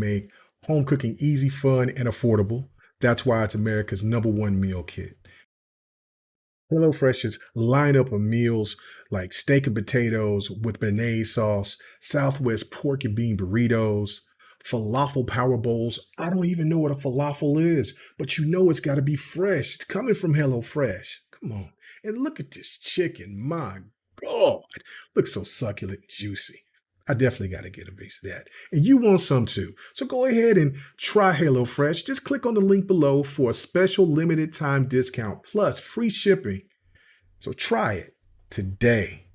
make home cooking easy, fun, and affordable. That's why it's America's #1 meal kit. HelloFresh's lineup of meals like steak and potatoes with béarnaise sauce, Southwest pork and bean burritos, falafel power bowls. I don't even know what a falafel is, but you know it's got to be fresh. It's coming from HelloFresh. Come on. And look at this chicken. My God. Looks so succulent and juicy. I definitely got to get a piece of that. And you want some too. So go ahead and try HelloFresh. Just click on the link below for a special limited time discount plus free shipping. So try it today.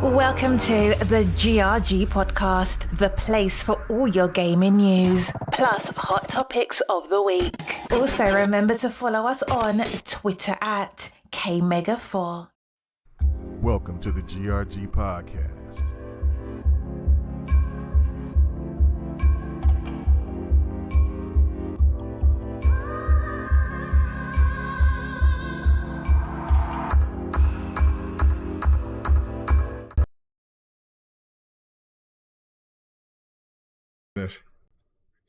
Welcome to the GRG podcast, the place for all your gaming news, plus hot topics of the week. Also remember to follow us on Twitter at KMega4. Welcome to the GRG podcast.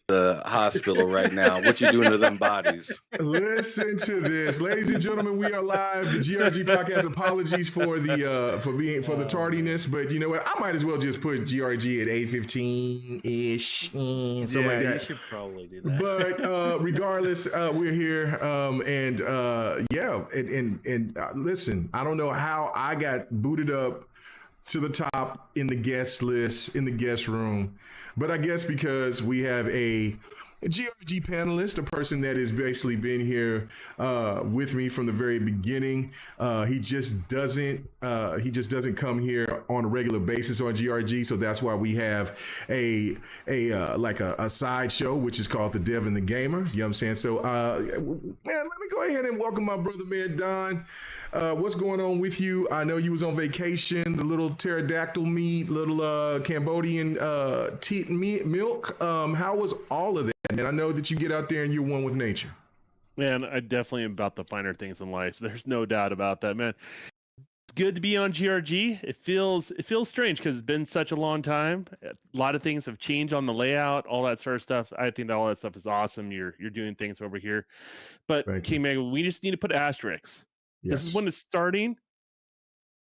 The hospital right now. What you doing to them bodies? Listen to this, ladies and gentlemen. We are live. The GRG podcast. Apologies for the tardiness, but you know what? I might as well just put GRG at 8:15 ish, something like that. You should probably do that. But regardless, we're here, and listen. I don't know how I got booted up to the top in the guest list in the guest room, but I guess because we have a GRG panelist, a person that has basically been here with me from the very beginning. He just doesn't come here on a regular basis on GRG, so that's why we have a side show which is called The Dev and the Gamer. You know what I'm saying? So man, let me go ahead and welcome my brother, man, Don. What's going on with you? I know you was on vacation, the little pterodactyl meat, little Cambodian teat milk. How was all of that? And I know that you get out there and you're one with nature. Man, I definitely am about the finer things in life. There's no doubt about that, man. It's good to be on GRG. It feels strange because it's been such a long time. A lot of things have changed on the layout, all that sort of stuff. I think that all that stuff is awesome. You're doing things over here. But King Mega, we just need to put asterisks. Yes. This is when it's starting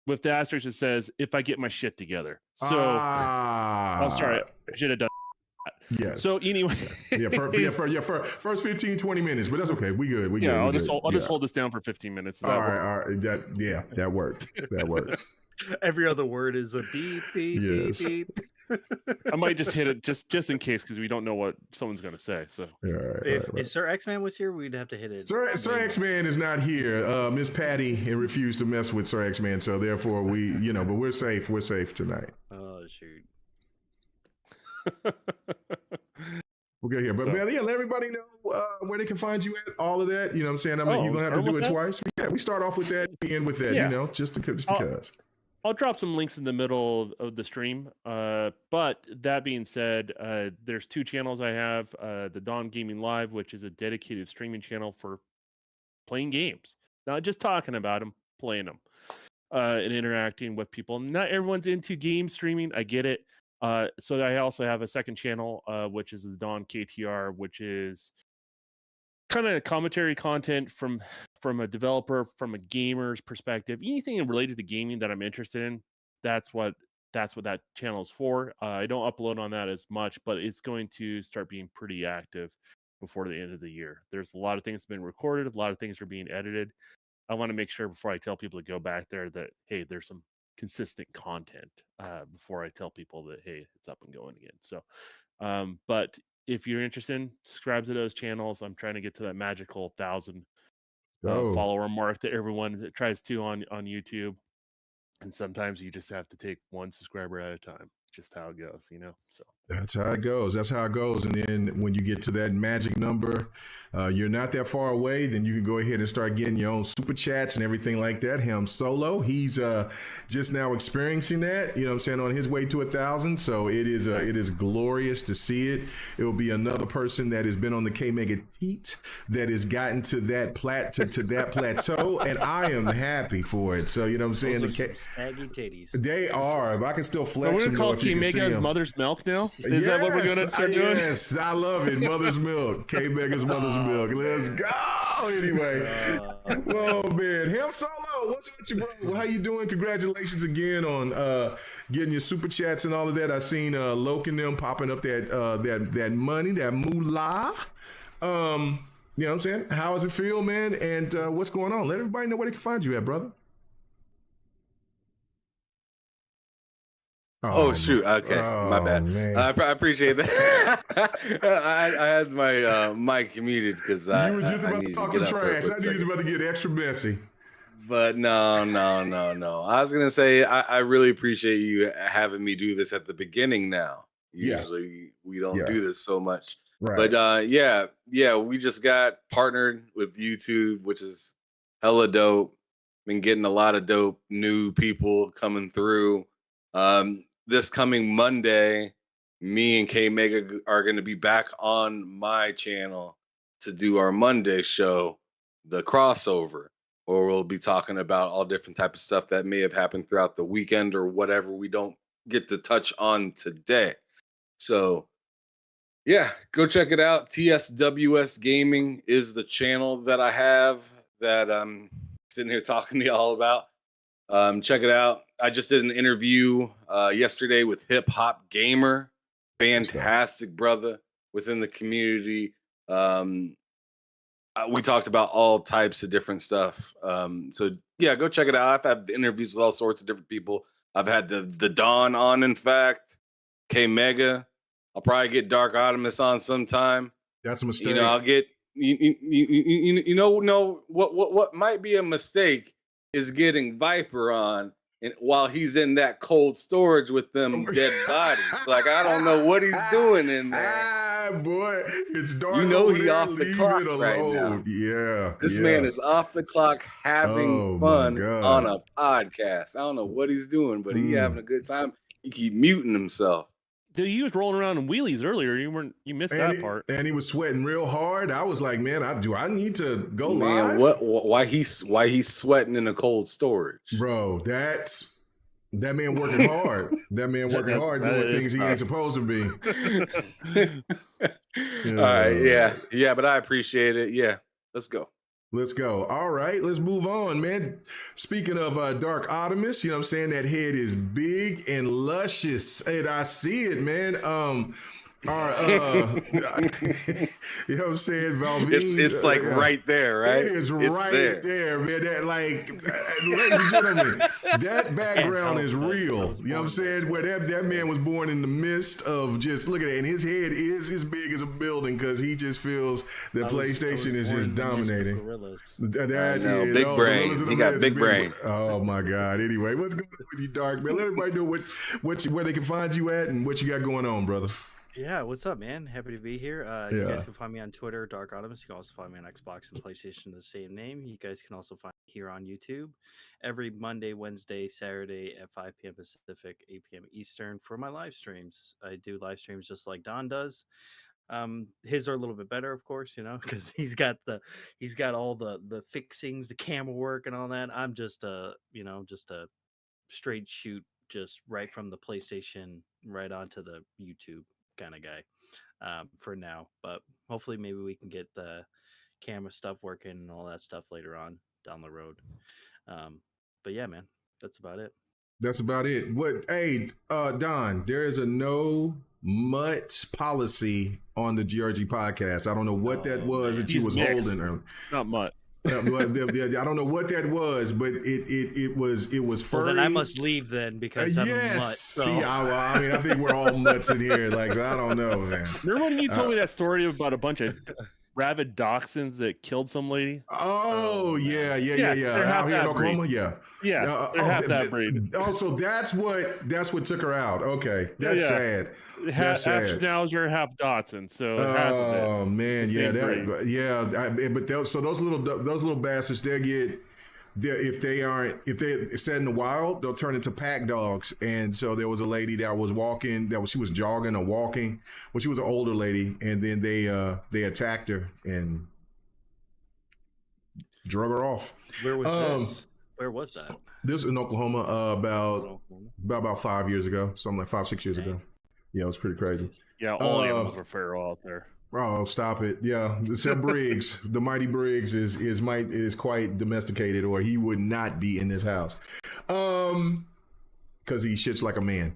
with the asterisk that says, if I get my shit together. So, I'm sorry, I should have done that. Yeah. So anyway. First 15, 20 minutes, but that's okay. We good. We good. I'll just hold this down for 15 minutes. All right. That worked. That works. Every other word is a beep, beep, yes. beep, beep. I might just hit it just in case because we don't know what someone's going to say. So if Sir X-Man was here, we'd have to hit it. Sir X-Man is not here. Miss Patty refused to mess with Sir X-Man, so therefore but we're safe. We're safe tonight. Oh shoot. We'll get here, but man, let everybody know where they can find you at. All of that, you know what I'm saying? You're gonna have to do it twice. Yeah, we start off with that, we end with that. Just because. I'll drop some links in the middle of the stream. But that being said, there's 2 channels I have. The Dawn Gaming Live, which is a dedicated streaming channel for playing games. Not just talking about them, playing them. And interacting with people. Not everyone's into game streaming. I get it. So I also have a second channel, which is the Dawn KTR, which is kind of commentary content from a developer, from a gamer's perspective. Anything related to gaming that I'm interested in, that's what that channel is for. I don't upload on that as much, but it's going to start being pretty active before the end of the year. There's a lot of things being recorded, a lot of things are being edited. I want to make sure before I tell people to go back there that, hey, there's some consistent content before I tell people that, hey, it's up and going again. So, but if you're interested, subscribe to those channels. I'm trying to get to that magical 1,000 follower mark that everyone tries to on YouTube. And sometimes you just have to take one subscriber at a time. Just how it goes, So That's how it goes. That's how it goes. And then when you get to that magic number, you're not that far away, then you can go ahead and start getting your own super chats and everything like that. Him Solo, he's just now experiencing that, you know what I'm saying, on his way to 1,000. So it is glorious to see it. It will be another person that has been on the K Mega teat that has gotten to that plateau, and I am happy for it. So you know what I'm saying? Those are saggy titties. They are. If I can still So flex we're them, gonna call if you can see K-Mega's them. mother's milk now? Is that what we're gonna start doing? Yes, I love it. Mother's milk. K Mega's mother's milk. Let's go. Anyway. Oh man. Ham Solo, what's with you, bro? How you doing? Congratulations again on getting your super chats and all of that. I seen Loke and them popping up that money, that moolah. You know what I'm saying? How does it feel, man? And what's going on? Let everybody know where they can find you at, brother. Oh shoot! Okay, my bad. I appreciate that. I had my mic muted because I You were just about to talk some trash. I knew you was about to get extra messy. But no. I was gonna say I really appreciate you having me do this at the beginning. Now, usually we don't do this so much. Right. But yeah, we just got partnered with YouTube, which is hella dope. Been getting a lot of dope new people coming through. This coming Monday, me and K Mega are going to be back on my channel to do our Monday show, the crossover, where we'll be talking about all different types of stuff that may have happened throughout the weekend or whatever we don't get to touch on today. So yeah, go check it out. TSWS Gaming is the channel that I have that I'm sitting here talking to y'all about. Check it out. I just did an interview yesterday with Hip Hop Gamer, fantastic brother within the community. We talked about all types of different stuff. So yeah, go check it out. I've had interviews with all sorts of different people. I've had the Don on, in fact, K Mega. I'll probably get Dark Optimus on sometime. That's a mistake. You know, I'll get what might be a mistake is getting Viper on, and while he's in that cold storage with them dead bodies. Like, I don't know what he's doing in there. Boy, it's dark. You know, over he there. off the Leave clock it right alone. now. Yeah, This man is off the clock having fun on a podcast. I don't know what he's doing, but he's having a good time. He keep muting himself. Dude, he was rolling around in wheelies earlier. You missed that part. And he was sweating real hard. I was like, man, I need to go Man, live? why he's sweating in a cold storage? Bro, that man working hard. That man working hard doing things he ain't supposed to be. All right, yeah, but I appreciate it. Yeah, let's go. Let's go. All right, let's move on, man. Speaking of Dark Optimus, you know what I'm saying? That head is big and luscious. And I see it, man. You know what I'm saying? Valvine. It's like right there, right? It is right there, man. That, like, ladies and gentlemen, that background is real. You know what I'm saying? Where that man was born in the midst of just, look at it. And his head is as big as a building because he just feels that PlayStation is just dominating. Big brain. He got big brain. Oh my God. Anyway, what's going on with you, Dark, man? Let everybody know where they can find you at and what you got going on, brother. Yeah, what's up, man? Happy to be here. You guys can find me on Twitter, Dark Optimus. You can also find me on Xbox and PlayStation, the same name. You guys can also find me here on YouTube every Monday, Wednesday, Saturday at 5 p.m. Pacific, 8 p.m. Eastern for my live streams. I do live streams just like Don does. His are a little bit better, of course, you know, because he's got all the fixings, the camera work, and all that. I'm just a straight shoot, just right from the PlayStation right onto the YouTube kind of guy for now, but hopefully maybe we can get the camera stuff working and all that stuff later on down the road. But yeah, man, that's about it. Hey, Don, there is a no mutt policy on the GRG podcast. I don't know what that was that you was holding earlier. Not mutt. I don't know what that was, but it was furry. Well, then I must leave then because I'm a mutt. So. See, I mean, I think we're all mutts in here. Like, I don't know, man. Remember when you told me that story about a bunch of rabid dachshunds that killed some lady. Oh, yeah. they're half Out here in that breed. Oklahoma, yeah. They're half that breed. So that's what took her out. Okay, that's sad. That's Half sad. Schnauzer, half Dotson. So half of it. Oh man, The same breed. but those little bastards, if they set in the wild, they'll turn into pack dogs. And so there was a lady that was walking, she was jogging or walking. Well, she was an older lady, and then they attacked her and drug her off. Where was this? Where was that? This was in Oklahoma about 5 years ago, something like 5-6 years ago. Yeah, it was pretty crazy. Yeah, all animals were feral out there. Oh, stop it! Yeah, except Briggs, the mighty Briggs is quite domesticated, or he would not be in this house, because he shits like a man.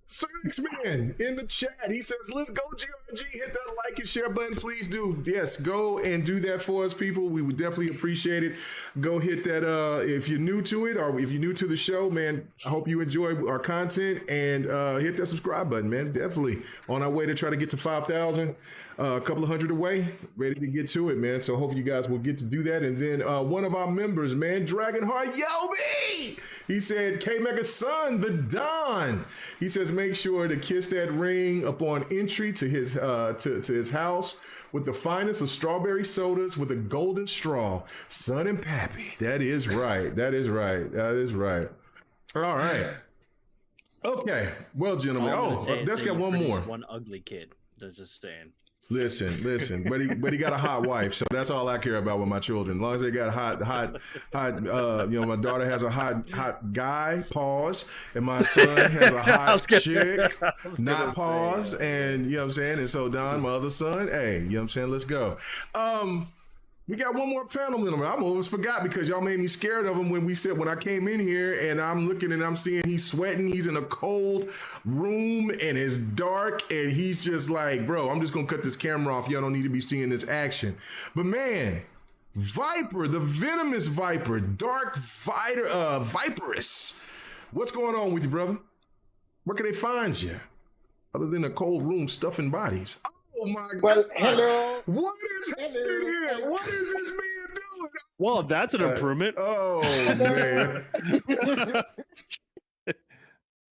Sir X-Man in the chat, he says, "Let's go, GRG. Hit that like and share button, please do. Yes, go and do that for us, people. We would definitely appreciate it. Go hit that. If you're new to it, or if you're new to the show, man, I hope you enjoy our content, and hit that subscribe button, man. Definitely on our way to try to get to 5,000. A couple of hundred away, ready to get to it, man. So hope you guys will get to do that. And then one of our members, man, Dragonheart Yobi, he said, K-Mega's son, the Don. He says, make sure to kiss that ring upon entry to his to his house with the finest of strawberry sodas with a golden straw. Son and Pappy. That is right. That is right. That is right. All right. Okay. Well, gentlemen. Let's get one more. One ugly kid. There's just staying. Listen, but he got a hot wife, so that's all I care about with my children. As long as they got hot, my daughter has a hot guy, pause, and my son has a hot chick, not pause, and you know what I'm saying. And so Don, my other son, hey, you know what I'm saying. Let's go. We got one more panel in him. I almost forgot because y'all made me scared of him when I came in here, and I'm looking and I'm seeing he's sweating. He's in a cold room and it's dark, and he's just like, bro, I'm just gonna cut this camera off. Y'all don't need to be seeing this action. But man, Viper, the venomous Viper, dark Viperous. What's going on with you, brother? Where can they find you? Other than a cold room stuffing bodies. Oh my God. Hello. What is happening here? What is this man doing? Well, that's an improvement. Oh, man.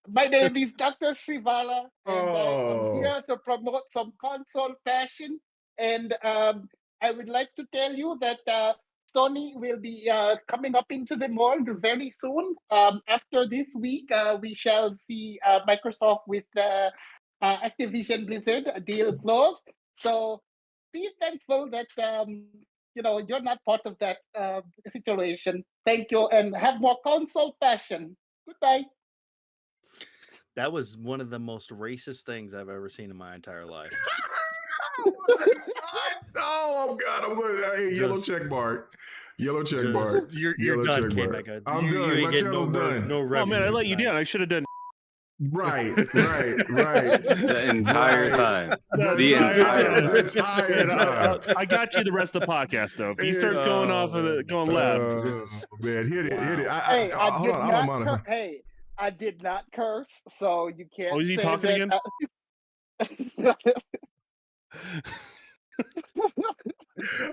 My name is Dr. Shivala, and I'm here to promote some console fashion. And I would like to tell you that Sony will be coming up into the mold very soon. After this week, we shall see Microsoft with Activision Blizzard deal closed. So be thankful that you're not part of that situation. Thank you, and have more console fashion. Goodbye. That was one of the most racist things I've ever seen in my entire life. Oh God! I'm going. Hey, yellow check mark. Yellow check mark. You're yellow done, check mark. I'm done. My channel's done. No Oh man, I let you down. I should have done. Right. The entire time. The entire time. I got you the rest of the podcast though. If he starts going off of going left. Man, hit it. Hey, I did not curse, so you can't. Oh, is he talking again?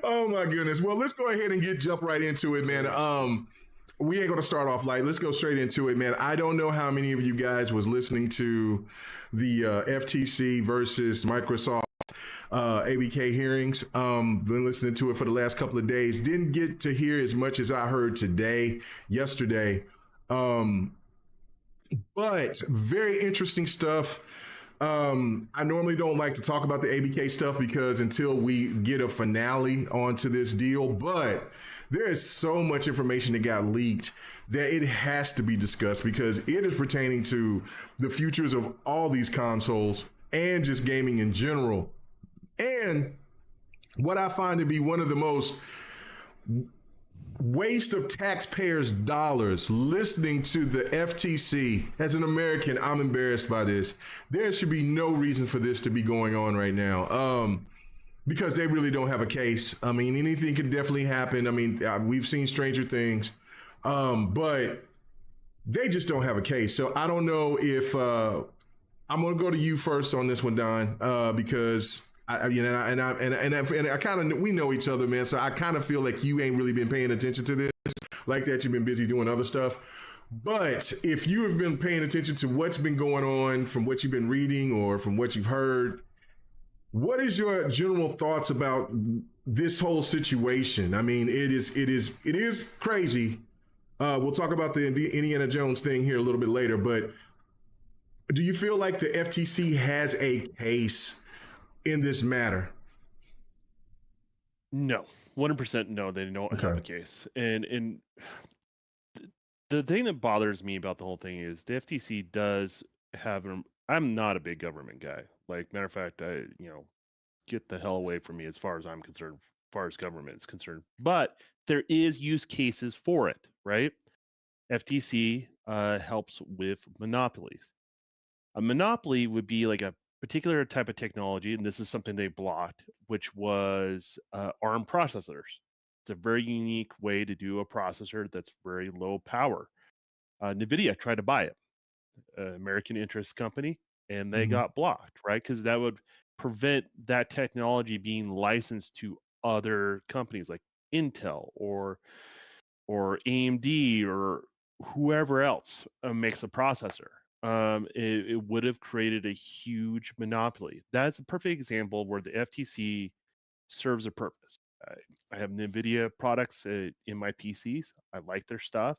Oh my goodness. Well, let's go ahead and jump right into it, man. We ain't gonna start off light. Let's go straight into it, man. I don't know how many of you guys was listening to the FTC versus Microsoft ABK hearings. Been listening to it for the last couple of days. Didn't get to hear as much as I heard yesterday. But very interesting stuff. I normally don't like to talk about the ABK stuff because until we get a finale onto this deal, but there is so much information that got leaked that it has to be discussed because it is pertaining to the futures of all these consoles and just gaming in general. And what I find to be one of the most waste of taxpayers' dollars listening to the FTC. As an American, I'm embarrassed by this. There should be no reason for this to be going on right now. Because they really don't have a case. I mean, anything could definitely happen. I mean, we've seen stranger things, but they just don't have a case. So I don't know if I'm going to go to you first on this one, Don, because I kind of, we know each other, man. So I kind of feel like you ain't really been paying attention to this like that. You've been busy doing other stuff. But if you have been paying attention to what's been going on from what you've been reading or from what you've heard, what is your general thoughts about this whole situation? I mean, it is crazy. We'll talk about the Indiana Jones thing here a little bit later, but do you feel like the FTC has a case in this matter? No, 100% no, they don't have a case. And the thing that bothers me about the whole thing is the FTC does have I'm not a big government guy. Like, matter of fact, get the hell away from me as far as I'm concerned, as far as government is concerned. But there is use cases for it, right? FTC helps with monopolies. A monopoly would be like a particular type of technology, and this is something they blocked, which was ARM processors. It's a very unique way to do a processor that's very low power. NVIDIA tried to buy it, American interest company, and they got blocked, right? Because that would prevent that technology being licensed to other companies like Intel or AMD or whoever else makes a processor. It would have created a huge monopoly. That's a perfect example where the FTC serves a purpose. I have NVIDIA products in my PCs. I like their stuff.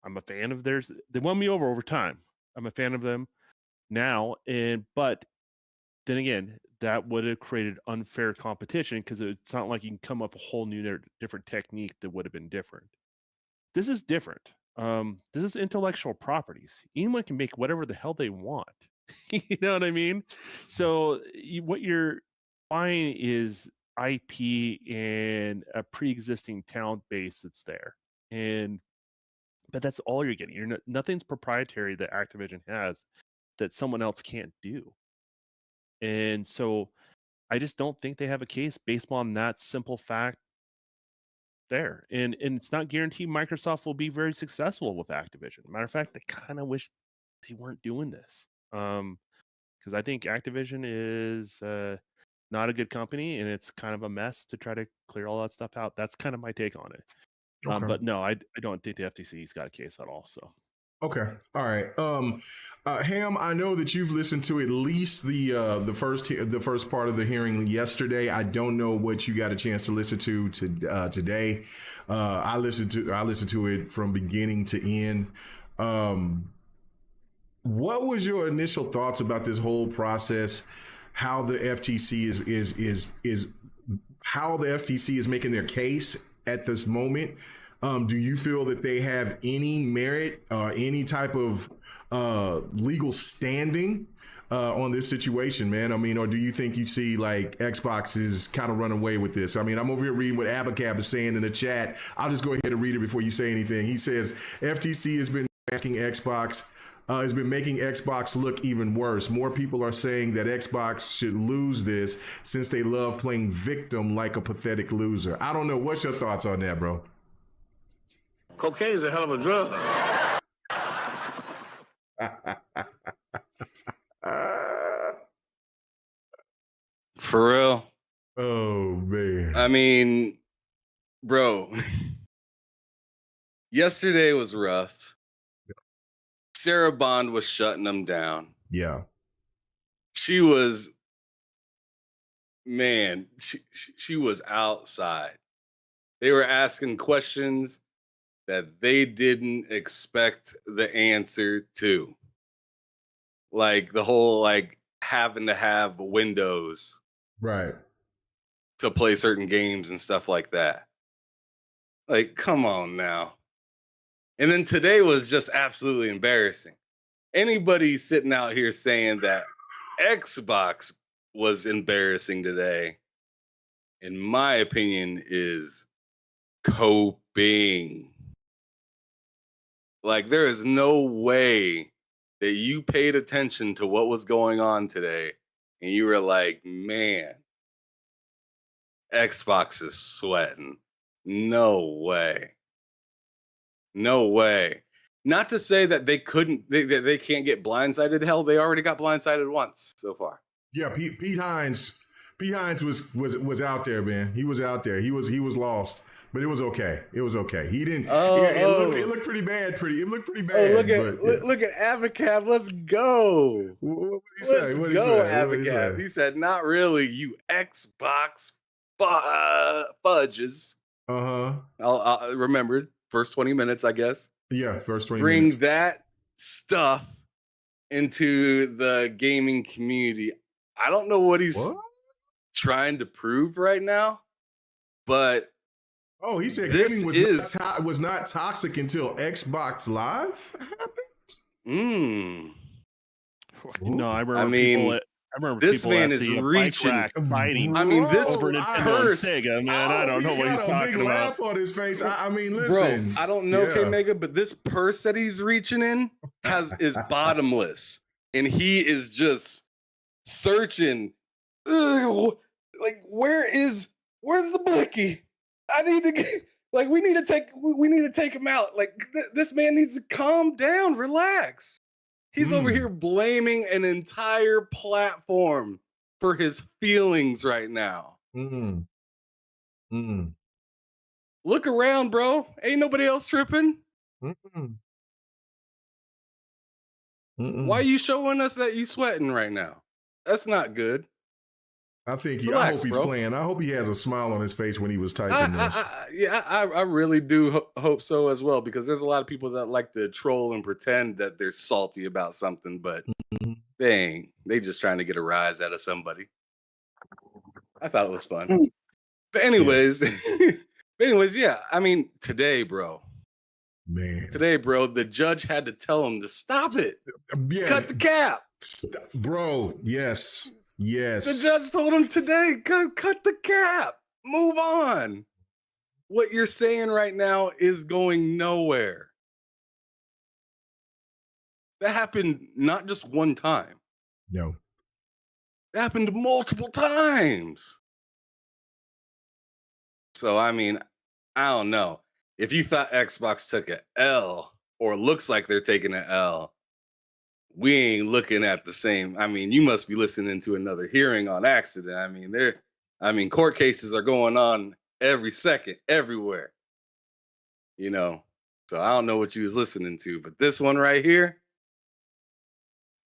I'm a fan of theirs. They won me over time. I'm a fan of them now. But then again, that would have created unfair competition because it's not like you can come up with a whole new different technique that would have been different. This is different. This is intellectual properties. Anyone can make whatever the hell they want. You know what I mean? So what you're buying is IP and a pre-existing talent base that's there, but that's all you're getting. Nothing's proprietary that Activision has that someone else can't do, and so I just don't think they have a case based on that simple fact there. And it's not guaranteed Microsoft will be very successful with Activision. Matter of fact, I kind of wish they weren't doing this, because I think Activision is not a good company, and it's kind of a mess to try to clear all that stuff out. That's kind of my take on it. But no, I don't think the FTC's got a case at all. So okay, all right. Ham, I know that you've listened to at least the first part of the hearing yesterday. I don't know what you got a chance to listen to today. I listened to it from beginning to end. What was your initial thoughts about this whole process? How the FTC is how the FTC is making their case at this moment? Do you feel that they have any merit, any type of legal standing on this situation, man? I mean, or do you think you see like Xbox is kind of run away with this? I mean, I'm over here reading what ABK is saying in the chat. I'll just go ahead and read it before you say anything. He says FTC has been asking Xbox. Has been making Xbox look even worse. More people are saying that Xbox should lose this since they love playing victim like a pathetic loser. I don't know. What's your thoughts on that, bro? Cocaine is a hell of a drug. For real? Oh, man. I mean, bro, yesterday was rough. Sarah Bond was shutting them down. Yeah. She was, man, she was outside. They were asking questions that they didn't expect the answer to. Like the whole, like, having to have Windows. Right. To play certain games and stuff like that. Like, come on now. And then today was just absolutely embarrassing. Anybody sitting out here saying that Xbox was embarrassing today, in my opinion, is coping. Like, there is no way that you paid attention to what was going on today and you were like, man, Xbox is sweating. No way. No way. Not to say that they couldn't, they can't get blindsided. Hell, they already got blindsided once so far. Yeah, Pete Hines P. Hines was out there, man. He was out there. He was lost. But it was okay. It was okay. He didn't. It looked pretty bad. It looked pretty bad. Look at Abacab. Let's go. What did he say? Let's go, Abacab. He said, "Not really, you Xbox fudges." I'll remember first 20 minutes, I guess. Yeah, first 20 Bring minutes. that stuff into the gaming community. I don't know what he's trying to prove right now, but he said gaming was not toxic until Xbox Live happened. No, I remember. This people man at is the reaching. Fighting. This over Nintendo and Sega, man. I don't know what he's talking about. Laugh on his face. I mean, listen. Bro, I don't know, K-Mega, but this purse that he's reaching in is bottomless, and he is just searching. Like, where's the blicky? I need to get. Like, we need to take him out. Like, this man needs to calm down, relax. He's over here blaming an entire platform for his feelings right now. Look around, bro. Ain't nobody else tripping. Why are you showing us that you sweating right now? That's not good. I think Relax, I hope he's bro. playing. I hope he has a smile on his face when he was typing this. I really do hope so as well, because there's a lot of people that like to troll and pretend that they're salty about something, but they just trying to get a rise out of somebody. I thought it was fun. But anyways, yeah. I mean, today, bro, the judge had to tell him to stop it. Yeah. Cut the cap. Bro, yes. The judge told him today, cut the cap. Move on. What you're saying right now is going nowhere. That happened not just one time. No. It happened multiple times. So, I mean, I don't know. If you thought Xbox took an L, or looks like they're taking an L, we ain't looking at the same. I mean, you must be listening to another hearing on accident. I mean, court cases are going on every second, everywhere. You know, so I don't know what you was listening to, but this one right here,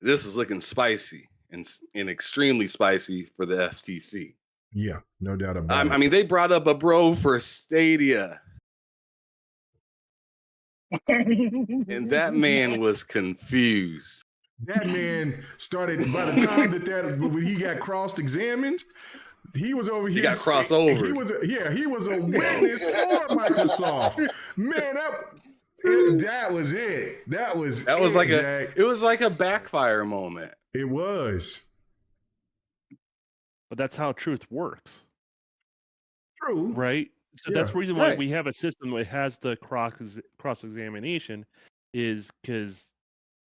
this is looking spicy and extremely spicy for the FTC. Yeah, no doubt about it. I mean, they brought up a bro for Stadia. And that man was confused. That man started, by the time when he got cross-examined, he was over here. He got crossed over. He was a witness for Microsoft. Man, that was it. That was like Jack. It was like a backfire moment. It was. But that's how truth works. True. Right? So that's the reason why we have a system that has the cross-examination, is because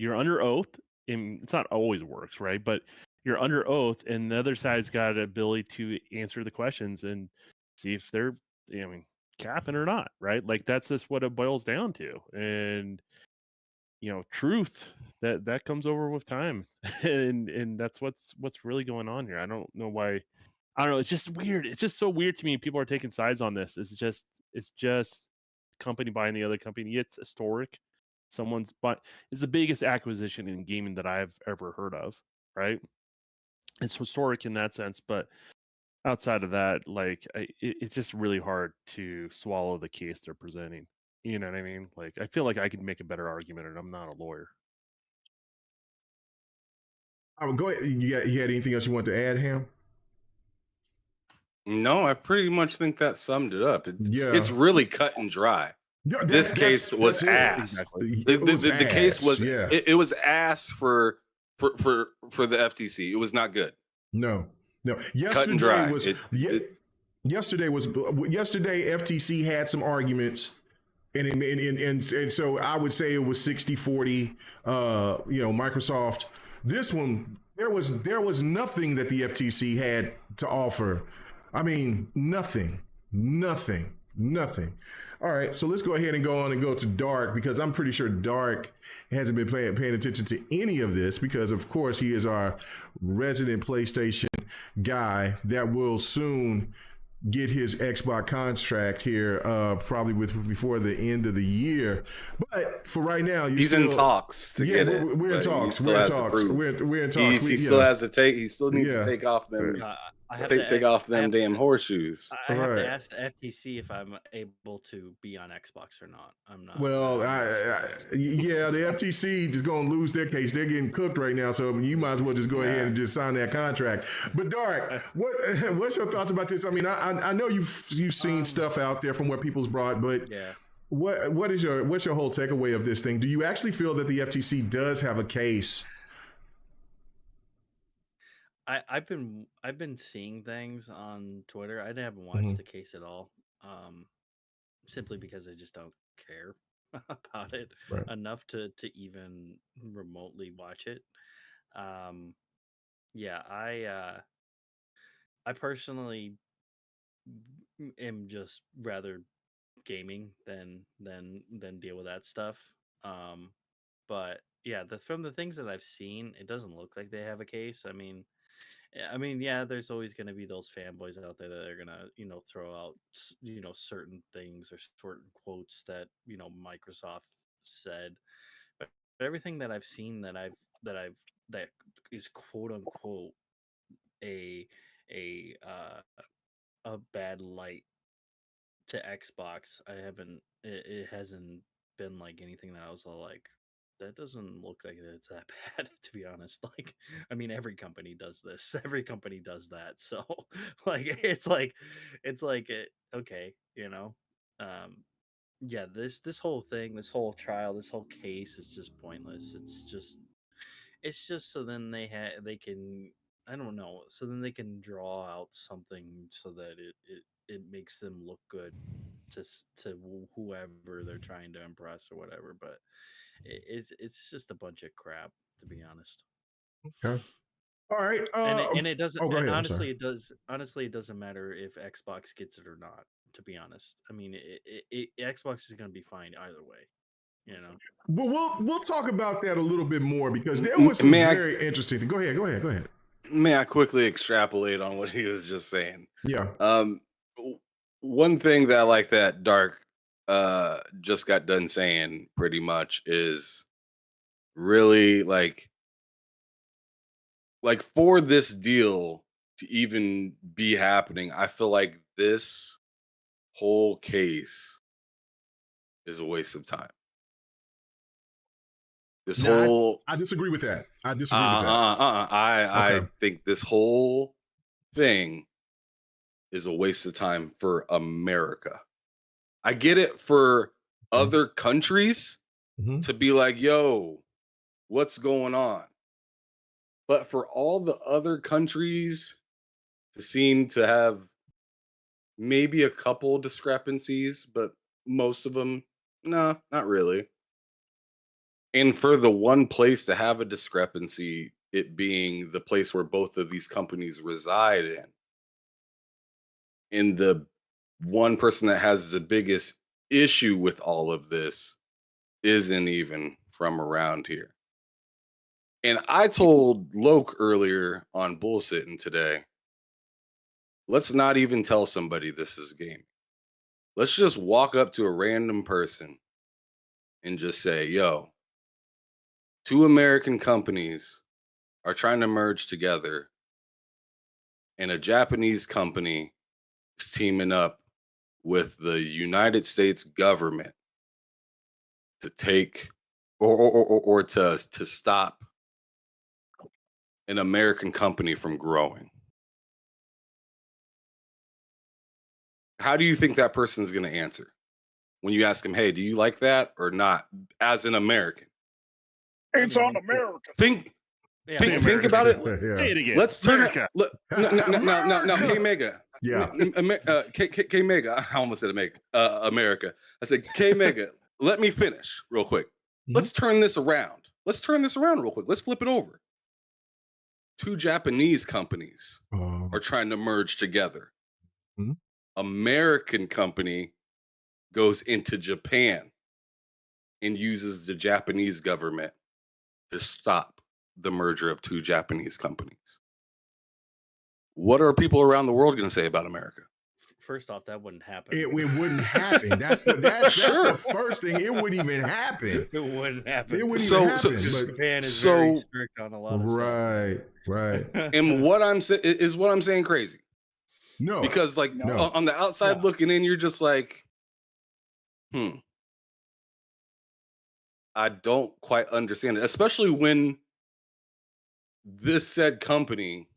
you're under oath, and it's not always works, right? But you're under oath, and the other side's got an ability to answer the questions and see if they're, capping or not, right? Like, that's just what it boils down to. And, truth, that comes over with time. and that's what's really going on here. I don't know why. I don't know. It's just weird. It's just so weird to me. People are taking sides on this. It's just company buying the other company. It's historic. It's the biggest acquisition in gaming that I've ever heard of. Right? It's historic in that sense, but outside of that, like, it's just really hard to swallow the case they're presenting. You know what I mean? Like, I feel like I could make a better argument, and I'm not a lawyer. I would go ahead. You had anything else you want to add, Ham? No, I pretty much think that summed it up. It's really cut and dry. No, this case was ass. Exactly. The case was it was ass for the FTC. It was not good. No. Cut and dry. Yesterday FTC had some arguments, and so I would say it was 60-40. Microsoft. This one, there was nothing that the FTC had to offer. I mean, nothing. All right, so let's go ahead and go to Dark, because I'm pretty sure Dark hasn't been paying attention to any of this, because of course he is our resident PlayStation guy that will soon get his Xbox contract here, probably before the end of the year. But for right now, he's in talks to get it. We're in talks. We're in talks. We're in talks. He still has to take. He still needs to take off them. Take off them damn horseshoes. I have to ask the FTC if I'm able to be on Xbox or not. I'm not. Well, yeah, the FTC is going to lose their case. They're getting cooked right now, so you might as well just go ahead and just sign that contract. But Dark, what's your thoughts about this? I mean, I know you've seen stuff out there from what people's brought, but what's your whole takeaway of this thing? Do you actually feel that the FTC does have a case? I've been seeing things on Twitter. I haven't watched the case at all, simply because I just don't care about it enough to even remotely watch it. I personally am just rather gaming than deal with that stuff. But yeah, from the things that I've seen, it doesn't look like they have a case. I mean, yeah, there's always going to be those fanboys out there that are going to, throw out, certain things or certain quotes that, Microsoft said. But everything that I've seen that is quote unquote a bad light to Xbox, it hasn't been like anything that I was all like, that doesn't look like it's that bad, to be honest. Like, I mean, every company does this. Every company does that. So, like, it's like, okay, yeah. This whole thing, this whole trial, this whole case is just pointless. It's just so then they can, I don't know. So then they can draw out something so that it makes them look good to whoever they're trying to impress or whatever. But it's just a bunch of crap, to be honest. Okay. All right. And it doesn't. Go ahead, honestly, it does. Honestly, it doesn't matter if Xbox gets it or not. To be honest, I mean, Xbox is going to be fine either way. But we'll talk about that a little bit more because there was some very interesting thing. Go ahead. May I quickly extrapolate on what he was just saying? Yeah. One thing that I like that Dark just got done saying pretty much is really like for this deal to even be happening, I feel like this whole case is a waste of time. I disagree with that. I think this whole thing is a waste of time for America. I get it for other countries to be like, yo, what's going on? But for all the other countries to seem to have maybe a couple discrepancies, but most of them, no, not really. And for the one place to have a discrepancy, it being the place where both of these companies reside in, and the one person that has the biggest issue with all of this isn't even from around here. And I told Loke earlier on Bullsitting today, let's not even tell somebody this is gaming. Let's just walk up to a random person and just say, yo, 2 American companies are trying to merge together, and a Japanese company is teaming up with the United States government to take or to stop an American company from growing. How do you think that person's going to answer when you ask them, hey, do you like that or not as an American? It's on America. Think about it. Say it again. Let's turn it. No, K Mega. Yeah. K Mega. I almost said America. I said K Mega. Let me finish real quick. Let's turn this around. Let's real quick. Let's flip it over. 2 Japanese companies are trying to merge together. American company goes into Japan and uses the Japanese government to stop the merger of 2 Japanese companies. what are people around the world going to say about America? First off, that wouldn't happen. It wouldn't happen. That's the first thing. It wouldn't even happen. It wouldn't happen. It wouldn't even happen. Japan is very strict on a lot of stuff. Right. And what I'm saying is what I'm saying crazy. No, because like on the outside looking in, you're just like, I don't quite understand it, especially when this said company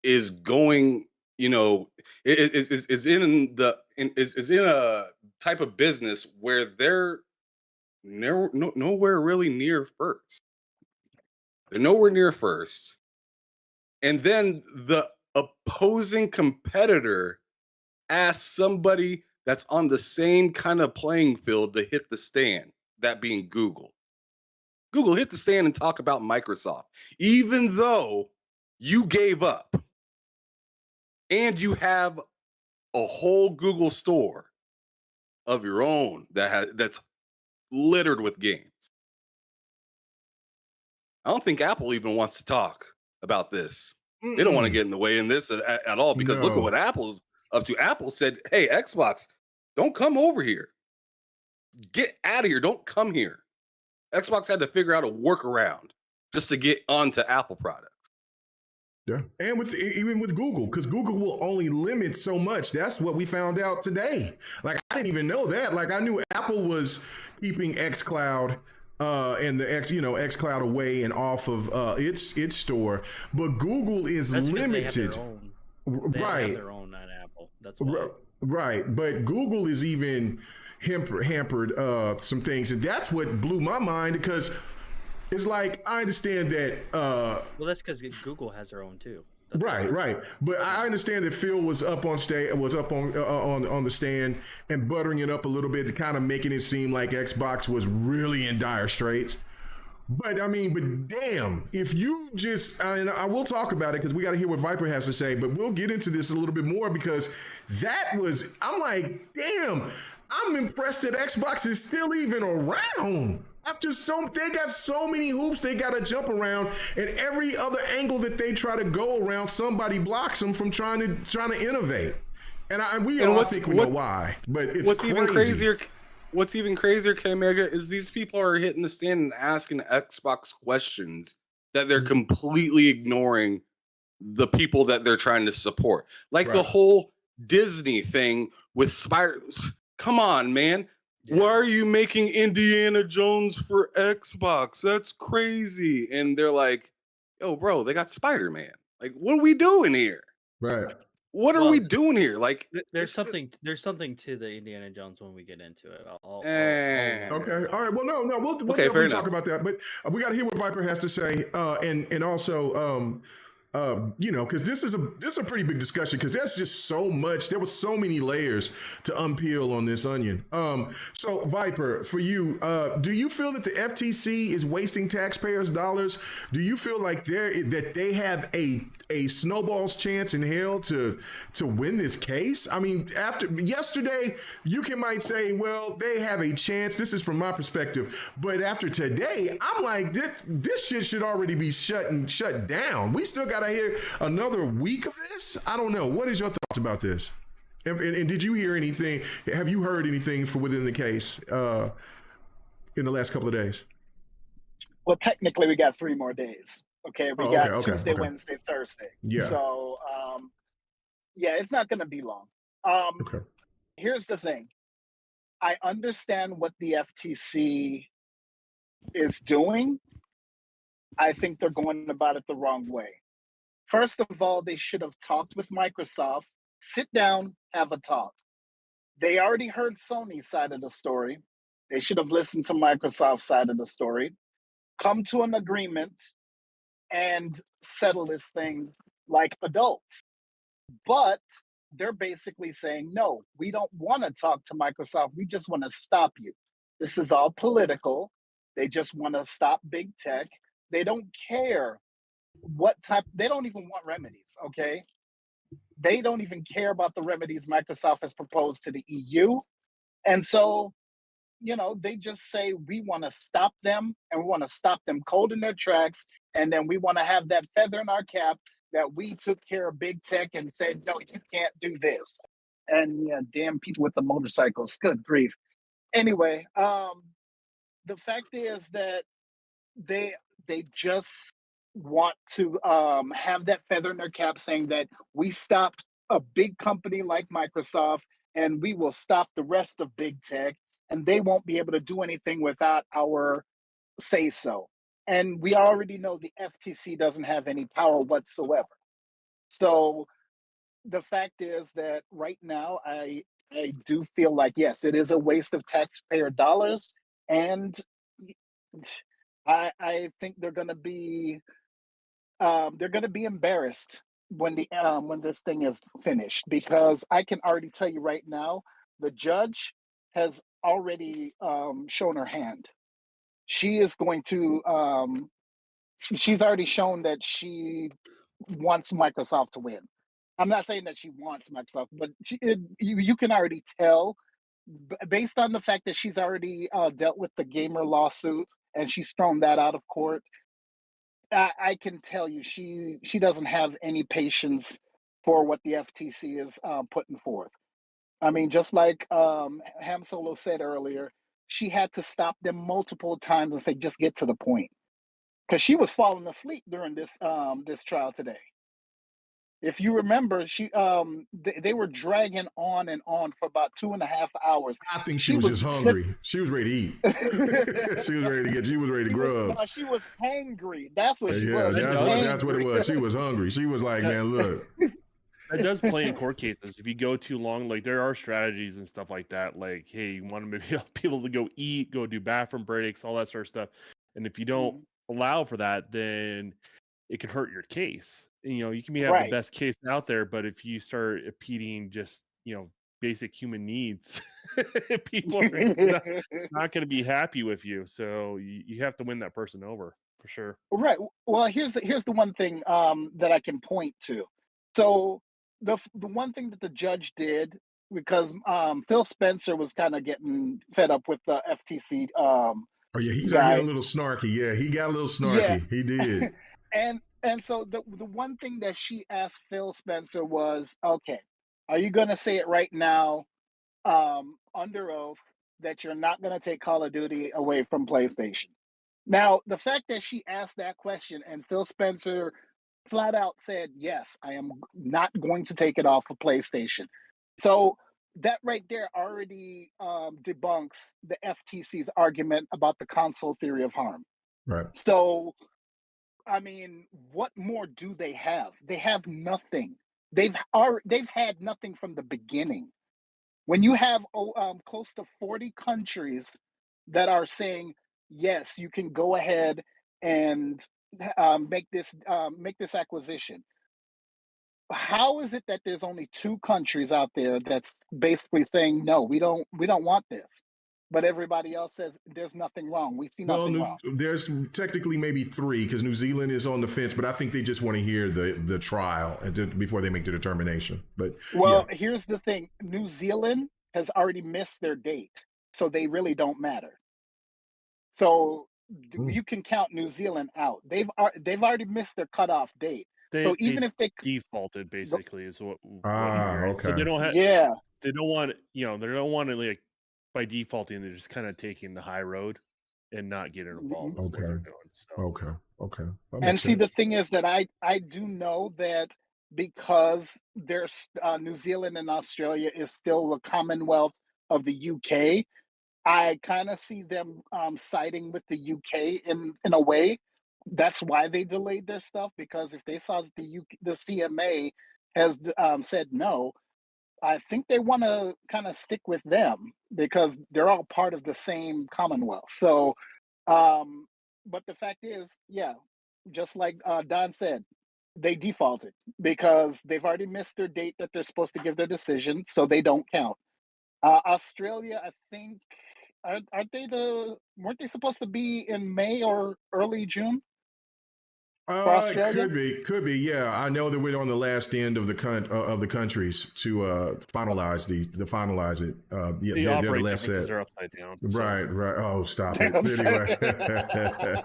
is going, is in a type of business where they're nowhere really near first. They're nowhere near first. And then the opposing competitor asks somebody that's on the same kind of playing field to hit the stand, that being Google. Google hit the stand and talk about Microsoft, even though you gave up and you have a whole Google store of your own that's littered with games. I don't think Apple even wants to talk about this. They don't want to get in the way in this at all, because look at what Apple's up to. Apple said, hey, Xbox, don't come over here. Get out of here. Don't come here. Xbox had to figure out a workaround just to get onto Apple products. Yeah, and even with Google, because Google will only limit so much. That's what we found out today. Like, I didn't even know that. Like, I knew Apple was keeping xCloud and the xCloud away and off of its store, but Google is limited. They have their own on Apple. That's why. Right, but Google is even hampered some things, and that's what blew my mind, because it's like, I understand that. Well, that's because Google has their own too. That's right. But I understand that Phil was up on on the stand and buttering it up a little bit to kind of making it seem like Xbox was really in dire straits. But damn, if you just, I will talk about it because we got to hear what Viper has to say, but we'll get into this a little bit more, because I'm like, damn, I'm impressed that Xbox is still even around. After they got so many hoops they got to jump around, and every other angle that they try to go around, somebody blocks them from trying to innovate. And we all think we know why, but it's crazy. What's even crazier, K-Mega, is these people are hitting the stand and asking Xbox questions that they're completely ignoring the people that they're trying to support. Like the whole Disney thing with Spiders. Come on, man. Why are you making Indiana Jones for Xbox? That's crazy. And they're like, yo, bro, they got Spider-Man. Like, what are we doing here? Right. What are we doing here? Like, there's something to the Indiana Jones when we get into it. Okay. All right. Well, no, we'll definitely talk about that. But we got to hear what Viper has to say, and also, because this is a pretty big discussion, because there's just so much. There was so many layers to unpeel on this onion. So Viper, for you, do you feel that the FTC is wasting taxpayers' dollars? Do you feel like they have a snowball's chance in hell to win this case? I mean, after yesterday, you might say, well, they have a chance. This is from my perspective. But after today, I'm like, this shit should already be shut down. We still got to hear another week of this? I don't know. What is your thoughts about this? And did you hear anything? Have you heard anything from within the case in the last couple of days? Well, technically, we got 3 more days. Okay, we got Tuesday, Wednesday, Thursday. Yeah. So, it's not going to be long. Here's the thing. I understand what the FTC is doing. I think they're going about it the wrong way. First of all, they should have talked with Microsoft, sit down, have a talk. They already heard Sony's side of the story. They should have listened to Microsoft's side of the story, come to an agreement, and settle this thing like adults. But they're basically saying, no, we don't want to talk to Microsoft. We just want to stop you. This is all political. They just want to stop big tech. They don't care they don't even want remedies, okay? They don't even care about the remedies Microsoft has proposed to the EU. And so, they just say, we want to stop them, and we want to stop them cold in their tracks. And then we want to have that feather in our cap that we took care of big tech and said, no, you can't do this. And yeah, damn people with the motorcycles. Good grief. Anyway, the fact is that they just want to have that feather in their cap saying that we stopped a big company like Microsoft and we will stop the rest of big tech, and they won't be able to do anything without our say so. And we already know the FTC doesn't have any power whatsoever. So the fact is that right now I do feel like, yes, it is a waste of taxpayer dollars, and I think they're going to be embarrassed when this thing is finished, because I can already tell you right now, the judge has already shown her hand. She is going to she's already shown that she wants Microsoft to win. I'm not saying that she wants Microsoft, but you can already tell based on the fact that she's already dealt with the gamer lawsuit and she's thrown that out of court. I can tell you she doesn't have any patience for what the FTC is putting forth. I mean, just like Ham Solo said earlier, she had to stop them multiple times and say, "Just get to the point," because she was falling asleep during this trial today. If you remember, they were dragging on and on for about 2.5 hours. I think she was just hungry. She was ready to eat. She was ready to grub. She was hangry. That's what she was. That's what it was. She was hungry. She was like, man, look. That does play in court cases. If you go too long, like there are strategies and stuff like that. Like, hey, you want to maybe help people to go eat, go do bathroom breaks, all that sort of stuff. And if you don't allow for that, then it can hurt your case. You know, you can have the best case out there, but if you start impeding just, basic human needs, people are not going to be happy with you. So you have to win that person over for sure. Right. Well, here's the one thing that I can point to. So the one thing that the judge did, because Phil Spencer was kind of getting fed up with the FTC. Oh yeah, he's getting a little snarky. Yeah, he got a little snarky. Yeah. He did. And so the one thing that she asked Phil Spencer was, okay, are you going to say it right now under oath that you're not going to take Call of Duty away from PlayStation? Now, the fact that she asked that question and Phil Spencer flat out said, yes, I am not going to take it off of PlayStation. So that right there already debunks the FTC's argument about the console theory of harm. Right. So, I mean, what more do they have? They have nothing. They've had nothing from the beginning. When you have close to 40 countries that are saying, yes, you can go ahead and make this acquisition. How is it that there's only 2 countries out there that's basically saying, no, we don't want this? But everybody else says there's nothing wrong. We see nothing wrong. There's technically maybe 3 because New Zealand is on the fence, but I think they just want to hear the trial before they make the determination. But here's the thing: New Zealand has already missed their date, so they really don't matter. So you can count New Zealand out. They've already missed their cutoff date. So even if they defaulted, basically, is what. Okay. So they don't have. Yeah. They don't want they don't want to like. By defaulting, they're just kind of taking the high road and not getting involved. Okay. What they're doing, so. Okay. And see, the thing is that I do know that because there's New Zealand and Australia is still the Commonwealth of the UK, I kind of see them siding with the UK in a way. That's why they delayed their stuff, because if they saw that the CMA has said no, I think they want to kind of stick with them because they're all part of the same Commonwealth. So, but the fact is, yeah, just like Don said, they defaulted because they've already missed their date that they're supposed to give their decision, so they don't count. Australia, I think, weren't they supposed to be in May or early June? for Australia? Could be. Yeah, I know that we're on the last end of the countries to finalize it. Yeah, They they're the operate last different because set. they're upside down. Right. Oh, stop it. Damn, Anyway.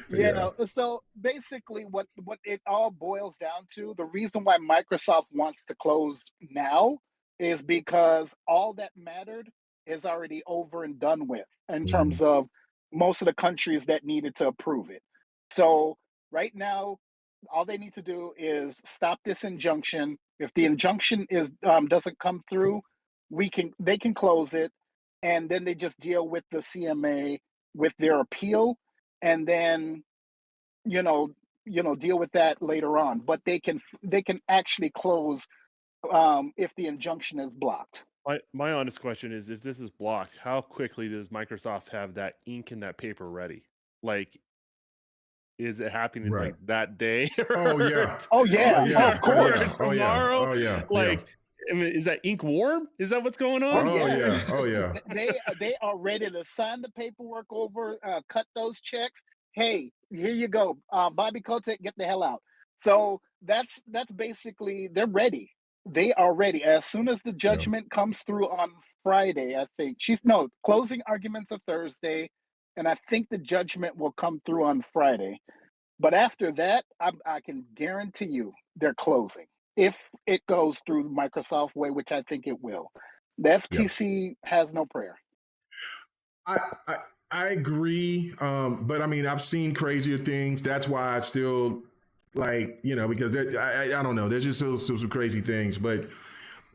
Yeah. So basically, what it all boils down to, the reason why Microsoft wants to close now is because all that mattered is already over and done with in terms of most of the countries that needed to approve it. So right now, all they need to do is stop this injunction. If the injunction is doesn't come through, they can close it, and then they just deal with the CMA with their appeal, and then you know deal with that later on. But they can actually close if the injunction is blocked. My honest question is, if this is blocked, how quickly does Microsoft have that ink and that paper ready? Like, is it happening Right. like that day? Oh yeah. Oh yeah, of course. Tomorrow? Oh yeah. Like, I mean, is that ink warm? Is that what's going on? Oh yeah. They are ready to sign the paperwork over, cut those checks. Hey, here you go, Bobby Kotick, get the hell out. So that's basically, they're ready. They are ready. As soon as the judgment comes through on Friday, I think closing arguments are Thursday, and I think the judgment will come through on Friday. But after that, I can guarantee you they're closing if it goes through the Microsoft way, which I think it will. The FTC has no prayer. I agree, but I mean, I've seen crazier things. That's why I still because I don't know. There's just still some crazy things. But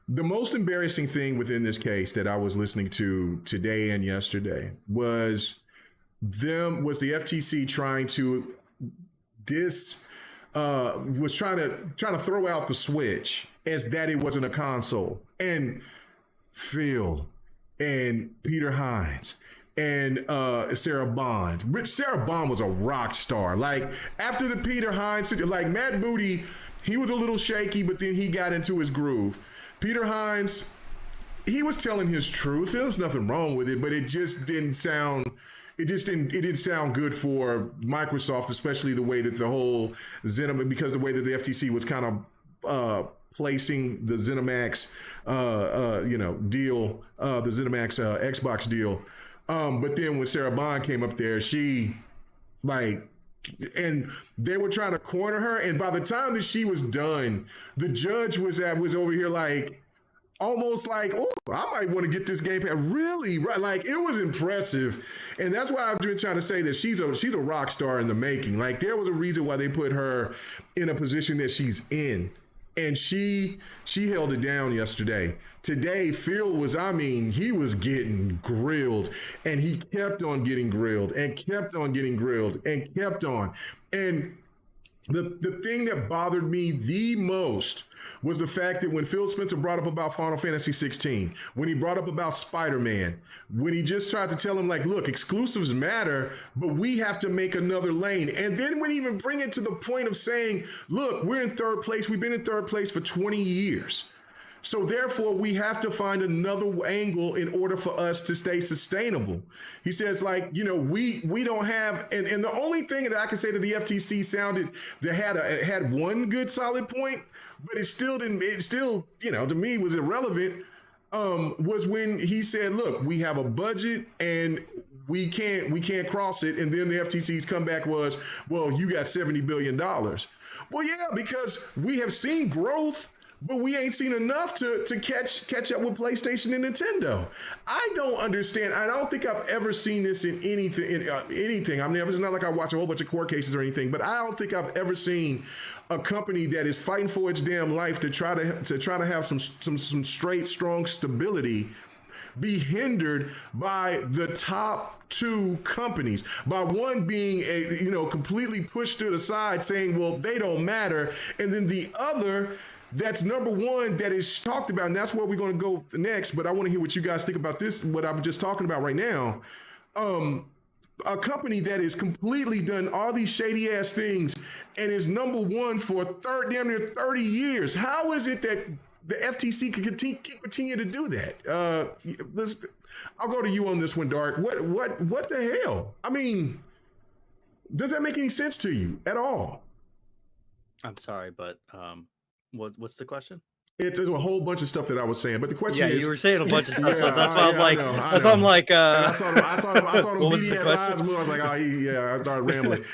the most embarrassing thing within this case that I was listening to today and yesterday was the FTC trying to trying to throw out the Switch as that it wasn't a console. And Phil and Peter Hines and Sarah Bond. Sarah Bond was a rock star. Like, after the Peter Hines, like, Matt Booty, he was a little shaky, but then he got into his groove. Peter Hines, he was telling his truth. There was nothing wrong with it, but it just didn't sound good for Microsoft, especially the way that the whole because the way that the FTC was kind of placing the ZeniMax deal, the ZeniMax Xbox deal. But then when Sarah Bond came up there, and they were trying to corner her. And by the time that she was done, the judge was over here like, almost like, oh, I might want to get this game pad. Really? Right? Like, it was impressive. And that's why I've been trying to say that she's a rock star in the making. Like, there was a reason why they put her in a position that she's in. And she held it down yesterday. Today, Phil he was getting grilled, and he kept on getting grilled and kept on getting grilled and kept on. And the thing that bothered me the most was the fact that when Phil Spencer brought up about Final Fantasy 16, when he brought up about Spider-Man, when he just tried to tell him, like, look, exclusives matter, but we have to make another lane. And then when he even bring it to the point of saying, look, we're in third place. We've been in third place for 20 years. So therefore, we have to find another angle in order for us to stay sustainable. He says, like, we don't have, and the only thing that I can say that the FTC sounded that had one good solid point, but it still, to me was irrelevant, was when he said, look, we have a budget and we can't cross it. And then the FTC's comeback was, well, you got $70 billion. Well, yeah, because we have seen growth, but we ain't seen enough to catch up with PlayStation and Nintendo. I don't understand. I don't think I've ever seen this in anything. I mean, it's not like I watch a whole bunch of court cases or anything, but I don't think I've ever seen a company that is fighting for its damn life to try to have some straight, strong stability be hindered by the top two companies, by one being completely pushed to the side saying, well, they don't matter, and then the other that's number one that is talked about, and that's where we're going to go next. But I want to hear what you guys think about this, what I'm just talking about right now. A company that has completely done all these shady ass things and is number one for damn near 30 years. How is it that the FTC can continue to do that? I'll go to you on this one, Dark. What the hell? I mean, Does that make any sense to you at all? I'm sorry, but what's the question? There's a whole bunch of stuff that I was saying, but the question is, you were saying a bunch of stuff, so yeah, that's why I'm like, I know. that's why I'm like, and I saw them what was the beady ass question? eyes move. I was like, I started rambling.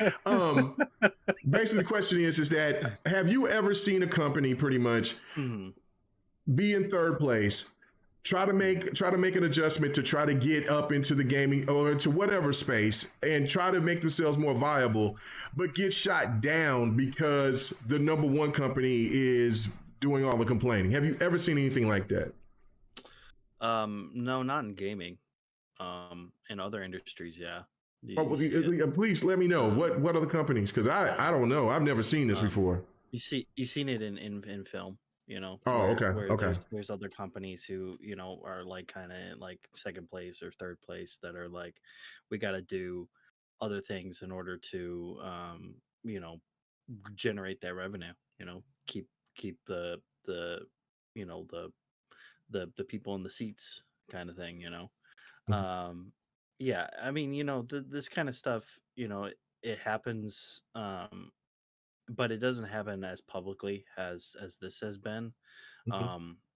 Basically, the question is that have you ever seen a company pretty much be in third place, try to make an adjustment to try to get up into the gaming or into whatever space and try to make themselves more viable, but get shot down because the number one company is doing all the complaining? Have you ever seen anything like that? No, not in gaming. In other industries, yeah. Please let me know what other companies, because I don't know. I've never seen this before. You've seen it in film, Oh, where okay. there's other companies who are like kind of like second place or third place that are like, we got to do other things in order to generate that revenue, keep the the people in the seats kind of thing, yeah, I mean, this kind of stuff, it happens, but it doesn't happen as publicly as this has been.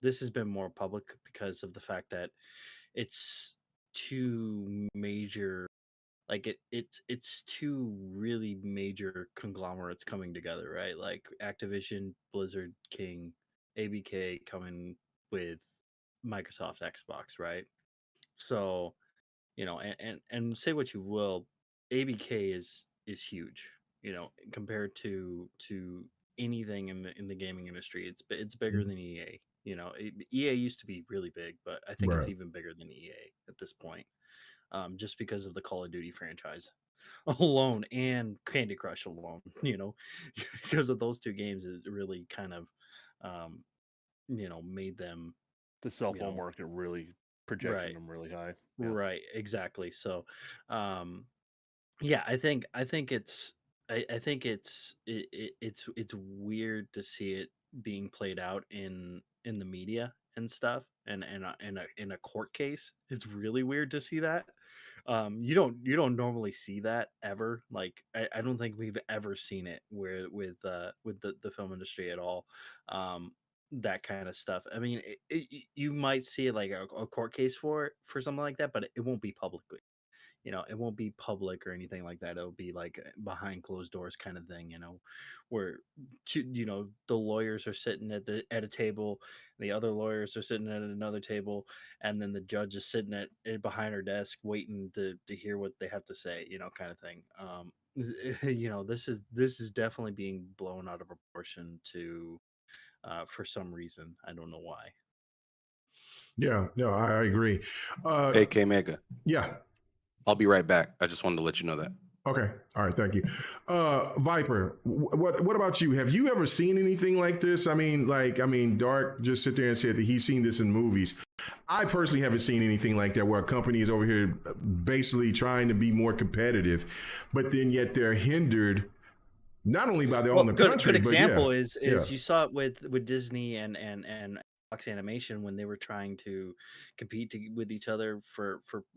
This has been more public because of the fact that it's two major, like it's two really major conglomerates coming together, right? Like Activision, Blizzard, King, ABK coming with Microsoft Xbox, right? So, and say what you will, ABK is huge, compared to anything in the gaming industry. It's bigger than EA. EA used to be really big, but I think it's Right. even bigger than EA at this point, just because of the Call of Duty franchise alone and Candy Crush alone. Because of those two games, it really kind of, made them The cell phone know, market really projecting them really high. Yeah. Right, exactly. So, yeah, I think it's it's weird to see it being played out in the media and stuff, and in a court case. It's really weird to see that. You don't normally see that ever. Like, I don't think we've ever seen it where with the film industry at all. That kind of stuff. I mean, you might see like a court case for something like that, but it won't be publicly. It won't be public or anything like that. It'll be like behind closed doors kind of thing, where the lawyers are sitting at a table, the other lawyers are sitting at another table, and then the judge is sitting at behind her desk waiting to hear what they have to say, kind of thing. This is definitely being blown out of proportion to for some reason. I don't know why. Yeah, no, I agree. Hey, K Mega. Yeah. I'll be right back. I just wanted to let you know that. Okay. All right. Thank you. Viper, what about you? Have you ever seen anything like this? I mean, Dark just sit there and said that he's seen this in movies. I personally haven't seen anything like that where a company is over here basically trying to be more competitive, but then yet they're hindered not only by their own country. Good example but is you saw it with Disney and Fox Animation when they were trying to compete with each other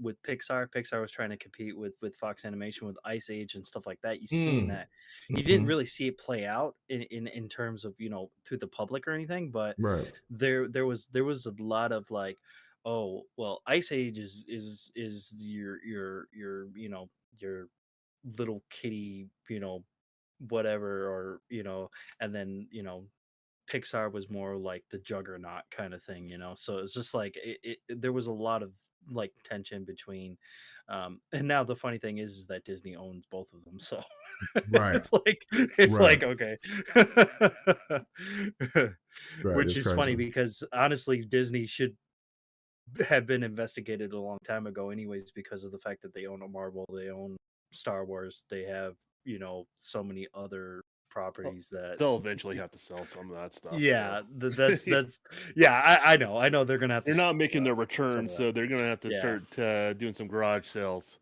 with Pixar. Pixar was trying to compete with Fox Animation with Ice Age and stuff like that. You seen that. You didn't really see it play out in terms of through the public or anything, but right. there was a lot of like, oh well, Ice Age is your your little kitty whatever, or and then Pixar was more like the juggernaut kind of thing, so it's just like there was a lot of like tension between and now the funny thing is that Disney owns both of them, so Right. it's Right. like okay. Right, Which it's is crazy. funny because honestly Disney should have been investigated a long time ago anyways, because of the fact that they own a Marvel, they own Star Wars, they have so many other properties that They'll eventually have to sell some of that stuff. yeah, so. that's yeah, I know they're gonna have to. They're not making their some of returns, so that. they're gonna have to Yeah. start doing some garage sales.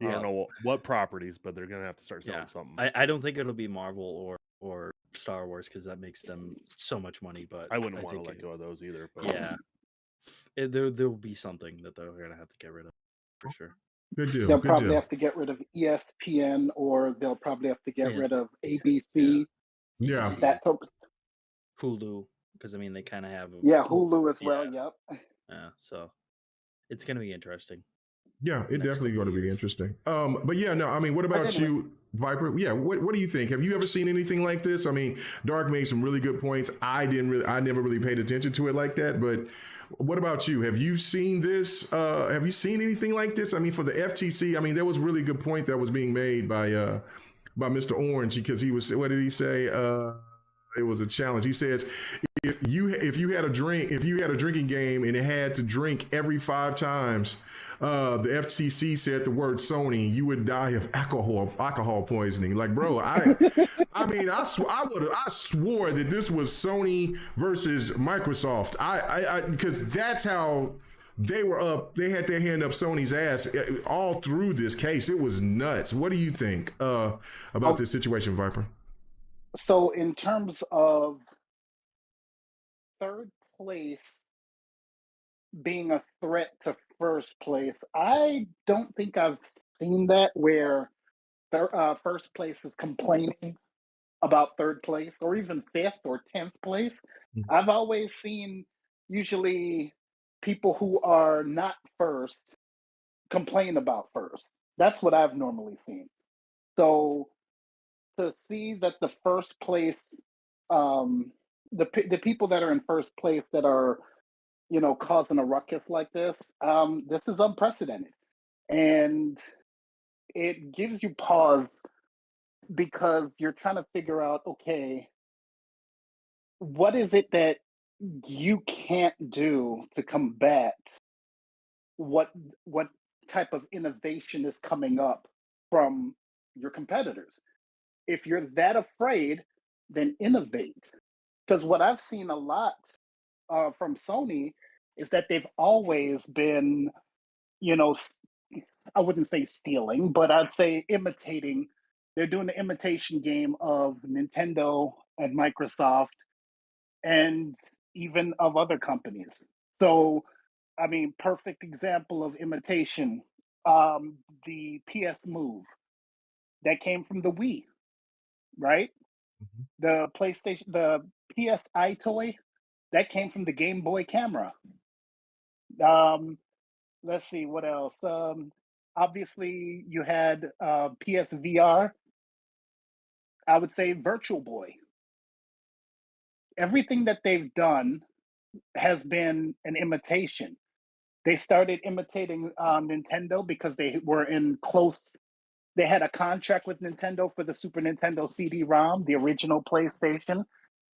I Yeah. don't know what properties, but they're gonna have to start selling something. I don't think it'll be Marvel or Star Wars because that makes them so much money. But I wouldn't want to think let go of those either. But yeah, there'll be something that they're gonna have to get rid of for sure. Good deal. They'll Good probably deal. have to get rid of ESPN, or they'll probably have to get rid of ABC. Yeah. That Hulu, because I mean they kind of have Hulu as well. Yep. Yeah, so it's gonna be interesting. Yeah, it definitely going to be interesting. But yeah, no, I mean, what about you, Viper? Yeah, what do you think? Have you ever seen anything like this? I mean, Dark made some really good points. I never really paid attention to it like that. But what about you? Have you seen this? Have you seen anything like this? I mean, for the FTC, I mean, there was a really good point that was being made by Mr. Orange, because he was, what did he say? It was a challenge. He says, if you had a drinking game and it had to drink every 5 times, the FCC said the word Sony, you would die of alcohol poisoning. Like, bro, I mean, I swore that this was Sony versus Microsoft. Because that's how they were up. They had their hand up Sony's ass all through this case. It was nuts. What do you think about this situation, Viper? So in terms of third place being a threat to first place, I don't think I've seen that where first place is complaining about third place, or even 5th or 10th place. I've always seen usually people who are not first complain about first. That's what I've normally seen. So to see that the first place, the people that are in first place that are, causing a ruckus like this, this is unprecedented, and it gives you pause, because you're trying to figure out, okay, what is it that you can't do to combat what type of innovation is coming up from your competitors? If you're that afraid, then innovate. Because what I've seen a lot from Sony is that they've always been, I wouldn't say stealing, but I'd say imitating. They're doing the imitation game of Nintendo and Microsoft, and even of other companies. So, I mean, perfect example of imitation, the PS Move that came from the Wii, right? The PlayStation, the PSI toy that came from the Game Boy camera. Let's see what else. Obviously, you had PSVR. I would say Virtual Boy. Everything that they've done has been an imitation. They started imitating Nintendo because they were in close. They had a contract with Nintendo for the Super Nintendo CD-ROM, the original PlayStation,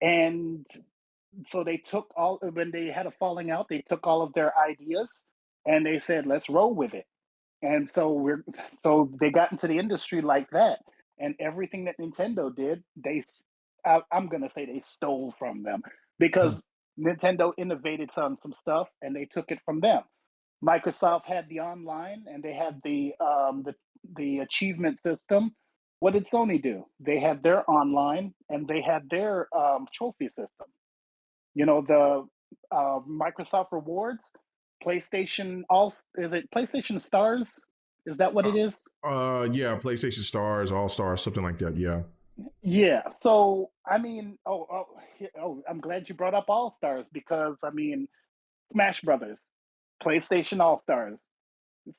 and so they took all. When they had a falling out, they took all of their ideas and they said, "Let's roll with it." And so they got into the industry like that, and everything that Nintendo did, I'm gonna say they stole from them, because Nintendo innovated some stuff and they took it from them. Microsoft had the online, and they had the achievement system. What did Sony do? They had their online, and they had their trophy system. The Microsoft Rewards, PlayStation is it PlayStation Stars? Is that what it is? Yeah, PlayStation Stars, All Stars, something like that. Yeah. Yeah. So I mean, I'm glad you brought up All Stars, because I mean, Smash Brothers, PlayStation All Stars,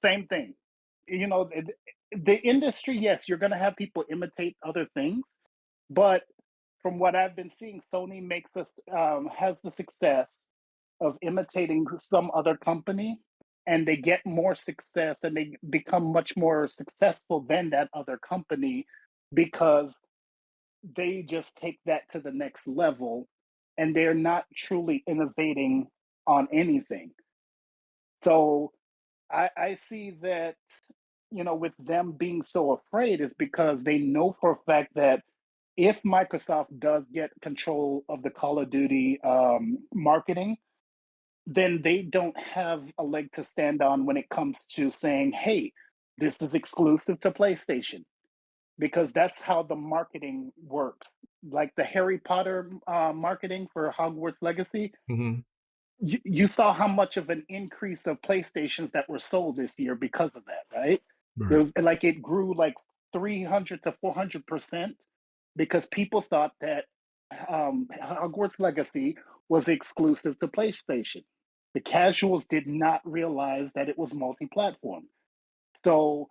same thing. The industry, yes, you're going to have people imitate other things, but from what I've been seeing, Sony has the success of imitating some other company, and they get more success and they become much more successful than that other company, because they just take that to the next level, and they're not truly innovating on anything. So I see that, with them being so afraid, is because they know for a fact that if Microsoft does get control of the Call of Duty marketing, then they don't have a leg to stand on when it comes to saying, hey, this is exclusive to PlayStation, because that's how the marketing works. Like the Harry Potter marketing for Hogwarts Legacy, you saw how much of an increase of PlayStations that were sold this year because of that, right? There was, like, it grew like 300 to 400% because people thought that Hogwarts Legacy was exclusive to PlayStation. The casuals did not realize that it was multi-platform. So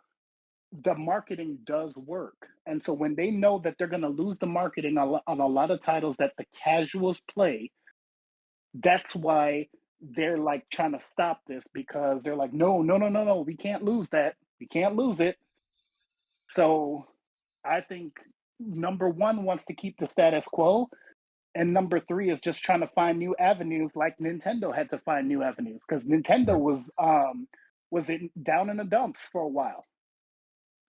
the marketing does work. And so when they know that they're going to lose the marketing on a lot of titles that the casuals play, that's why they're like trying to stop this, because they're like, no, we can't lose that. We can't lose it. So I think number one wants to keep the status quo. And number three is just trying to find new avenues, like Nintendo had to find new avenues, because Nintendo was down in the dumps for a while.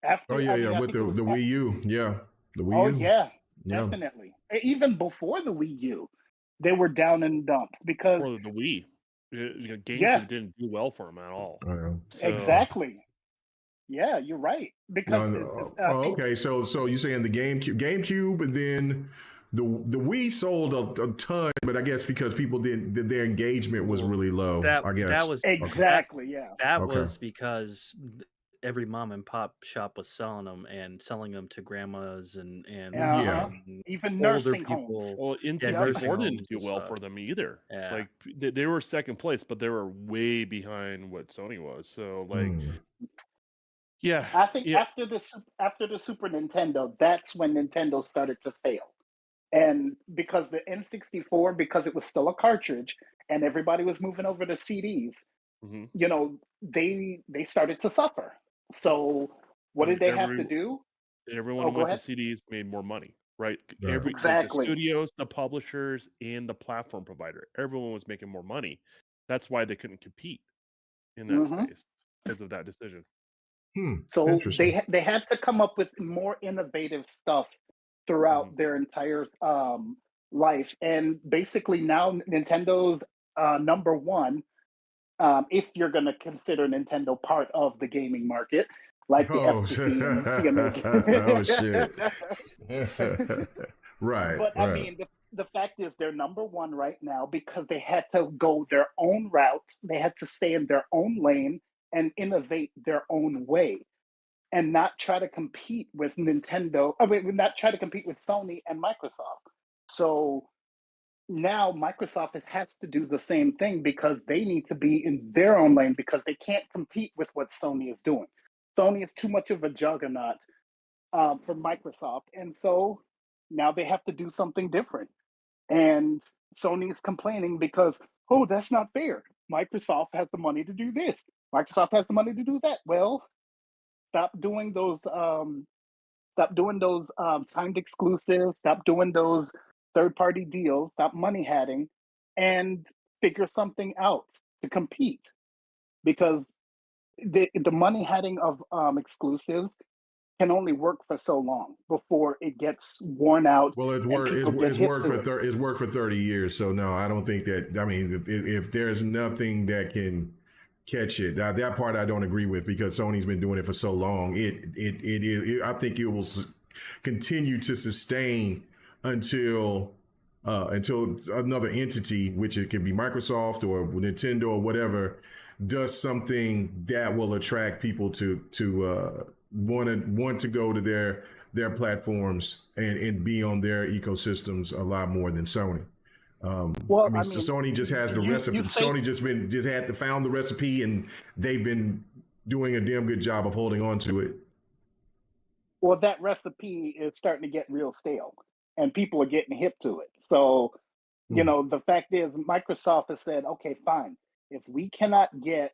After, with the Wii U, the Wii U. Oh yeah, definitely. Even before the Wii U, they were down in the dumps because for the Wii, GameCube didn't do well for them at all. So, exactly. Yeah, you're right. Because okay, so you're saying the GameCube, and then the Wii sold a ton, but I guess because people their engagement was really low. I guess that was exactly That was because every mom and pop shop was selling them to grandmas and even nursing people. homes. Well, N64 didn't do well for them either. Yeah. Like they were second place, but they were way behind what Sony was. So like. Yeah, I think after the Super Nintendo, that's when Nintendo started to fail, and because the N64, because it was still a cartridge, and everybody was moving over to CDs, they started to suffer. So what did they have to do? Everyone who went to CDs made more money, right? Exactly. The studios, the publishers, and the platform provider, everyone was making more money. That's why they couldn't compete in that space because of that decision. So they had to come up with more innovative stuff throughout their entire life, and basically now Nintendo's number one, if you're going to consider Nintendo part of the gaming market, like the FTC and CMA. Shit. Right. But I mean, the fact is they're number one right now because they had to go their own route. They had to stay in their own lane and innovate their own way, and not try to compete with Nintendo. Not try to compete with Sony and Microsoft. So now Microsoft has to do the same thing because they need to be in their own lane, because they can't compete with what Sony is doing. Sony is too much of a juggernaut for Microsoft, and so now they have to do something different. And Sony's complaining because, that's not fair. Microsoft has the money to do this. Microsoft has the money to do that. Well, stop doing those timed exclusives. Stop doing those third-party deals. Stop money hatting, and figure something out to compete. Because the money hatting of exclusives can only work for so long before it gets worn out. Well, it's worked for 30 years. So no, I don't think that. I mean, if there's nothing that can catch it, that part I don't agree with, because Sony's been doing it for so long. I think it will continue to sustain until another entity, which it can be Microsoft or Nintendo or whatever, does something that will attract people to want to go to their platforms and be on their ecosystems a lot more than Sony. Sony just has the recipe. Sony just had to found the recipe, and they've been doing a damn good job of holding on to it. Well, that recipe is starting to get real stale, and people are getting hip to it. So, the fact is, Microsoft has said, okay, fine. If we cannot get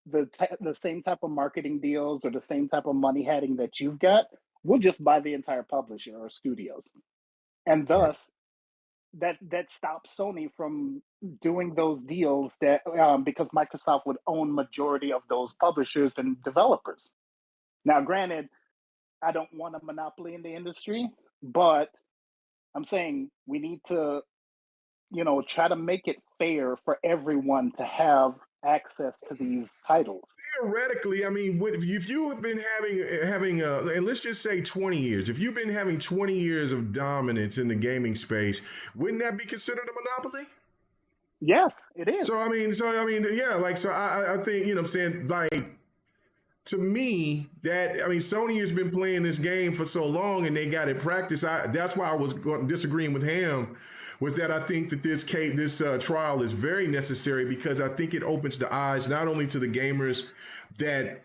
the same type of marketing deals or the same type of money hatting that you've got, we'll just buy the entire publisher or studios. And thus, that stops Sony from doing those deals because Microsoft would own majority of those publishers and developers. Now, granted, I don't want a monopoly in the industry, but I'm saying we need to, try to make it fair for everyone to have access to these titles. Theoretically, I mean, if you have been having and let's just say 20 years, if you've been having 20 years of dominance in the gaming space, wouldn't that be considered a monopoly? Yes, it is. So I mean, yeah, like, so I think, you know what I'm saying, like, to me, Sony has been playing this game for so long and they got it practiced. That's why I was disagreeing with him, was that I think that this trial is very necessary, because I think it opens the eyes not only to the gamers that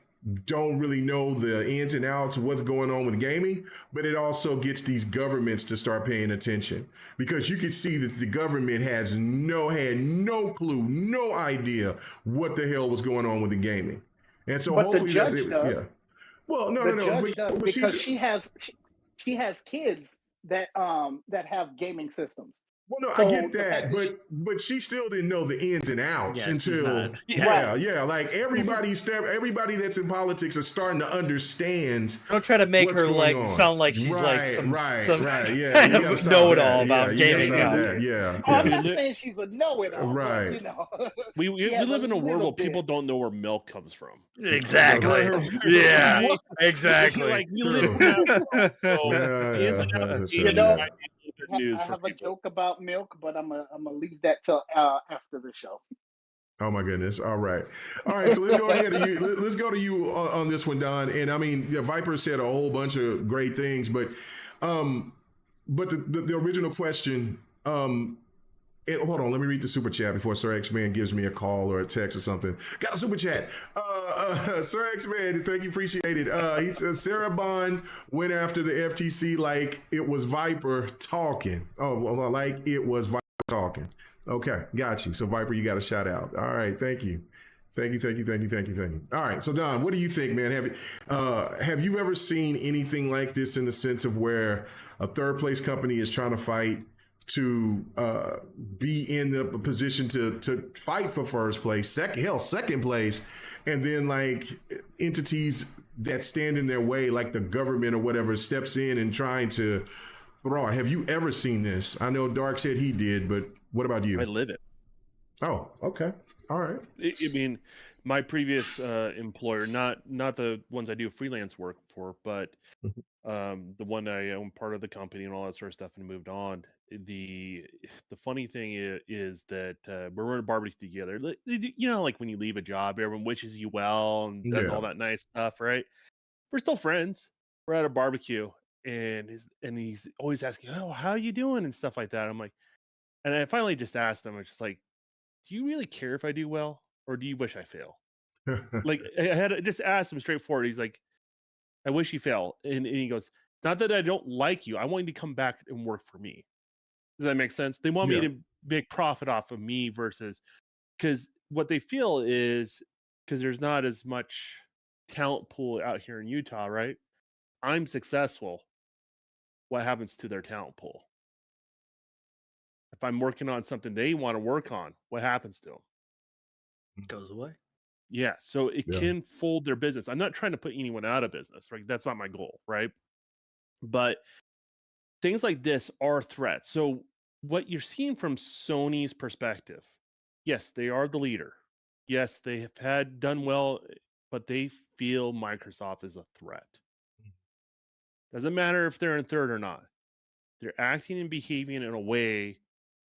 don't really know the ins and outs of what's going on with gaming, but it also gets these governments to start paying attention, because you can see that the government had no clue, no idea what the hell was going on with the gaming. And so but hopefully, the judge does. yeah. Well, no, judge does, because she has kids that have gaming systems. Well, no, I get that, but she still didn't know the ins and outs until like everybody that's in politics are starting to understand. Don't try to make her sound like she's some know-it-all about gaming. Yeah. I'm not saying she's a know-it-all, right? But, you know, we live in a world where people don't know where milk comes from. Exactly. Yeah. Exactly. Like we live in that world. You know, I have a joke about milk, but I'm gonna leave that till after the show. Oh my goodness! All right. So let's go ahead and let's go to you on this one, Don. And I mean, Viper said a whole bunch of great things, but the original question. Hold on, let me read the super chat before Sir X-Man gives me a call or a text or something. Got a super chat. Sir X-Man, thank you, appreciate it. He says Sarah Bond went after the FTC like it was Viper talking. Oh, well, like it was Viper talking. Okay, got you. So Viper, you got a shout out. All right, thank you. Thank you. All right, so Don, what do you think, man? Have you ever seen anything like this in the sense of where a third place company is trying to fight to be in the position to fight for first place, second place, and then like entities that stand in their way, like the government or whatever, steps in and trying to throw it? Have you ever seen this? I know Dark said he did, but what about you? I live it. Oh, okay. All right. I mean, my previous employer, not the ones I do freelance work for, but the one I own part of the company and all that sort of stuff, and moved on. The funny thing is that we're running barbecue together. You know, like when you leave a job, everyone wishes you well and does all that nice stuff, right? We're still friends. We're at a barbecue, and he's always asking, "Oh, how you doing?" and stuff like that. I'm like, and I finally just asked him, I'm just like, "Do you really care if I do well, or do you wish I fail?" Like I had to just ask him straightforward. He's like, "I wish you fail," and he goes, "Not that I don't like you. I want you to come back and work for me." Does that make sense? They want me to make profit off of me versus, because what they feel is, because there's not as much talent pool out here in Utah, right? I'm successful. What happens to their talent pool? If I'm working on something they want to work on, what happens to them? It goes away. Yeah, so it can fold their business. I'm not trying to put anyone out of business, right? That's not my goal, right? But things like this are threats. So what you're seeing from Sony's perspective, yes, they are the leader. Yes, they have done well, but they feel Microsoft is a threat. Doesn't matter if they're in third or not. They're acting and behaving in a way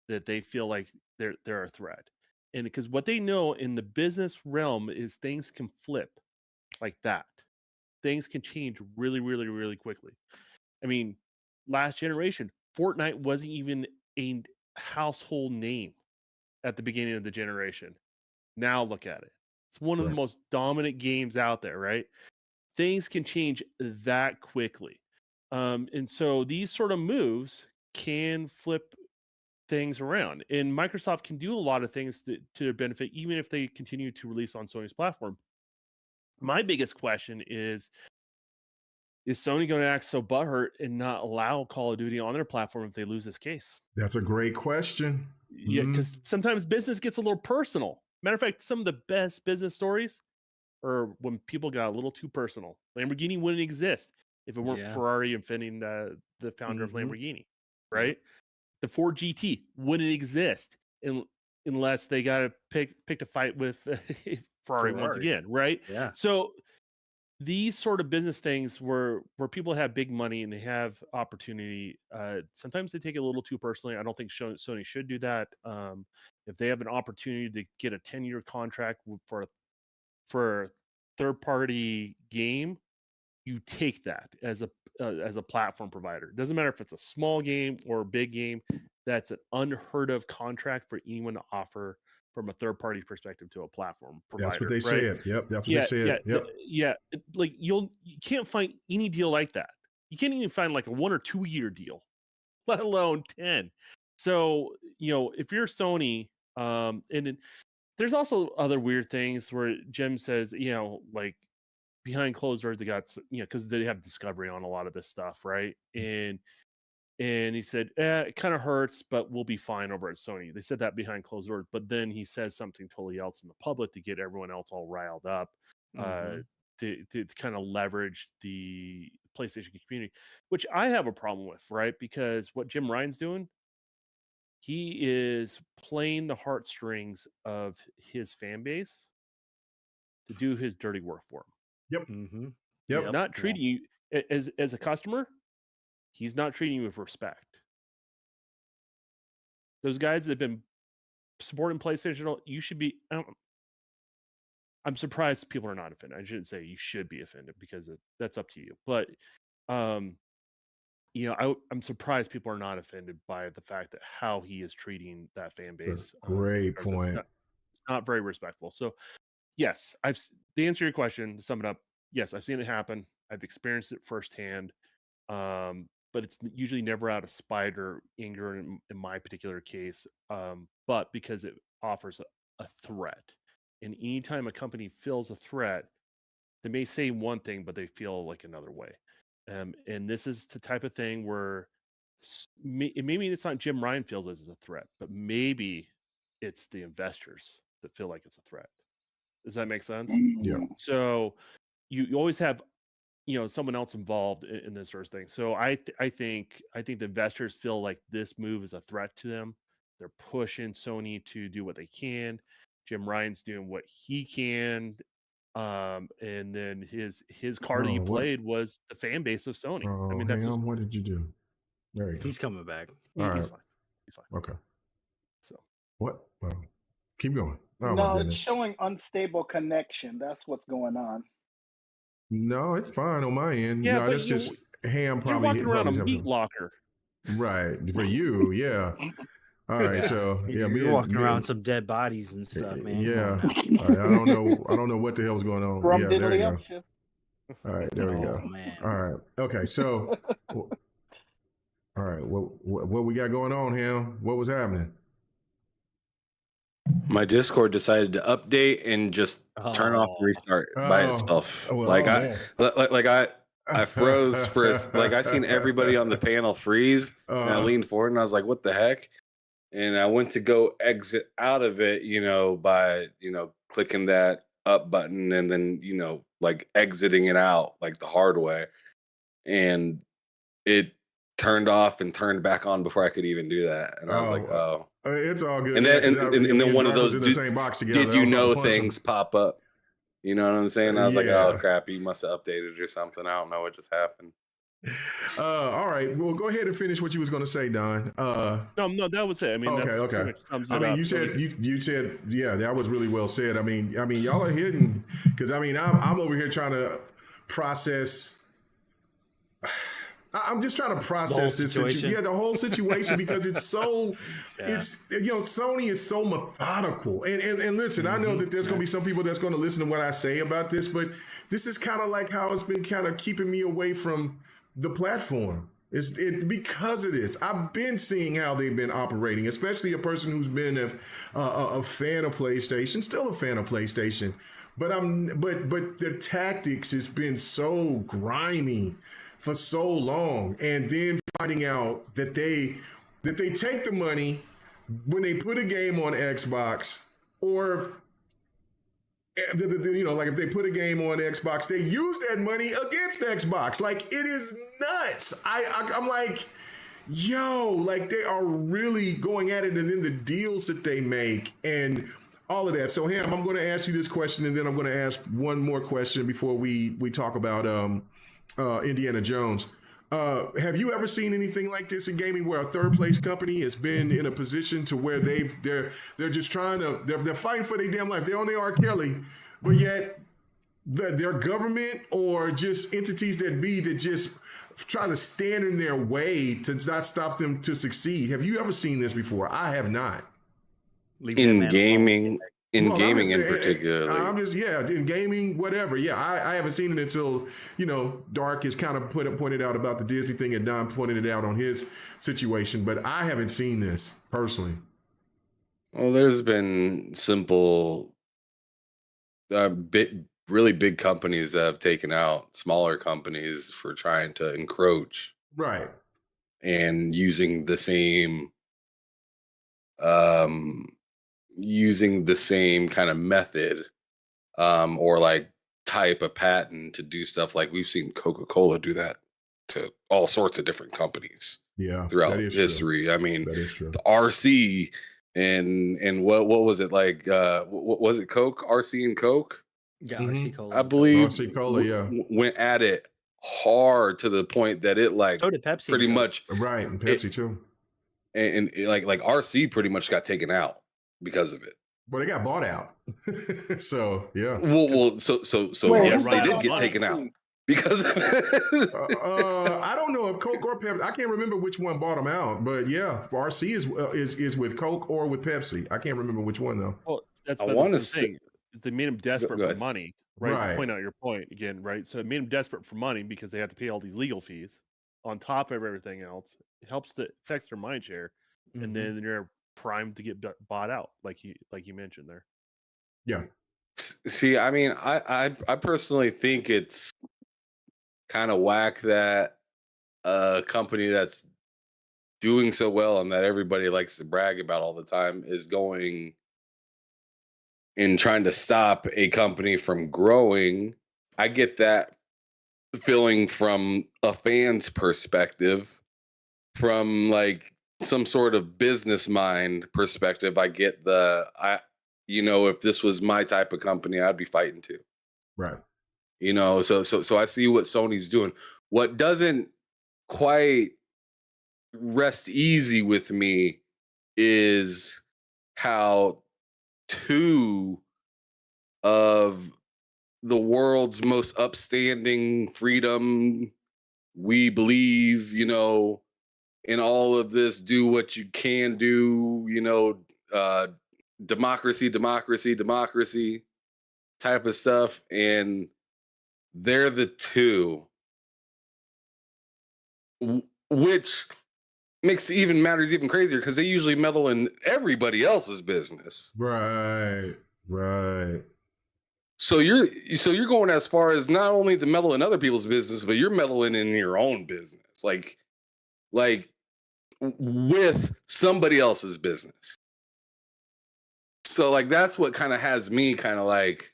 that they feel like they're a threat. And because what they know in the business realm is things can flip like that. Things can change really, really, really quickly. I mean, last generation, Fortnite wasn't even a household name at the beginning of the generation. Now look at it. It's one of the most dominant games out there, right? Things can change that quickly. And so these sort of moves can flip things around. And Microsoft can do a lot of things to their benefit, even if they continue to release on Sony's platform. My biggest question is Sony going to act so butthurt and not allow Call of Duty on their platform if they lose this case? That's a great question. Yeah, because sometimes business gets a little personal. Matter of fact, some of the best business stories are when people got a little too personal. Lamborghini wouldn't exist if it weren't Ferrari offending the founder of Lamborghini, right? The Ford GT wouldn't exist unless they got to pick a fight with Ferrari once again, right? Yeah. So these sort of business things where people have big money and they have opportunity, sometimes they take it a little too personally. I don't think Sony should do that. If they have an opportunity to get a 10-year contract for a third-party game, you take that as a platform provider. It doesn't matter if it's a small game or a big game. That's an unheard of contract for anyone to offer from a third-party perspective to a platform provider. That's what they right? said. Yep, that's what they said. Yep. Like you can't find any deal like that. You can't even find like a 1 or 2 year deal, let alone 10. So if you're Sony, and then there's also other weird things where Jim says, like behind closed doors, they got because they have discovery on a lot of this stuff, right? And he said, it kind of hurts, but we'll be fine over at Sony. They said that behind closed doors, but then he says something totally else in the public to get everyone else all riled up, to kind of leverage the PlayStation community, which I have a problem with, right? Because what Jim Ryan's doing, he is playing the heartstrings of his fan base to do his dirty work for him. Yep. He's not treating you as a customer. He's not treating you with respect. Those guys that have been supporting PlayStation, you should be. I'm surprised people are not offended. I shouldn't say you should be offended because that's up to you. But, I'm surprised people are not offended by the fact that how he is treating that fan base. Great point. It's not very respectful. So, yes, to answer your question, to sum it up, yes, I've seen it happen. I've experienced it firsthand. But it's usually never out of spite or anger in my particular case, but because it offers a threat. And anytime a company feels a threat, they may say one thing, but they feel like another way. And this is the type of thing where maybe it's not Jim Ryan feels this as a threat, but maybe it's the investors that feel like it's a threat. Does that make sense? Yeah. So you always have someone else involved in this sort of thing. So I think the investors feel like this move is a threat to them. They're pushing Sony to do what they can. Jim Ryan's doing what he can. And then his card that he played was the fan base of Sony. I mean, that's what did you do? There you go. He's coming back. He's fine. He's fine. Okay. So what? Well, keep going. Oh, no, it's showing unstable connection. That's what's going on. No, it's fine on my end. Yeah, but that's just Ham probably. You're walking around a meat locker. Right. For you, yeah. All right, so yeah, you're walking around some dead bodies and stuff, man. Yeah. All right, I don't know what the hell's going on. From yeah, there we go. Just... All right, there we go. Man. All right. Okay, so all right, what we got going on, Ham? What was happening? My Discord decided to update and just turn off and restart by itself. Well, I froze for I seen everybody on the panel freeze, and I leaned forward and I was like, "What the heck?" And I went to go exit out of it, by clicking that up button and then exiting it out like the hard way, and it turned off and turned back on before I could even do that. And I was like, "Oh." It's all good. And then one of those in the same box together. Did you know things pop up? You know what I'm saying? I was like, oh crap, you must have updated or something. I don't know what just happened. All right. Well, go ahead and finish what you was gonna say, Don. No, that was it. I mean, okay. You said, yeah, that was really well said. I mean, y'all are hidden because I'm over here trying to process. I'm just trying to process this situation. The whole situation, because it's so, it's Sony is so methodical. And listen, I know that there's going to be some people that's going to listen to what I say about this, but this is kind of like how it's been kind of keeping me away from the platform. It's because of this. I've been seeing how they've been operating, especially a person who's been a fan of PlayStation, still a fan of PlayStation, but their tactics has been so grimy for so long, and then finding out that they take the money when they put a game on Xbox, or if they put a game on Xbox, they use that money against Xbox. Like, it is nuts. I'm like, yo, like they are really going at it, and then the deals that they make, and all of that. So Ham, I'm going to ask you this question, and then I'm going to ask one more question before we talk about Indiana Jones. Have you ever seen anything like this in gaming, where a third place company has been in a position to where they're just trying to they're fighting for their damn life. They're on their R. Kelly, but yet their government or just entities that just try to stand in their way to not stop them to succeed. Have you ever seen this before? I have not. In gaming, in particular. I'm just in gaming, whatever. Yeah, I haven't seen it until Dark has kind of pointed out about the Disney thing, and Don pointed it out on his situation. But I haven't seen this personally. Well, there's been simple, really big companies that have taken out smaller companies for trying to encroach, right? And using the same kind of method or like type of patent to do stuff. Like we've seen Coca-Cola do that to all sorts of different companies throughout history. True. I mean, that is true. The RC and what was it like? What was it? Coke, RC and Coke? Yeah, RC Cola. I believe RC Cola, went at it hard to the point that it like so did Pepsi pretty much right, and Pepsi too. And like RC pretty much got taken out because of it. Well, they got bought out. So yeah. Well, so yes, they did get taken out because of it. I don't know if Coke or Pepsi. I can't remember which one bought them out, but yeah, RC is with Coke or with Pepsi. I can't remember which one though. Well, that's I want to say they made them desperate for money, right? Right. To point out your point again, right? So it made them desperate for money because they have to pay all these legal fees on top of everything else. It affects their mind share, and then you're primed to get bought out, like you mentioned there. Yeah. See, I mean, I personally think it's kind of whack that a company that's doing so well and that everybody likes to brag about all the time is going and trying to stop a company from growing. I get that feeling from a fan's perspective. From like some sort of business mind perspective, I get if this was my type of company, I'd be fighting too. Right. So I see what Sony's doing. What doesn't quite rest easy with me is how two of the world's most upstanding freedom, we believe, in all of this, do what you can do, democracy type of stuff. And they're the two, which makes matters even crazier because they usually meddle in everybody else's business. Right. So you're going as far as not only to meddle in other people's business, but you're meddling in your own business. Like with somebody else's business. So like that's what kind of has me kind of like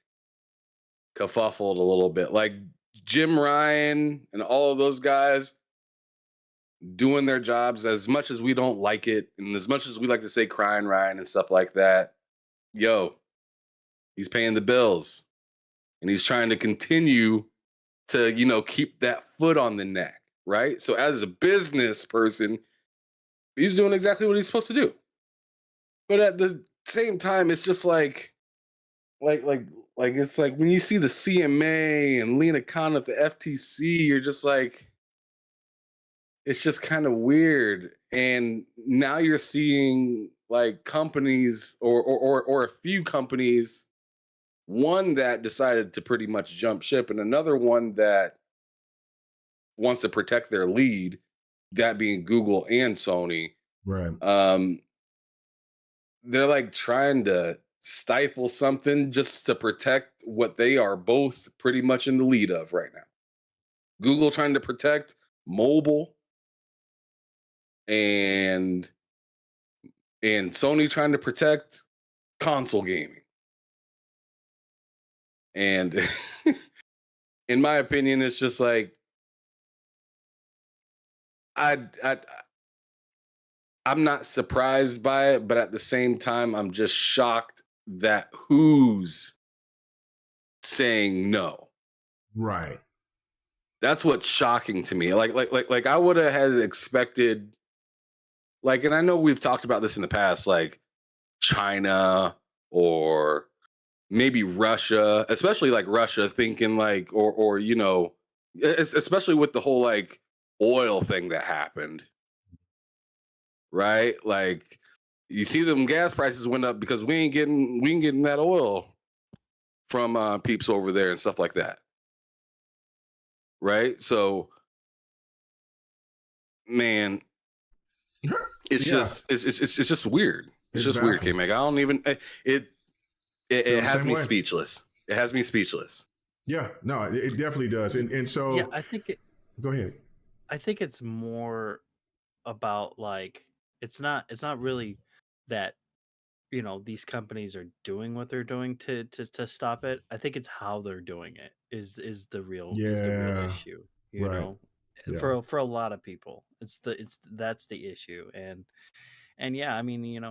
kerfuffled a little bit. Like Jim Ryan and all of those guys doing their jobs, as much as we don't like it and as much as we like to say crying Ryan and stuff like that, he's paying the bills and he's trying to continue to keep that foot on the neck, right? So as a business person, he's doing exactly what he's supposed to do. But at the same time, it's just like it's like when you see the CMA and Lena Khan at the FTC, you're just like, it's just kind of weird. And now you're seeing like companies or a few companies, one that decided to pretty much jump ship and another one that wants to protect their lead, that being Google and Sony. Right. They're like trying to stifle something just to protect what they are both pretty much in the lead of right now. Google trying to protect mobile and Sony trying to protect console gaming. And in my opinion, it's just like I'm not surprised by it, but at the same time, I'm just shocked that who's saying no. Right. That's what's shocking to me. Like I would have had expected, like, and I know we've talked about this in the past, like China or maybe Russia, especially like Russia thinking like, or you know, especially with the whole like oil thing that happened, right? Like you see them gas prices went up because we ain't getting that oil from peeps over there and stuff like that. Right? So man, it's just it's just weird. It's just weird, K-Mag. I don't even it has me speechless. It has me speechless. Yeah, no, it definitely does. And so yeah, I think it, go ahead. I think it's more about like it's not really that these companies are doing what they're doing to stop it. I think it's how they're doing it is the real issue. You know, for a lot of people, that's the issue. And yeah, I mean,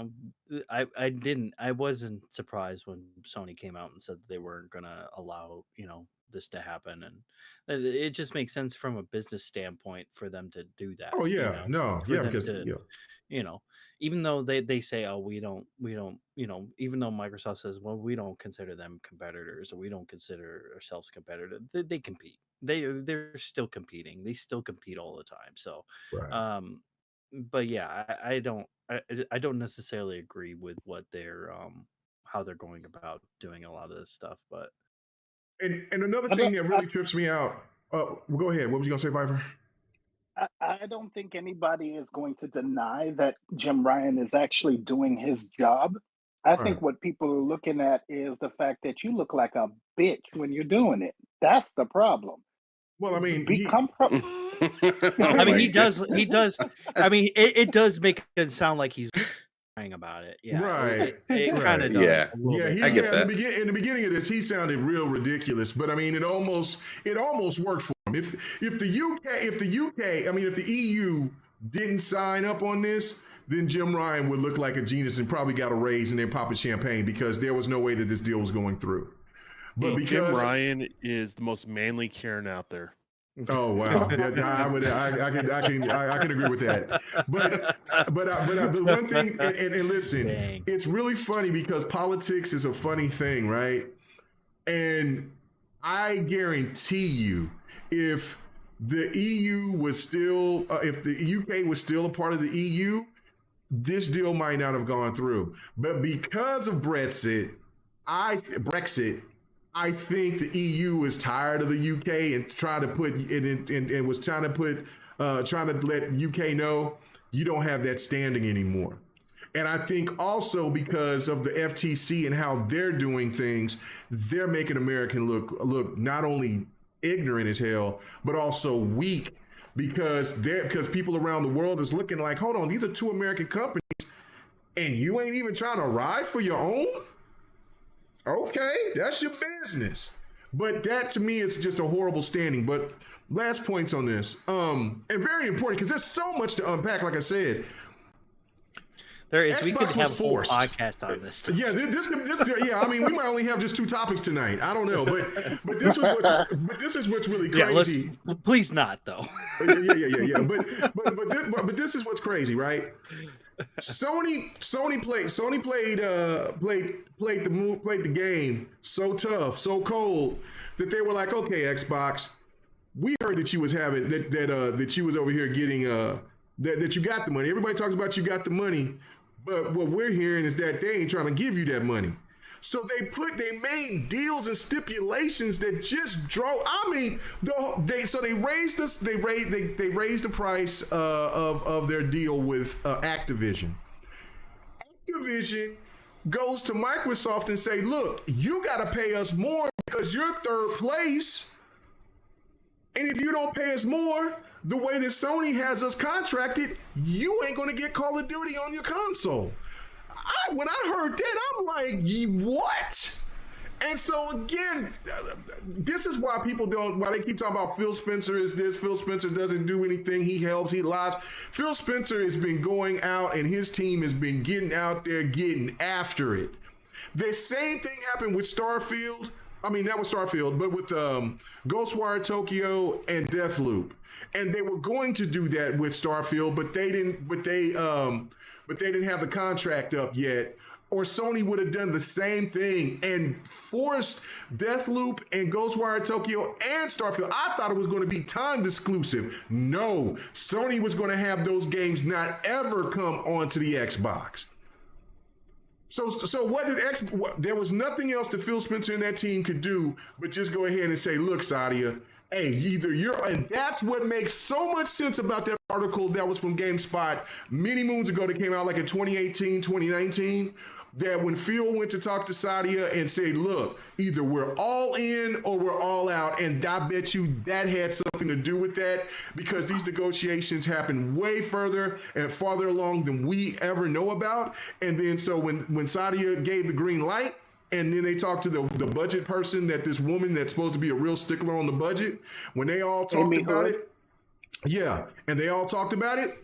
I wasn't surprised when Sony came out and said they weren't gonna allow this to happen, and it just makes sense from a business standpoint for them to do that. Oh yeah, because even though they say, oh, we don't, even though Microsoft says, well, we don't consider them competitors or we don't consider ourselves competitive, they compete. They're still competing. They still compete all the time. So, but yeah, I don't necessarily agree with what they're how they're going about doing a lot of this stuff. But and another thing that really trips me out. Well, go ahead. What was you gonna say, Pfeiffer? I don't think anybody is going to deny that Jim Ryan is actually doing his job. I think what people are looking at is the fact that you look like a bitch when you're doing it. That's the problem. Well, I mean, I mean, he does. I mean, it does make it sound like he's crying about it. Yeah, right. It kind of does. Yeah. I get that. In the beginning of this, he sounded real ridiculous, but I mean, it almost worked for him. If the UK, I mean, if the EU didn't sign up on this, then Jim Ryan would look like a genius and probably got a raise and they're popping champagne because there was no way that this deal was going through. But because Jim Ryan is the most manly Karen out there. Oh wow! I can agree with that. But the one thing, and listen, it's really funny because politics is a funny thing, right? And I guarantee you, if the EU was still, if the UK was still a part of the EU, this deal might not have gone through. But because of Brexit, I think the EU is tired of the UK and trying to put and was trying to let UK know you don't have that standing anymore. And I think also because of the FTC and how they're doing things, they're making American look not only ignorant as hell, but also weak because people around the world is looking like, hold on, these are two American companies and you ain't even trying to ride for your own? Okay, that's your business. But that to me is just a horrible standing. But last points on this, and very important because there's so much to unpack. Like I said, there is. Xbox we could have was forced. A whole podcast on this. Yeah, this. Yeah, I mean, we might only have just 2 topics tonight. I don't know, but this is what's really crazy. Yeah, please not though. Yeah. But this is what's crazy, right? Sony played the game so tough, so cold that they were like, okay, Xbox, we heard that you was having that you was over here getting that you got the money. Everybody talks about you got the money, but what we're hearing is that they ain't trying to give you that money. So they made deals and stipulations that just drove. I mean, they raised the price of their deal with Activision. Activision goes to Microsoft and say, look, you got to pay us more because you're third place. And if you don't pay us more, the way that Sony has us contracted, you ain't going to get Call of Duty on your console. When I heard that, I'm like, what? And so again, this is why why they keep talking about Phil Spencer is this, Phil Spencer doesn't do anything, he helps, he lies. Phil Spencer has been going out and his team has been getting out there, getting after it. The same thing happened with Starfield. I mean, that was Starfield, but with Ghostwire Tokyo and Deathloop, and they were going to do that with Starfield, but they didn't. But they didn't have the contract up yet. Or Sony would have done the same thing and forced Deathloop and Ghostwire Tokyo and Starfield. I thought it was going to be timed exclusive. No, Sony was going to have those games not ever come onto the Xbox. So what did there was nothing else that Phil Spencer and that team could do but just go ahead and say, look, Sadia, hey, either and that's what makes so much sense about that article that was from GameSpot many moons ago that came out like in 2018, 2019, that when Phil went to talk to Sadia and said, look, either we're all in or we're all out, and I bet you that had something to do with that because these negotiations happened way further and farther along than we ever know about. And then so when Sadia gave the green light, and then they talked to the budget person, that this woman that's supposed to be a real stickler on the budget, when they all talked about it, and they all talked about it,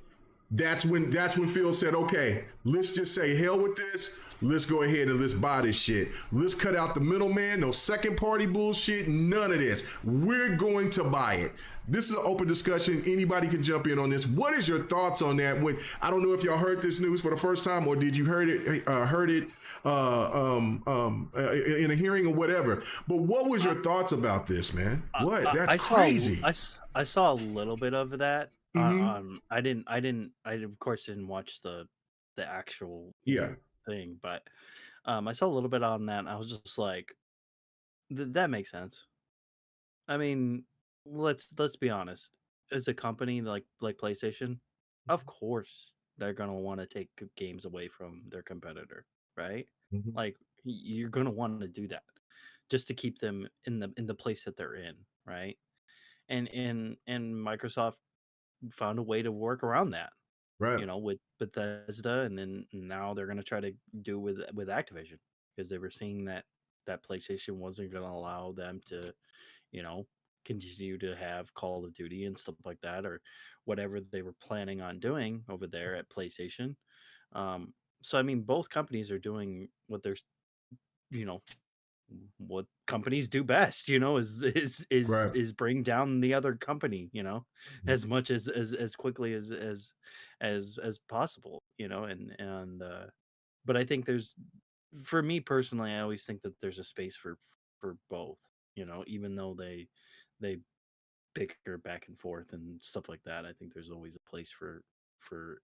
that's when Phil said, okay, let's just say hell with this. Let's go ahead and let's buy this shit. Let's cut out the middleman, no second party bullshit, none of this. We're going to buy it. This is an open discussion. Anybody can jump in on this. What is your thoughts on that? I don't know if y'all heard this news for the first time or did you heard it in a hearing or whatever. But what was your thoughts about this, man? That's crazy. I saw a little bit of that. Mm-hmm. I of course didn't watch the actual thing, but I saw a little bit on that and I was just like, that makes sense. I mean, let's be honest. As a company like PlayStation, of course they're gonna want to take games away from their competitor, right? Mm-hmm. Like you're gonna want to do that just to keep them in the place that they're in, right? And Microsoft found a way to work around that. Right. You know, with Bethesda, and then now they're going to try to do with Activision because they were seeing that PlayStation wasn't going to allow them to, you know, continue to have Call of Duty and stuff like that, or whatever they were planning on doing over there at PlayStation. So I mean, both companies are doing what they're, you know, what companies do best, you know, is bring down the other company, you know, as much as quickly as possible, you know, and but I think for me personally, I always think that there's a space for both, you know, even though they bicker back and forth and stuff like that. I think there's always a place for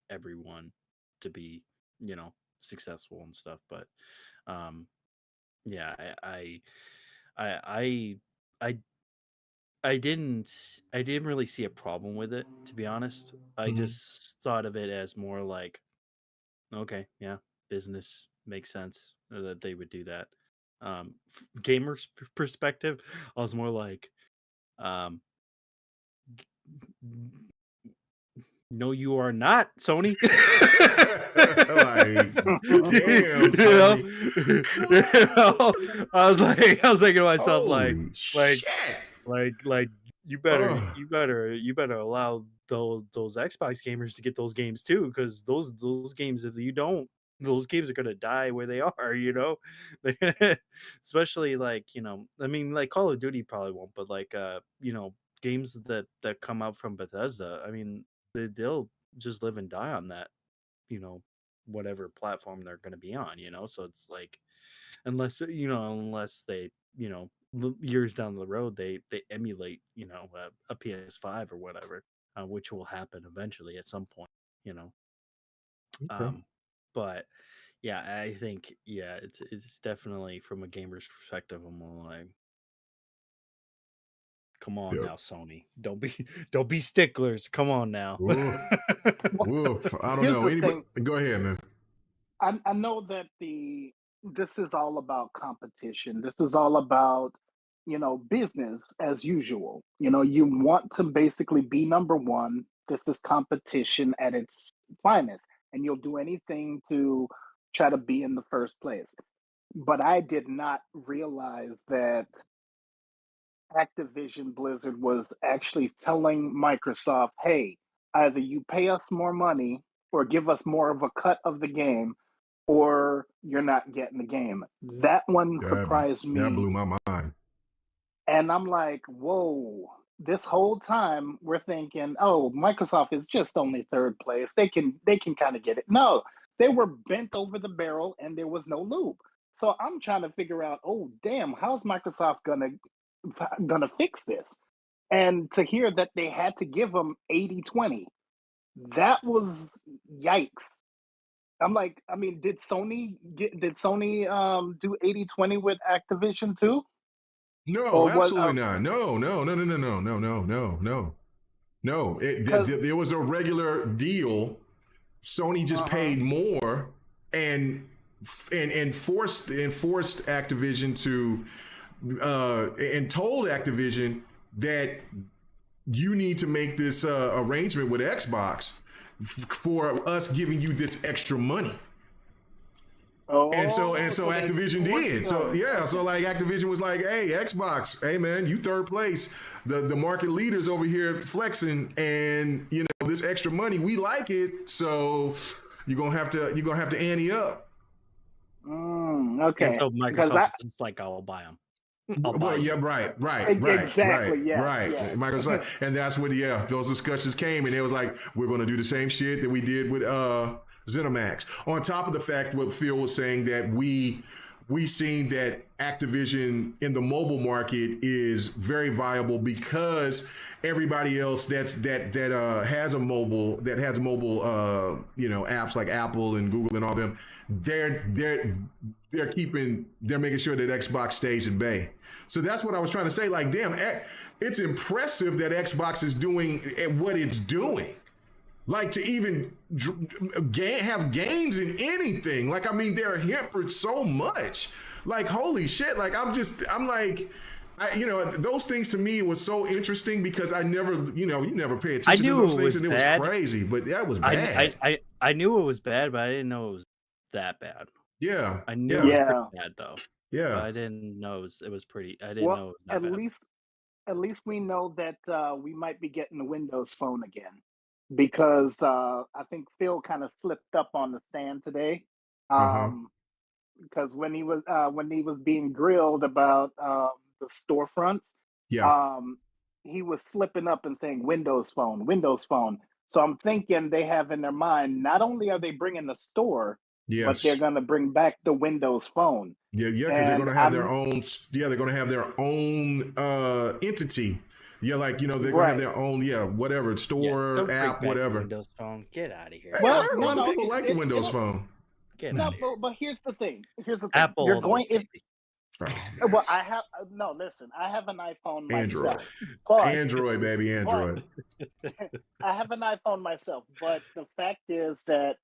everyone to be, you know, successful and stuff. But yeah, I didn't really see a problem with it, to be honest. I just thought of it as more like, okay, yeah, business makes sense that they would do that. Gamer's perspective, I was more like, no, you are not, Sony. Like, damn, Sony. You know, I was thinking to myself, like you better allow those Xbox gamers to get those games too, because those games, if you don't, those games are gonna die where they are, you know. Especially like, you know, I mean, like Call of Duty probably won't, but like you know, games that come out from Bethesda, I mean, they'll just live and die on that, you know, whatever platform they're going to be on, you know. So it's like, unless they, you know, years down the road they emulate, you know, a PS5 or whatever, which will happen eventually at some point, you know. Okay. But yeah, I think it's definitely from a gamer's perspective, I'm like, come on now, Sony. Don't be sticklers. Come on now. Oof. I don't know. Anybody, go ahead, man. I know that this is all about competition. This is all about, you know, business as usual. You know, you want to basically be number one. This is competition at its finest, and you'll do anything to try to be in the first place. But I did not realize that Activision Blizzard was actually telling Microsoft, hey, either you pay us more money or give us more of a cut of the game, or you're not getting the game. That one surprised me. That blew my mind. And I'm like, whoa, this whole time we're thinking, oh, Microsoft is just only third place. They can kind of get it. No, they were bent over the barrel and there was no lube. So I'm trying to figure out, oh, damn, how's Microsoft gonna fix this? And to hear that they had to give them 80-20, that was yikes. I'm like, I mean, did Sony do 80-20 with Activision too? No, absolutely not. No. There was a regular deal. Sony just paid more and forced Activision to and told Activision that you need to make this arrangement with Xbox for us giving you this extra money. And so Activision did. So like Activision was like, hey, Xbox, hey man, you third place. The market leaders over here flexing, and you know, this extra money, we like it. So you're gonna have to ante up. Okay. And so Microsoft is like, I'll buy them. Well, yeah, right. Exactly. Right. Microsoft, and that's when those discussions came, and it was like, we're going to do the same shit that we did with ZeniMax. On top of the fact what Phil was saying, that we seen that Activision in the mobile market is very viable because everybody else that has a mobile apps like Apple and Google and all them, they're making sure that Xbox stays in bay. So that's what I was trying to say. Like, damn, it's impressive that Xbox is doing what it's doing. Like, to even have gains in anything. Like, I mean, they're hampered so much. Like, holy shit. Like, I'm like, those things to me was so interesting because I never, you never pay attention to those things, and it was crazy, but that was bad. I knew it was bad, but I didn't know it was that bad. Yeah. I knew it was pretty bad though. Yeah. But I didn't know it was pretty. I didn't know it was that bad. At least we know that we might be getting the Windows Phone again, because I think Phil kind of slipped up on the stand today, because when he was being grilled about the storefronts, he was slipping up and saying Windows Phone. So I'm thinking they have in their mind, not only are they bringing the store, but they're going to bring back the Windows Phone. Yeah, because they're going to have their own. Yeah, they're going to have their own entity. Yeah, like, they're going to have their own, whatever, store, app, whatever. Windows Phone, get out of here. Well, a lot of people like the Windows Phone. But here's the thing. Apple. You're going well, I have an iPhone myself. Android, baby, Android. I have an iPhone myself, but the fact is that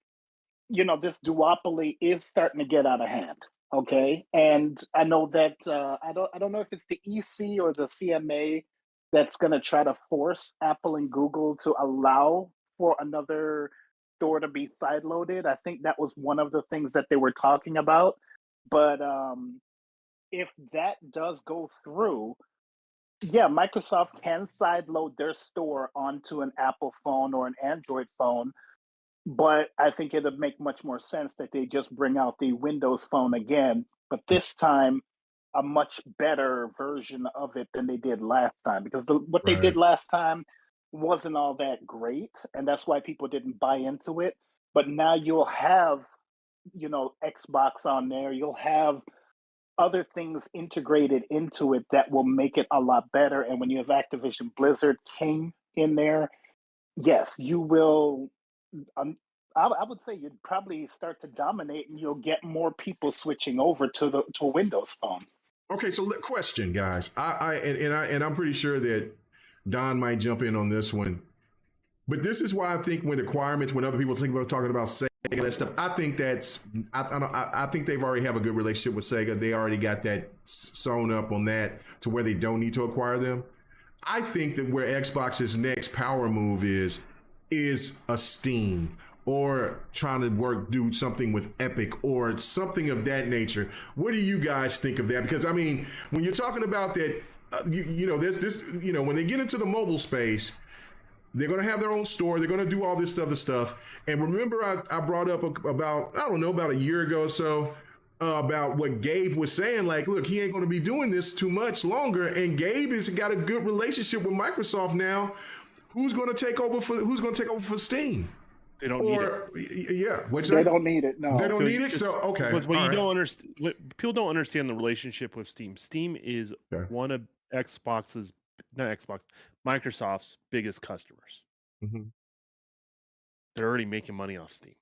this duopoly is starting to get out of hand. Okay, and I know that I don't know if it's the EC or the CMA that's going to try to force Apple and Google to allow for another store to be sideloaded. I think that was one of the things that they were talking about. But if that does go through, Microsoft can sideload their store onto an Apple phone or an Android phone. But I think it would make much more sense that they just bring out the Windows Phone again, but this time a much better version of it than they did last time, because what they did last time wasn't all that great, and that's why people didn't buy into it. But now you'll have, Xbox on there, you'll have other things integrated into it that will make it a lot better. And when you have Activision Blizzard King in there, yes, you will. I would say you'd probably start to dominate, and you'll get more people switching over to a Windows Phone. Okay, so question, guys. I'm pretty sure that Don might jump in on this one, but this is why I think when other people think about talking about Sega and that stuff, I think I think they've already have a good relationship with Sega. They already got that sewn up on that to where they don't need to acquire them. I think that where Xbox's next power move is a Steam, or trying to do something with Epic or something of that nature. What do you guys think of that? Because I mean, when you're talking about that, there's this, when they get into the mobile space, They're going to have their own store. They're going to do all this other stuff. And remember, I brought up about a year ago or so about what Gabe was saying. Like, look, he ain't going to be doing this too much longer. And Gabe has got a good relationship with Microsoft now. Who's going to take over for Steam? They don't need it. Yeah, they don't need it. No, they don't need it. So okay, what you don't understand, people don't understand the relationship with Steam. Steam is one of Microsoft's biggest customers. Mm-hmm. They're already making money off Steam.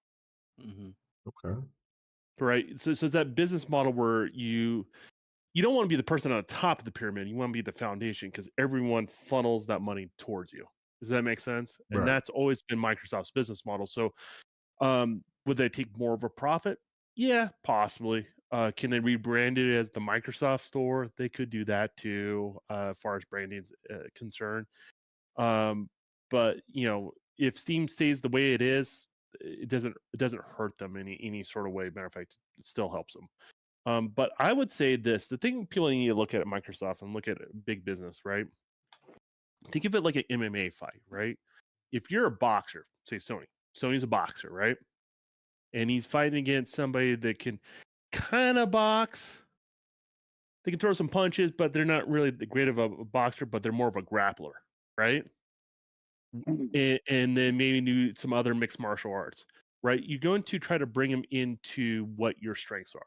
Mm-hmm. Okay. Right. So it's that business model where you don't want to be the person on the top of the pyramid. You want to be the foundation because everyone funnels that money towards you. Does that make sense? And Right. that's always been Microsoft's business model. So would they take more of a profit? Yeah, possibly. Can they rebrand it as the Microsoft Store? They could do that too, as far as branding is concerned. But if Steam stays the way it is, it doesn't hurt them any sort of way. Matter of fact, it still helps them. But I would say this: the thing people need to look at Microsoft and look at big business, right? Think of it like an MMA fight, right? If you're a boxer, say Sony's a boxer, right? And he's fighting against somebody that can kind of box. They can throw some punches, but they're not really the great of a boxer, but they're more of a grappler, right? And then maybe do some other mixed martial arts, right? You're going to try to bring them into what your strengths are.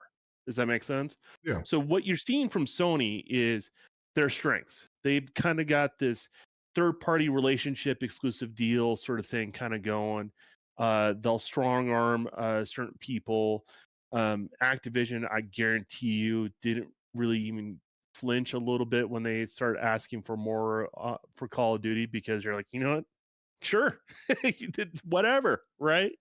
Does that make sense? Yeah. So what you're seeing from Sony is their strengths. They've kind of got this third-party relationship, exclusive deal sort of thing kind of going. They'll strong arm certain people. Activision, I guarantee you, didn't really even flinch a little bit when they started asking for more for Call of Duty because you're like, you know what? Sure, you did whatever, right?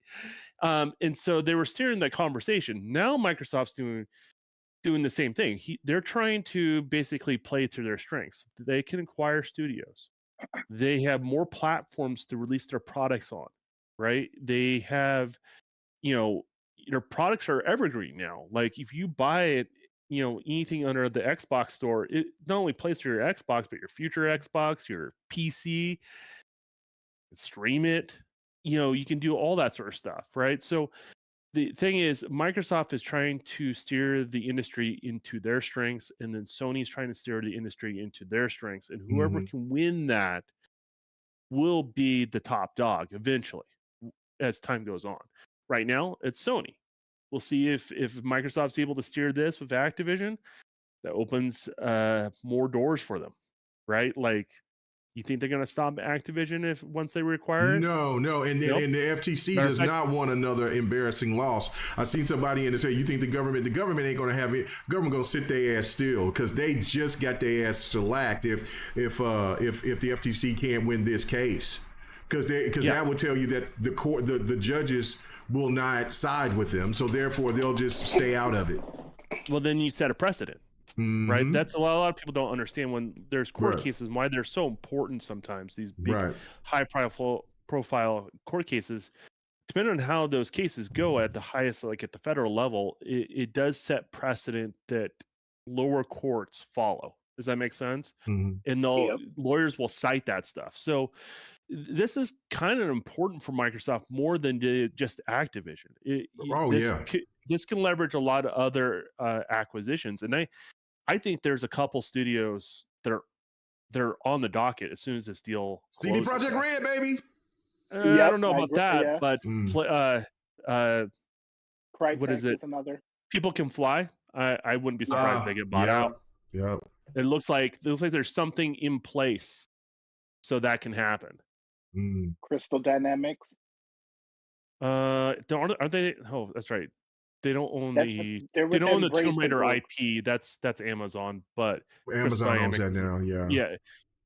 And so they were steering that conversation. Now Microsoft's doing the same thing. They're trying to basically play to their strengths. They can acquire studios. They have more platforms to release their products on, right? They have, their products are evergreen now. Like if you buy it, anything under the Xbox store, it not only plays to your Xbox, but your future Xbox, your PC, stream it. You can do all that sort of stuff, right? So the thing is, Microsoft is trying to steer the industry into their strengths, and then Sony's trying to steer the industry into their strengths. And whoever can win that will be the top dog eventually as time goes on. Right now, it's Sony. We'll see if Microsoft's able to steer this with Activision. That opens more doors for them, right? Like, you think they're going to stop Activision once they require it? No, and the FTC does not want another embarrassing loss. I seen somebody in there say, "You think the government ain't going to have it? Government going to sit their ass still because they just got their ass shellacked if the FTC can't win this case because that would tell you that the court the judges will not side with them, so therefore they'll just stay out of it." Well, then you set a precedent. Right, that's a lot of people don't understand when there's court cases why they're so important. Sometimes these big, high profile court cases, depending on how those cases go at the highest, like at the federal level, it does set precedent that lower courts follow. Does that make sense? And lawyers will cite that stuff. So this is kind of important for Microsoft more than just Activision. This can leverage a lot of other acquisitions, and I think there's a couple studios that are on the docket as soon as this deal CD Projekt Red, baby. I don't know about that, but what is it? Another. People Can Fly. I wouldn't be surprised if they get bought out. Yeah. It looks like there's something in place so that can happen. Crystal Dynamics. Aren't they? Oh, that's right. They don't own the Tomb Raider IP. That's Amazon, but Amazon owns that now. Yeah.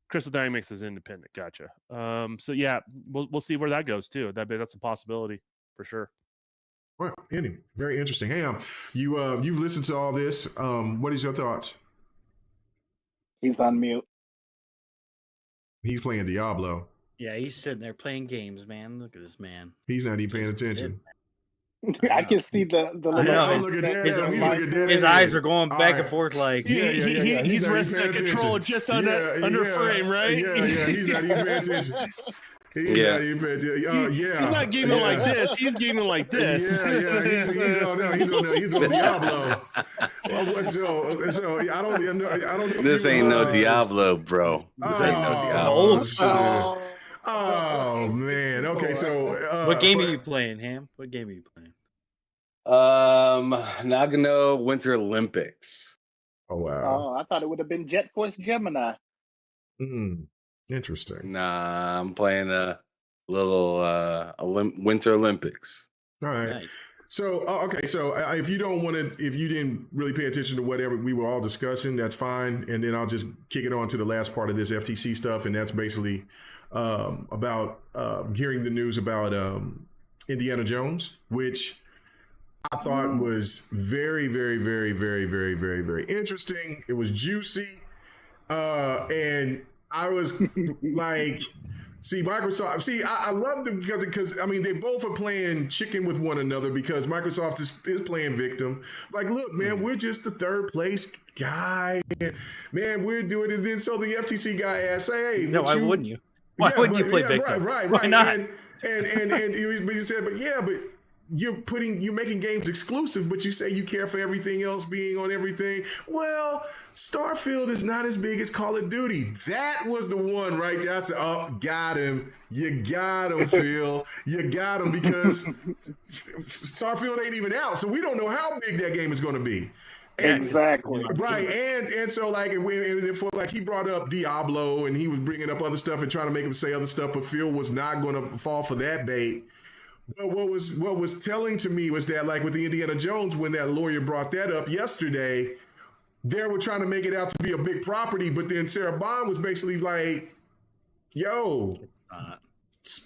Crystal Dynamics is independent. Gotcha. So yeah, we'll see where that goes too. That's a possibility for sure. Well, anyway, very interesting. Hey, you've listened to all this. What is your thoughts? He's on mute. He's playing Diablo. Yeah, he's sitting there playing games, man. Look at this man. He's not even paying attention. I can see the his eyes are going back and forth like he's resting the controller just under frame, right? Yeah, he's not even paying attention. He's not even. Yeah, he's not gaming like this. He's gaming like this. Yeah. He's on Diablo. So I don't know. This ain't no Diablo, bro. This ain't no Diablo. Oh man. Okay, so what game are you playing, Ham? What game are you playing? Nagano Winter Olympics. Oh wow. Oh, I thought it would have been Jet Force Gemini. Interesting. Nah, I'm playing a little Winter Olympics. All right. Nice. So okay, so if you didn't really pay attention to whatever we were all discussing, that's fine. And then I'll just kick it on to the last part of this FTC stuff, and that's basically about hearing the news about Indiana Jones, which I thought was very, very, very, very, very, very, very interesting. It was juicy, and I was like. See, Microsoft. See, I love them because I mean they both are playing chicken with one another because Microsoft is playing victim. Like, look, man, we're just the third place guy. Man, we're doing it. Then so the FTC guy asked, "Hey, no, why wouldn't you? Why wouldn't you play victim? Right. Why not?" And he said, but you're making games exclusive, but you say you care for everything else being on everything. Well, Starfield is not as big as Call of Duty. That was the one right there. I said, oh, got him. You got him, Phil. You got him because Starfield ain't even out. So we don't know how big that game is going to be. Exactly. Right. And so like, like he brought up Diablo and he was bringing up other stuff and trying to make him say other stuff, but Phil was not going to fall for that bait. But what was telling to me was that, like with the Indiana Jones, when that lawyer brought that up yesterday, they were trying to make it out to be a big property, but then Sarah Bond was basically like, "Yo,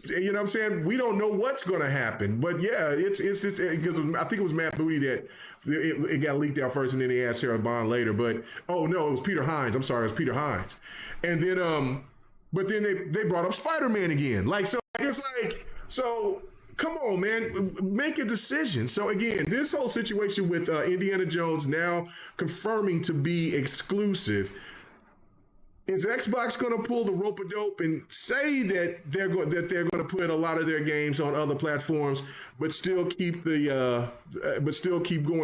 you know what I'm saying? We don't know what's going to happen." But yeah, it's just because I think it was Matt Booty that it got leaked out first, and then they asked Sarah Bond later. But oh no, it was Peter Hines. I'm sorry, it was Peter Hines. And then but then they brought up Spider-Man again. Like so, it's like so. Come on, man, make a decision. So again, this whole situation with Indiana Jones now confirming to be exclusive, is Xbox going to pull the rope-a-dope and say that they're going to put a lot of their games on other platforms, but still keep going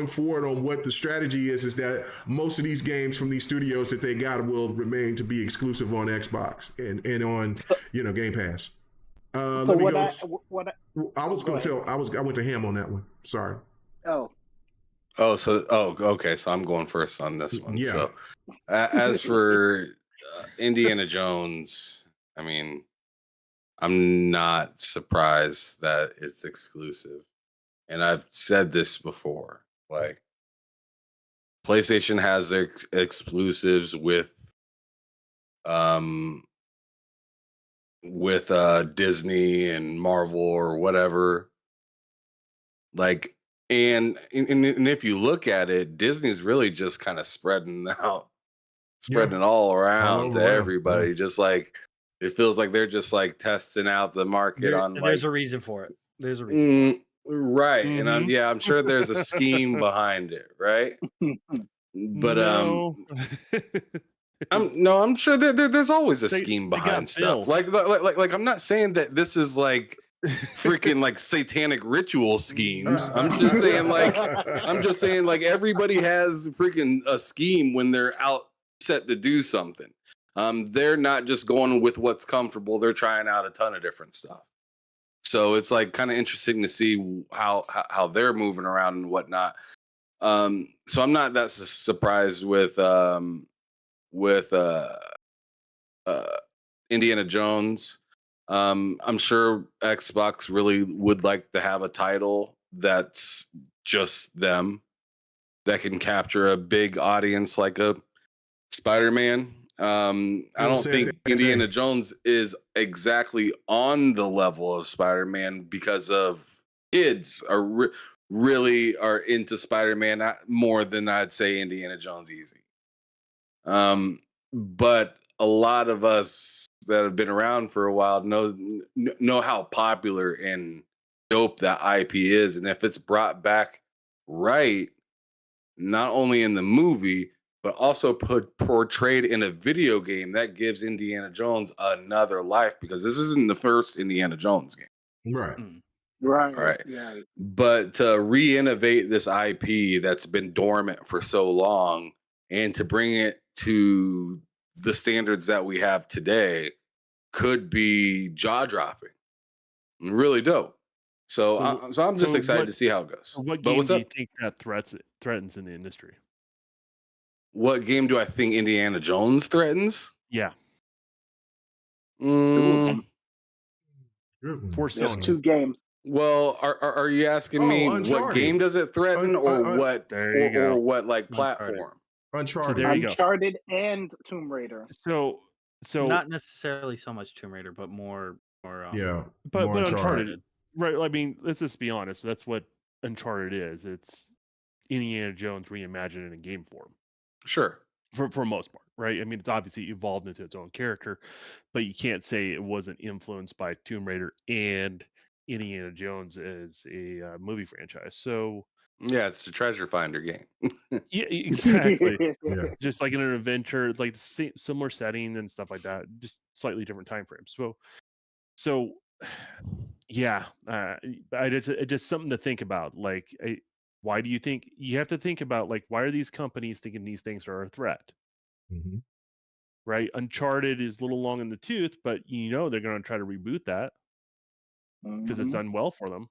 forward on what the strategy is that most of these games from these studios that they got will remain to be exclusive on Xbox and on Game Pass. I went to Ham on that one. Sorry. Okay. So I'm going first on this one. Yeah. So as for Indiana Jones, I mean, I'm not surprised that it's exclusive. And I've said this before, like PlayStation has their exclusives with Disney and Marvel or whatever. Like, and if you look at it, Disney's really just kind of spreading it all around to everybody. Just like it feels like they're just like testing out the market there's a reason for it. There's a reason. Right. Mm-hmm. And I'm sure there's a scheme behind it, right? But I'm sure there's always a scheme behind stuff. Like I'm not saying that this is like freaking like satanic ritual schemes. I'm just saying like everybody has freaking a scheme when they're out set to do something. They're not just going with what's comfortable. They're trying out a ton of different stuff. So it's like kind of interesting to see how they're moving around and whatnot. So I'm not that surprised with Indiana Jones. I'm sure Xbox really would like to have a title that's just them that can capture a big audience like a Spider-Man. I don't think Indiana Jones is exactly on the level of Spider-Man because of kids are really are into Spider-Man more than I'd say Indiana Jones easy. But a lot of us that have been around for a while know how popular and dope that IP is, and if it's brought back right, not only in the movie but also portrayed in a video game that gives Indiana Jones another life, because this isn't the first Indiana Jones game. Right. Right. But to re-innovate this IP that's been dormant for so long and to bring it to the standards that we have today could be jaw-dropping. Really dope. So I'm just excited to see how it goes. What game do you think that threatens in the industry? What game do I think Indiana Jones threatens? Yeah. Ooh. For There's Sony. 2 games. Well, are you asking me Uncharted. what game does it threaten, or what? There you go. Or what like platform? Uncharted. So there you go. Uncharted and Tomb Raider. So not necessarily so much Tomb Raider, but more. Yeah, but more Uncharted, right? I mean, let's just be honest. That's what Uncharted is. It's Indiana Jones reimagined in a game form. Sure. For most part, right? I mean, it's obviously evolved into its own character, but you can't say it wasn't influenced by Tomb Raider and Indiana Jones as a movie franchise. So yeah, it's the treasure finder game. Yeah, exactly. Yeah. Just like in an adventure, like similar setting and stuff like that, just slightly different time frames. So yeah, it's just something to think about. Like, why do you think you have to think about, like, why are these companies thinking these things are a threat? Mhm. Right? Uncharted is a little long in the tooth, but they're going to try to reboot that because it's Mhm. done well for them.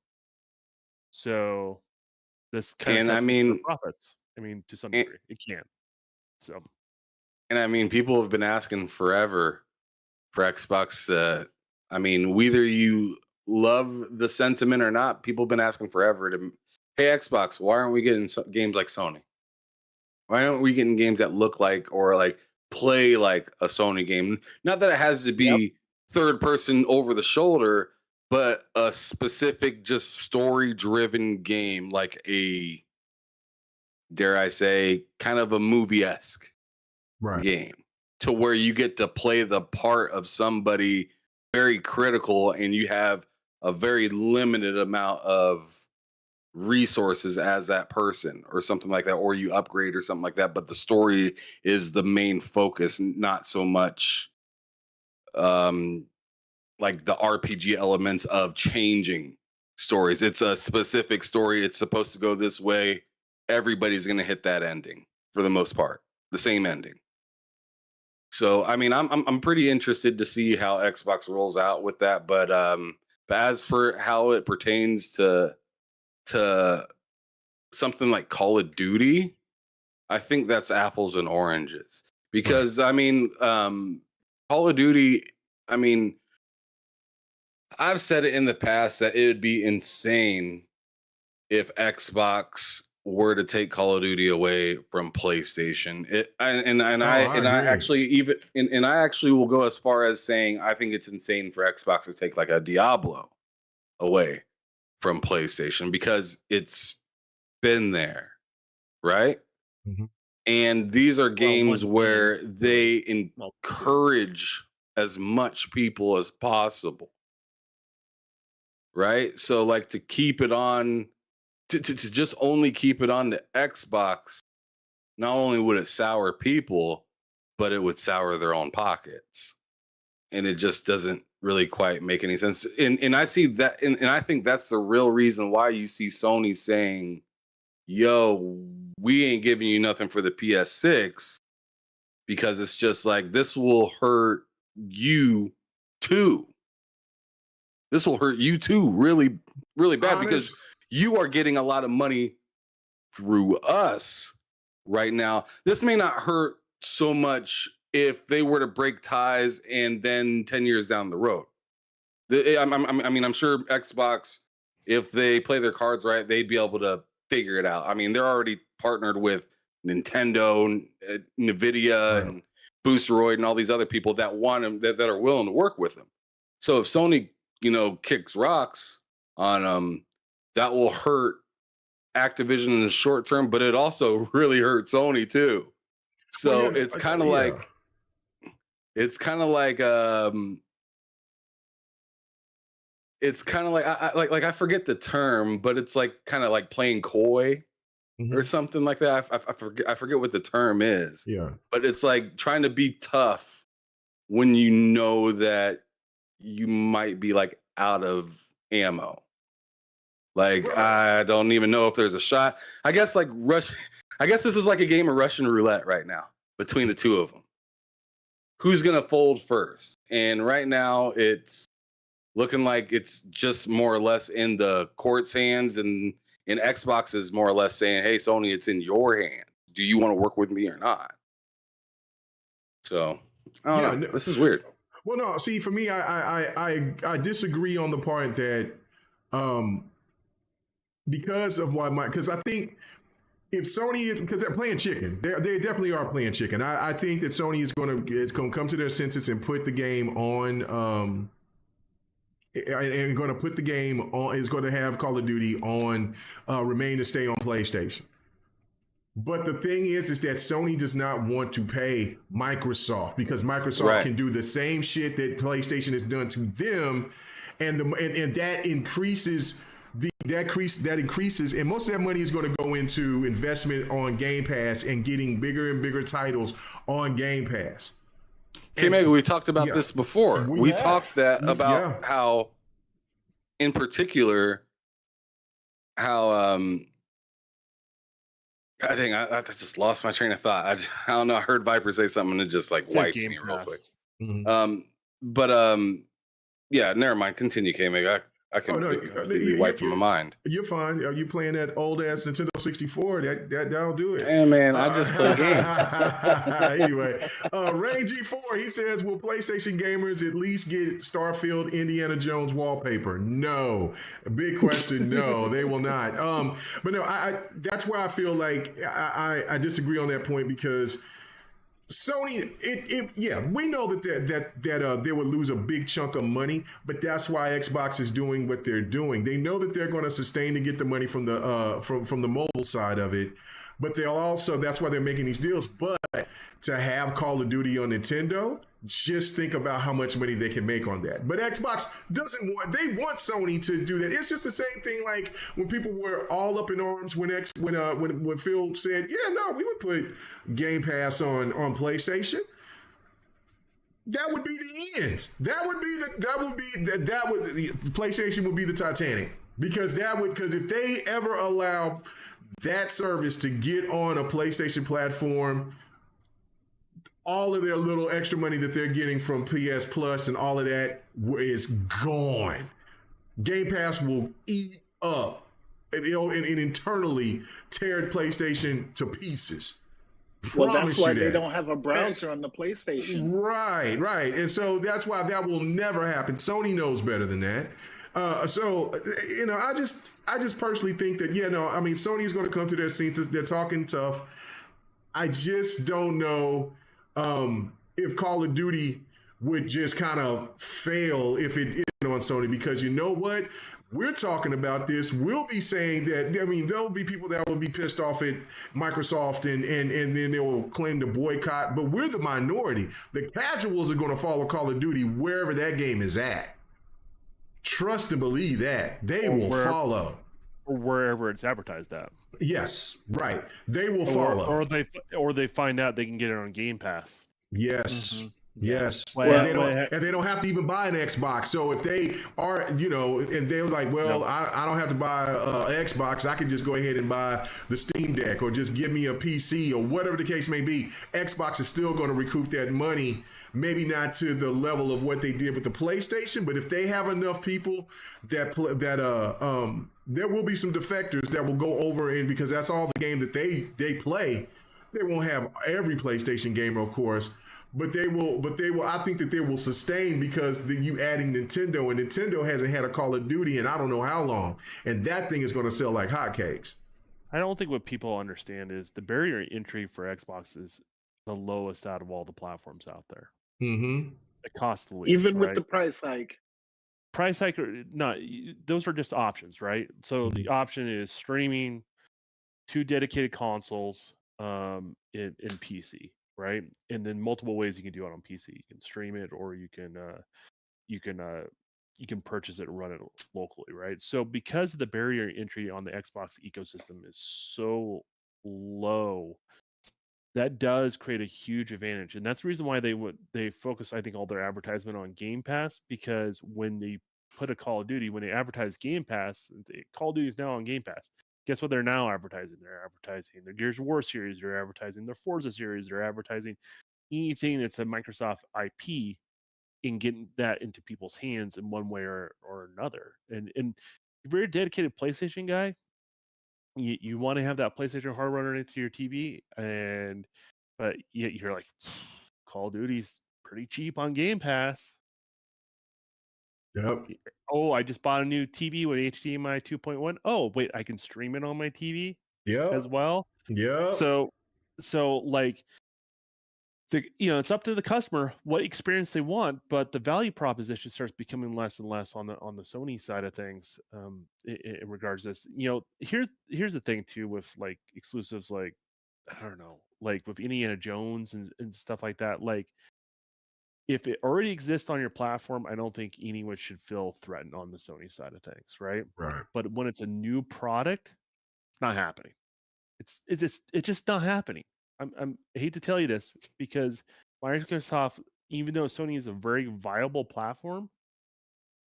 So this kind And of I mean, profits. I mean, to some and, degree, it can. So, and I mean, people have been asking forever for Xbox. I mean, whether you love the sentiment or not, people have been asking forever to, hey, Xbox, why aren't we getting games like Sony? Why aren't we getting games that look like or like play like a Sony game? Not that it has to be third person over the shoulder, but a specific, just story driven game, like a, dare I say, kind of a movie-esque game, to where you get to play the part of somebody very critical and you have a very limited amount of resources as that person or something like that, or you upgrade or something like that, but the story is the main focus, not so much like the RPG elements of changing stories. It's a specific story, it's supposed to go this way, everybody's going to hit that ending for the most part, the same ending. So I mean, I'm pretty interested to see how Xbox rolls out with that, but as for how it pertains to something like Call of Duty, I think that's apples and oranges. Because I mean, Call of Duty, I mean, I've said it in the past that it would be insane if Xbox were to take Call of Duty away from PlayStation. I actually will go as far as saying I think it's insane for Xbox to take like a Diablo away from PlayStation, because it's been there, right? Mm-hmm. And these are games where they encourage as much people as possible, right? So like to keep it on, to just only keep it on the Xbox, not only would it sour people, but it would sour their own pockets. And it just doesn't really quite make any sense. And I see that, and I think that's the real reason why you see Sony saying, yo, we ain't giving you nothing for the PS6, because it's just like, this will hurt you too. This will hurt you too, really, really bad, because you are getting a lot of money through us right now. This may not hurt so much if they were to break ties and then 10 years down the road. I mean, I'm sure Xbox, if they play their cards right, they'd be able to figure it out. I mean, they're already partnered with Nintendo, Nvidia, and Boosteroid, and all these other people that want them, that are willing to work with them. So if Sony, kicks rocks on them, that will hurt Activision in the short term, but it also really hurt Sony too. So it's kind of like, it's kind of like I forget the term, but it's like kind of like playing coy or something like that. I forget what the term is. Yeah. But it's like trying to be tough when you know that you might be like out of ammo. Like, I don't even know if there's a shot. I guess this is like a game of Russian roulette right now between the two of them. Who's gonna fold first? And right now it's looking like it's just more or less in the court's hands, and Xbox is more or less saying, "Hey, Sony, it's in your hands. Do you want to work with me or not?" So, I don't know. This is weird. Well, no, see, for me, I disagree on the part that, because of why because I think if Sony is, because they're playing chicken, they definitely are playing chicken. I think that Sony is going to come to their senses and put the game on, and going to put the game on, is going to have Call of Duty on, remain to stay on PlayStation. But the thing is that Sony does not want to pay Microsoft, because Microsoft can do the same shit that PlayStation has done to them, and that increases that increases, and most of that money is going to go into investment on Game Pass and getting bigger and bigger titles on Game Pass. Maybe we talked about this before. We talked about how, in particular, how I think I just lost my train of thought. I don't know. I heard Viper say something and it just like wiped me real quick. Yeah, never mind. Continue, K-Meg. I can wipe from my mind. You're fine. Are you playing that old ass Nintendo 64? That'll do it. Hey man, I just play games. Anyway, Ray G4, he says, will PlayStation gamers at least get Starfield Indiana Jones wallpaper? No. Big question. No, they will not. But no, that's where I feel like I disagree on that point, because Sony, we know that they would lose a big chunk of money, but that's why Xbox is doing what they're doing. They know that they're going to sustain to get the money from the from the mobile side of it, but that's why they're making these deals. But to have Call of Duty on Nintendo, just think about how much money they can make on that. But Xbox they want Sony to do that. It's just the same thing like when people were all up in arms when Phil said, yeah, no, we would put Game Pass on PlayStation. That would be the end. PlayStation would be the Titanic, because if they ever allow that service to get on a PlayStation platform, all of their little extra money that they're getting from PS Plus and all of that is gone. Game Pass will eat up and internally tear PlayStation to pieces. Well, that's why they don't have a browser on the PlayStation. Right. And so that's why that will never happen. Sony knows better than that. I just personally think that, Sony is going to come to their senses. They're talking tough. I just don't know if Call of Duty would just kind of fail if it isn't on Sony, because you know what? We're talking about this. We'll be saying that, there'll be people that will be pissed off at Microsoft and then they will claim to boycott, but we're the minority. The casuals are going to follow Call of Duty wherever that game is at. Trust and believe that. They will follow. Or wherever it's advertised at. Yes, right. They will follow. Or they find out they can get it on Game Pass. Yes. Mm-hmm. Yes. And they don't have to even buy an Xbox. So if they are, and they're like, well, I don't have to buy an Xbox. I can just go ahead and buy the Steam Deck, or just give me a PC, or whatever the case may be. Xbox is still going to recoup that money. Maybe not to the level of what they did with the PlayStation, but if they have enough people there will be some defectors that will go over, and because that's all the game that they play. They won't have every PlayStation gamer, of course, but they will. I think that they will sustain, because you adding Nintendo, and Nintendo hasn't had a Call of Duty in I don't know how long, and that thing is going to sell like hotcakes. I don't think what people understand is the barrier to entry for Xbox is the lowest out of all the platforms out there. Mm-hmm. The cost of least, even with the price hike. Those are just options, right? So the option is streaming, 2 dedicated consoles, in PC, right? And then multiple ways you can do it on PC. You can stream it, or you can you can purchase it and run it locally, right? So because the barrier entry on the Xbox ecosystem is so low, that does create a huge advantage, and that's the reason why they focus, I think, all their advertisement on Game Pass, because when they put a Call of Duty, when they advertise Game Pass, Call of Duty is now on Game Pass. Guess what they're now advertising? They're advertising their Gears of War series, they're advertising their Forza series, they're advertising anything that's a Microsoft IP and getting that into people's hands in one way or another. And if you're a dedicated PlayStation guy, you want to have that PlayStation hardware underneath your TV, but you're like, Call of Duty's pretty cheap on Game Pass. Yep. Oh, I just bought a new TV with HDMI 2.1. Oh, wait, I can stream it on my TV as well. Yeah. So like, it's up to the customer what experience they want, but the value proposition starts becoming less and less on the Sony side of things. In regards to this, here's the thing too with like exclusives, like I don't know, like with Indiana Jones and stuff like that. Like, if it already exists on your platform, I don't think anyone should feel threatened on the Sony side of things, right? Right. But when it's a new product, it's not happening. It's just not happening. I hate to tell you this, because Microsoft, even though Sony is a very viable platform,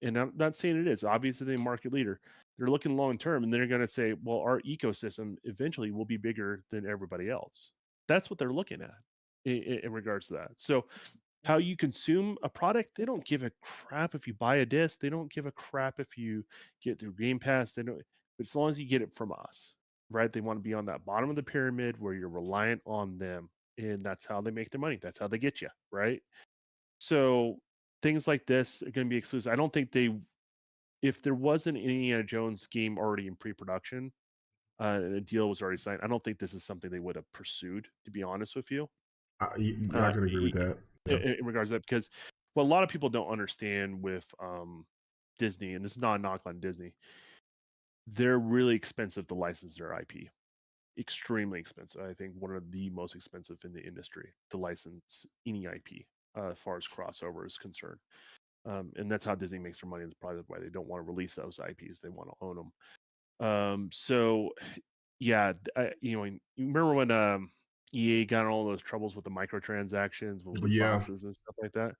and I'm not saying it is, obviously they're market leader, they're looking long term, and they're going to say, well, our ecosystem eventually will be bigger than everybody else. That's what they're looking at in regards to that. So how you consume a product, they don't give a crap if you buy a disc. They don't give a crap if you get through Game Pass. They don't, but as long as you get it from us, right? They want to be on that bottom of the pyramid where you're reliant on them, and that's how they make their money. That's how they get you, right? So things like this are going to be exclusive. I don't think if there wasn't an Indiana Jones game already in pre-production, and a deal was already signed, I don't think this is something they would have pursued, to be honest with you. I can agree with that. In regards to that, because what a lot of people don't understand with Disney, and this is not a knock on Disney, they're really expensive to license their IP. Extremely expensive. I think one of the most expensive in the industry to license any IP, as far as crossover is concerned. And that's how Disney makes their money. That's probably why they don't want to release those IPs. They want to own them. So yeah, you remember when EA got in all those troubles with the microtransactions, with loot boxes and stuff like that?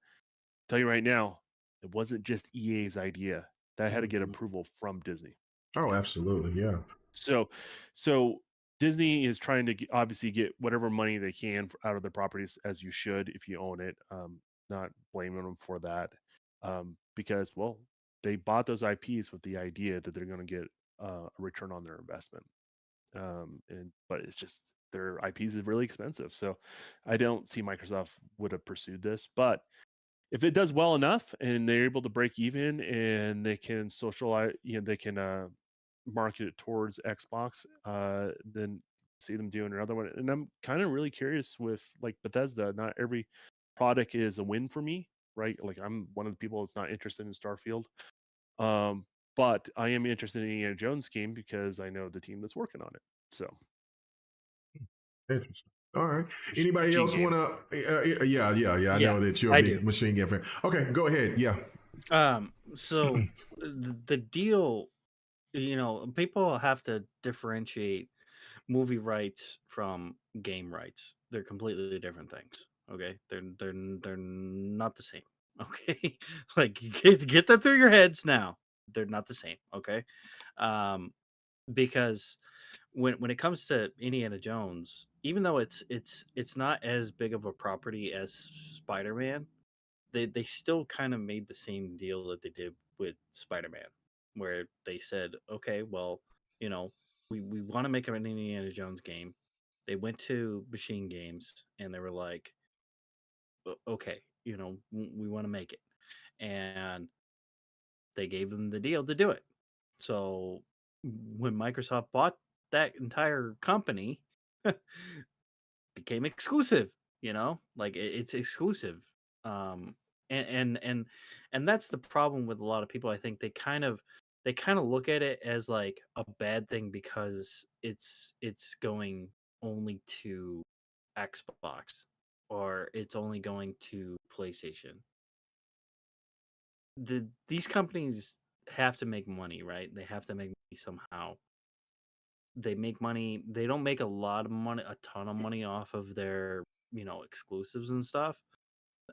Tell you right now, it wasn't just EA's idea. That had to get approval from Disney. Oh, absolutely, yeah. So Disney is trying to obviously get whatever money they can out of their properties, as you should if you own it. Not blaming them for that, because they bought those IPs with the idea that they're going to get a return on their investment. But it's just their IPs is really expensive, so I don't see Microsoft would have pursued this. But if it does well enough and they're able to break even and they can socialize, they can market it towards Xbox, then see them doing another one. And I'm kind of really curious with like Bethesda. Not every product is a win for me, right? Like I'm one of the people that's not interested in Starfield. But I am interested in Indiana Jones game because I know the team that's working on it. So interesting. All right. Anybody else want to? Yeah. I know that you're a big Machine Gun fan. Okay, go ahead. Yeah. So the deal, people have to differentiate movie rights from game rights. They're completely different things. Okay, they're not the same. Okay, like get that through your heads now. They're not the same. Okay, because when it comes to Indiana Jones, even though it's not as big of a property as Spider-Man, they still kind of made the same deal that they did with Spider-Man, where they said, okay, well, we want to make an Indiana Jones game. They went to Machine Games and they were like, okay, we want to make it. And they gave them the deal to do it. So when Microsoft bought that entire company, became exclusive, like it's exclusive. And that's the problem with a lot of people. I think they kind of look at it as like a bad thing because it's going only to Xbox or it's only going to PlayStation. these companies have to make money, right? They have to make money somehow. They make money. They don't make a lot of money, a ton of money off of their, exclusives and stuff.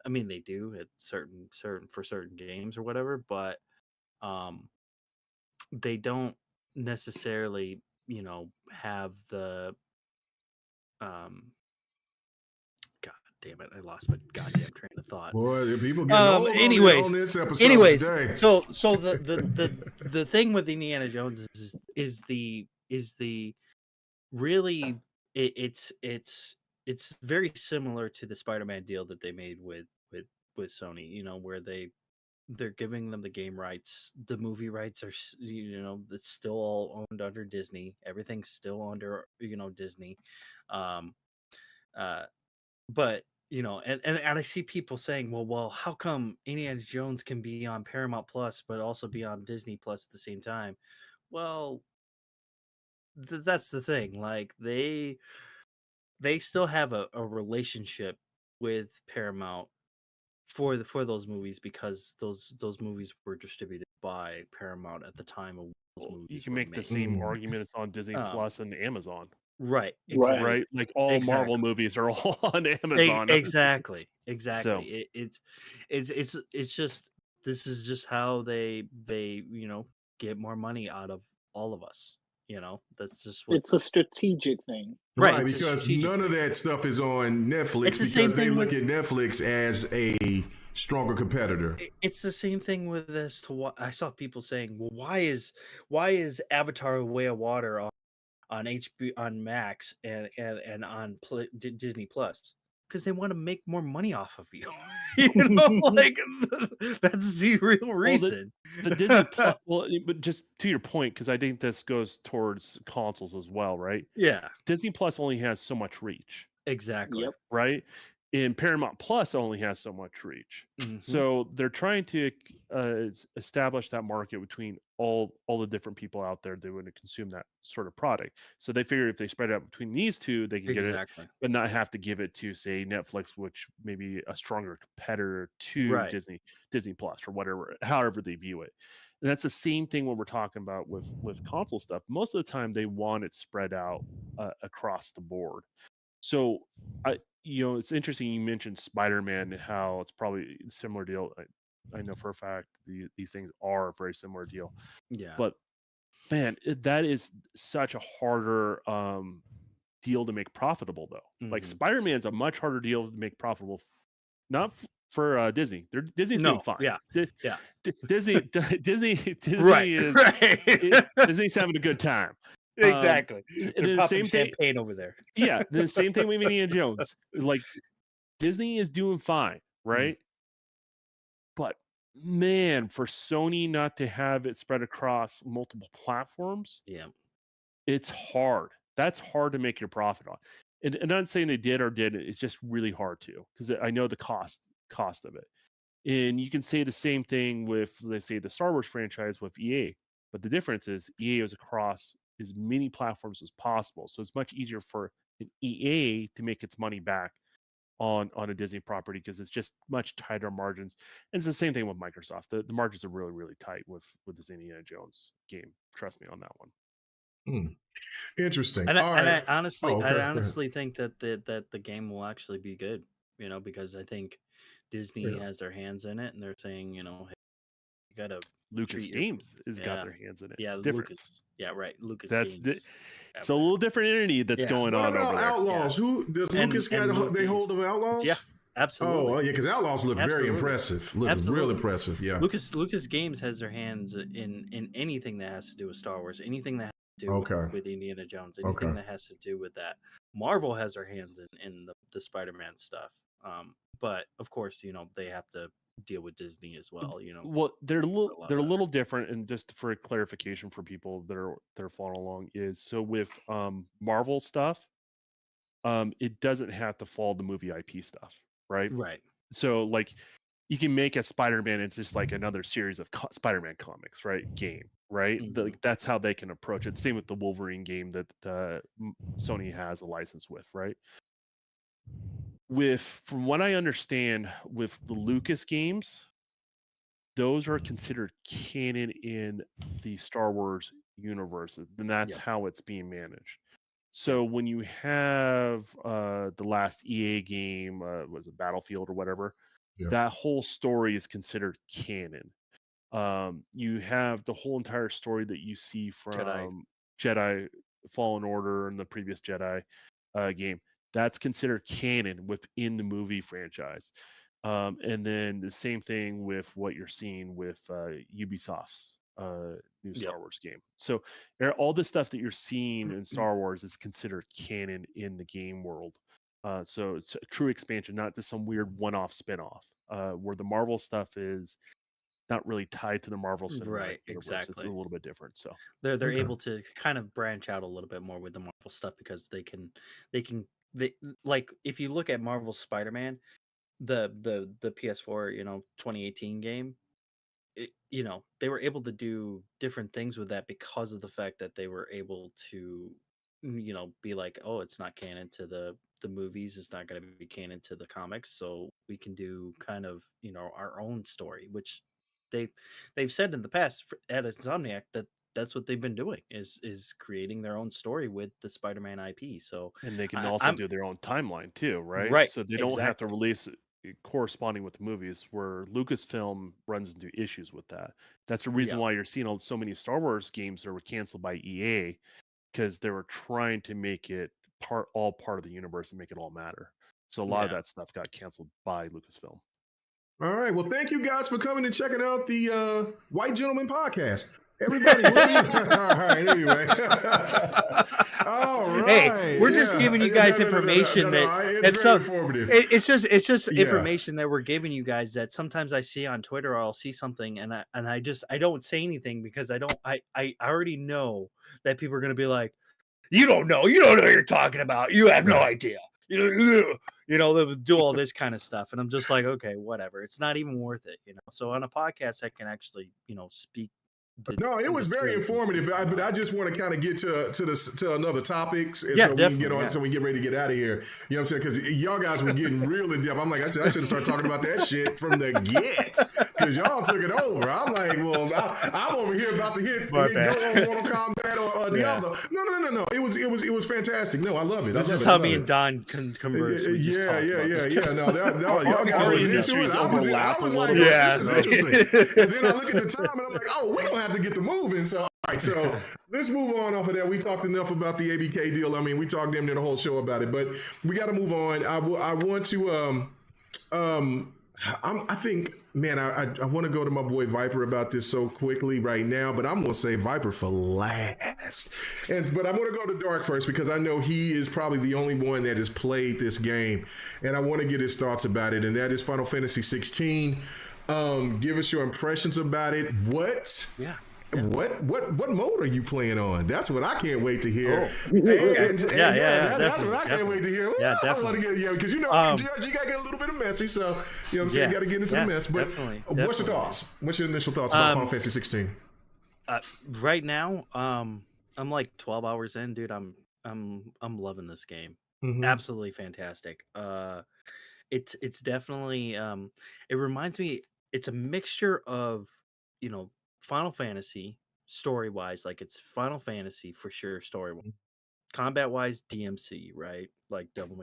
I mean, they do at certain for certain games or whatever, but they don't necessarily, have the God damn it, I lost my goddamn train of thought. Boy, people getting old on this episode today. So the thing with Indiana Jones is the really it's very similar to the Spider-Man deal that they made with Sony, where they're giving them the game rights. The movie rights are, it's still all owned under Disney. Everything's still under, Disney. But, and I see people saying, well, how come Indiana Jones can be on Paramount Plus, but also be on Disney Plus at the same time? Well, that's the thing. Like they still have a relationship with Paramount for those movies, because those movies were distributed by Paramount at the time of those movies. You can make the same argument it's on Disney Plus and Amazon. Right. Exactly. Right. Like all Marvel movies are all on Amazon. Exactly. So. It's just, this is just how they get more money out of all of us. That's just it's a strategic thing. Right, because none of that stuff is on Netflix because they look at Netflix as a stronger competitor. It's the same thing with this. I saw people saying, well, why is Avatar: Way of Water on HBO, on Max, and on Disney Plus? Because they want to make more money off of you. Like that's the real reason. The Disney Plus, but just to your point, because I think this goes towards consoles as well, right? Yeah. Disney Plus only has so much reach. Exactly. Yep. Right? And Paramount Plus only has so much reach. Mm-hmm. So they're trying to establish that market between all the different people out there that want to consume that sort of product. So they figure if they spread it out between these two, they can get it, but not have to give it to, say, Netflix, which may be a stronger competitor to Disney Plus or whatever, however they view it. And that's the same thing when we're talking about with console stuff. Most of the time, they want it spread out across the board. So it's interesting you mentioned Spider-Man, how it's probably a similar deal. I know for a fact these things are a very similar deal. Yeah. But man, that is such a harder deal to make profitable, though. Mm-hmm. Like Spider-Man's a much harder deal to make profitable. Not for Disney. Disney's doing fine. Yeah. Disney right, is Disney's having a good time. Exactly. And then the same champagne over there. Yeah, the same thing with Indiana Jones. Like Disney is doing fine, right? But man, for Sony not to have it spread across multiple platforms, it's hard. That's hard to make your profit on. And I'm not saying they did or didn't. It's just really hard to, because I know the cost of it. And you can say the same thing with, let's say, the Star Wars franchise with EA, but the difference is EA is across as many platforms as possible. So it's much easier for an EA to make its money back on a Disney property, because it's just much tighter margins. And it's the same thing with Microsoft. The margins are really, really tight with this Indiana Jones game. Trust me on that one. Interesting. And I honestly think that the game will actually be good, because I think Disney has their hands in it, and they're saying, hey, you gotta. Lucas Games has got their hands in it. Yeah, it's different. Lucas Games. It's a little different entity that's going on over there. Outlaws? Who does Lucas they hold of Outlaws? Yeah, absolutely. Oh, yeah, because Outlaws look very impressive. Look real impressive. Yeah. Lucas Games has their hands in anything that has to do with Star Wars, anything that has to do with Indiana Jones, anything that has to do with that. Marvel has their hands in the Spider-Man stuff. But of course, they have to deal with Disney as well. Well, they're a little different, and just for clarification for people that are following along, is so with Marvel stuff, it doesn't have to follow the movie IP stuff, right? Right. So like you can make a Spider-Man, it's just like another series of Spider-Man comics, right? Game, right? Mm-hmm. That's how they can approach it. Same with the Wolverine game that Sony has a license with, right? From what I understand, with the Lucas games, those are considered canon in the Star Wars universe, and that's how it's being managed. So when you have the last EA game, was it Battlefield or whatever, that whole story is considered canon. You have the whole entire story that you see from Jedi Fallen Order and the previous Jedi game. That's considered canon within the movie franchise. And then the same thing with what you're seeing with Ubisoft's new Star Wars game. So all the stuff that you're seeing in Star Wars is considered canon in the game world. So it's a true expansion, not just some weird one-off spin-off. Where the Marvel stuff is not really tied to the Marvel Cinematic Universe. Exactly. It's a little bit different. So they're able to kind of branch out a little bit more with the Marvel stuff because they like if you look at Marvel's Spider-Man, the PS4 2018 game, they were able to do different things with that because of the fact that they were able to be like, oh, it's not canon to the movies, it's not going to be canon to the comics, so we can do kind of our own story, which they've said in the past at Insomniac that that's what they've been doing is creating their own story with the Spider-Man IP. So and they can also do their own timeline too, right? Right. So they don't have to release corresponding with the movies, where Lucasfilm runs into issues with that. That's the reason why you're seeing so many Star Wars games that were canceled by EA, because they were trying to make it all part of the universe and make it all matter. So a lot of that stuff got canceled by Lucasfilm. All right. Well, thank you guys for coming and checking out the White Gentleman Podcast. Everybody, all right. Anyway, all right. Hey, we're just giving you guys information it's very informative. It's just information that we're giving you guys that sometimes I see on Twitter, or I'll see something and I don't say anything because I already know that people are going to be like, you don't know what you're talking about. You have no idea. They'll do all this kind of stuff, and I'm just like, okay, whatever. It's not even worth it. So on a podcast, I can actually speak. No, it was very informative. But I just want to kind of get to another topics, and so we can get on, so we get ready to get out of here. You know what I'm saying? Because y'all guys were getting real in depth. I'm like, I should have started talking about that shit from the get, because y'all took it over. I'm like, well, I'm over here about to hit go on Mortal Kombat or Diablo. No. It was fantastic. No, I love it. This is how me and Don can converse. Yeah. No, y'all guys was into it. I was like, this is interesting. And then I look at the time and I'm like, oh, we're gonna have to get to moving. So, all right, so let's move on off of that. We talked enough about the ABK deal. I mean, we talked damn near the whole show about it, but we got to move on. I want to, I think, man, I want to go to my boy Viper about this so quickly right now, but I'm going to say Viper for last. But I want to go to Dark first, because I know he is probably the only one that has played this game, and I want to get his thoughts about it, and that is Final Fantasy 16. Give us your impressions about it. What mode are you playing on? That's what I can't wait to hear. That's what I can't wait to hear. Yeah, definitely. I want to get because GRG got to get a little bit of messy, so you know what I'm saying. Got to get into the mess. But what's your thoughts? What's your initial thoughts about Final Fantasy 16? Right now, I'm like 12 hours in, dude. I'm loving this game. Mm-hmm. Absolutely fantastic. It's definitely it reminds me. It's a mixture of Final Fantasy story wise, like it's Final Fantasy for sure story wise. Combat wise, DMC, right? Like Devil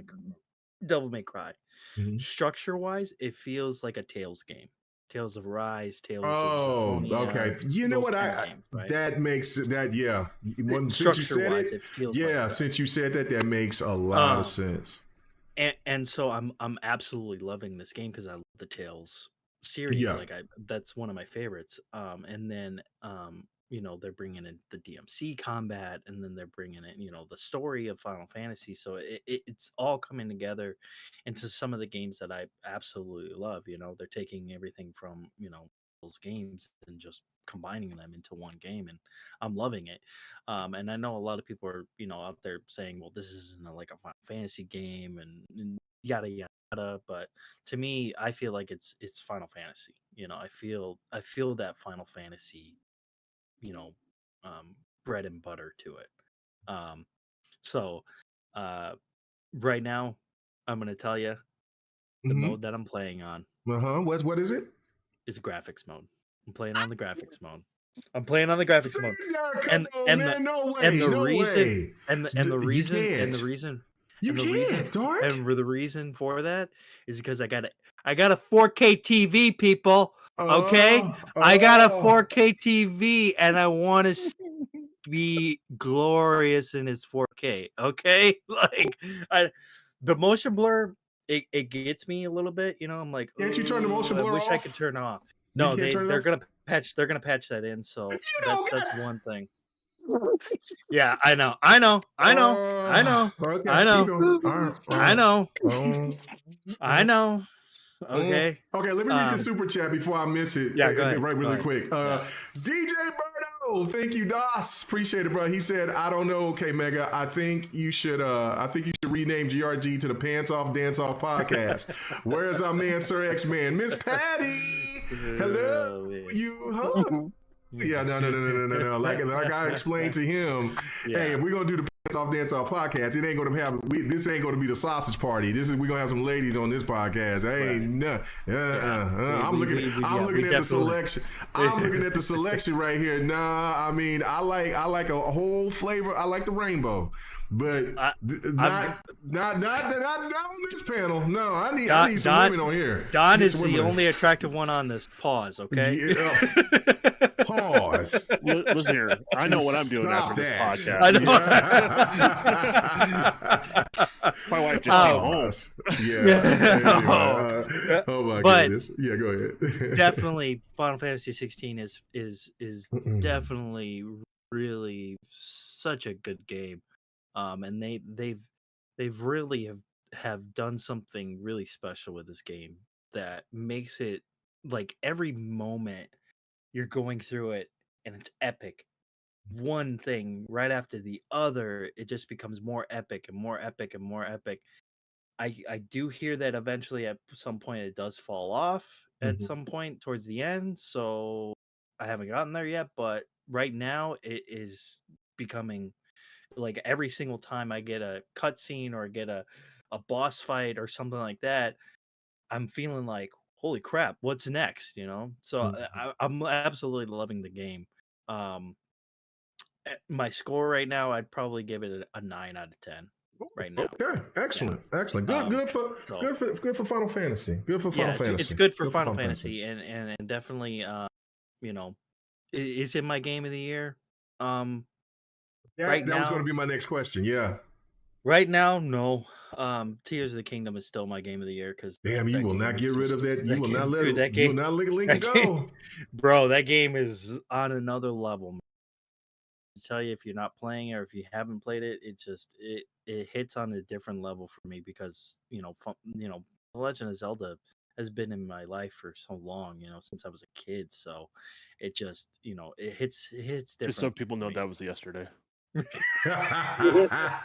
May Cry. Mm-hmm. Structure wise, it feels like a Tales game. Tales of Rise, Tales of Symphonia, okay. You know what? That makes that since you said it feels since you said that makes a lot of sense. And so I'm absolutely loving this game because I love the Tales series. That's one of my favorites. And then they're bringing in the DMC combat, and then they're bringing in the story of Final Fantasy. So it's all coming together into some of the games that I absolutely love. They're taking everything from those games and just combining them into one game, and I'm loving it. And I know a lot of people are out there saying, well, this isn't like a Final Fantasy game and yada yada, but to me, I feel like it's Final Fantasy. I feel that Final Fantasy bread and butter to it. So right now I'm gonna tell you the mode that I'm playing on. What is it? Is graphics mode. I'm playing on the graphics mode. I'm playing on the graphics mode. Come on, man. No way. And the no reason way. and the reason You and can't. the reason You and the can't, reason Dark. and the reason for that is because I got a 4K TV, people. Okay, I got a 4K TV, and I want to be glorious in its 4K. Okay, like the motion blur, it gets me a little bit. You know, I'm like, Can't you turn the motion blur I wish I off? could turn it off. You No, can't turn it they're off? gonna patch that in. So You don't that's got- one thing. Yeah, I know. Okay, I know. Okay. Okay, let me read the super chat before I miss it. Yeah, go ahead. Really quick. DJ Berto, thank you, Das. Appreciate it, bro. He said, I don't know, okay, Mega. I think you should rename GRG to the Pants Off Dance Off podcast. Where's our man, Sir X-Man? Miss Patty. Hello. You Yeah, no. Like I explained to him, hey, if we're gonna do the Pants Off Dance Off podcast, it ain't gonna have this ain't gonna be the sausage party. We're gonna have some ladies on this podcast. I'm looking at the selection. I'm looking at the selection right here. Nah, I mean I like a whole flavor. I like the rainbow. But not on this panel. No, I need some women on here. Don is the only attractive one on this. Pause, okay? Yeah. Pause. Listen here. I know what I'm doing after this podcast. I know. My wife just came home. Yeah. Oh my goodness. Yeah, go ahead. Definitely, Final Fantasy 16 is definitely really such a good game. And they've really have done something really special with this game that makes it like every moment you're going through it and it's epic. One thing right after the other, it just becomes more epic and more epic and more epic. I do hear that eventually at some point it does fall off at some point towards the end, so I haven't gotten there yet, but right now it is becoming like every single time I get a cutscene or get a boss fight or something like that, I'm feeling like, holy crap, what's next? You know? So I'm absolutely loving the game. My score right now, I'd probably give it a 9 out of 10 right now. Okay, excellent. Good for Final Fantasy. Good for Final Fantasy. It's good for Final Fantasy, and definitely, is it my game of the year? That was going to be my next question. Yeah. Right now, no. Tears of the Kingdom is still my game of the year because you will not get rid of that. You will not let it. You will not let Link go, bro. That game is on another level. To tell you, if you're not playing it or if you haven't played it, it hits on a different level for me because The Legend of Zelda has been in my life for so long, since I was a kid. So it just, it hits different. Just so people know that was yesterday.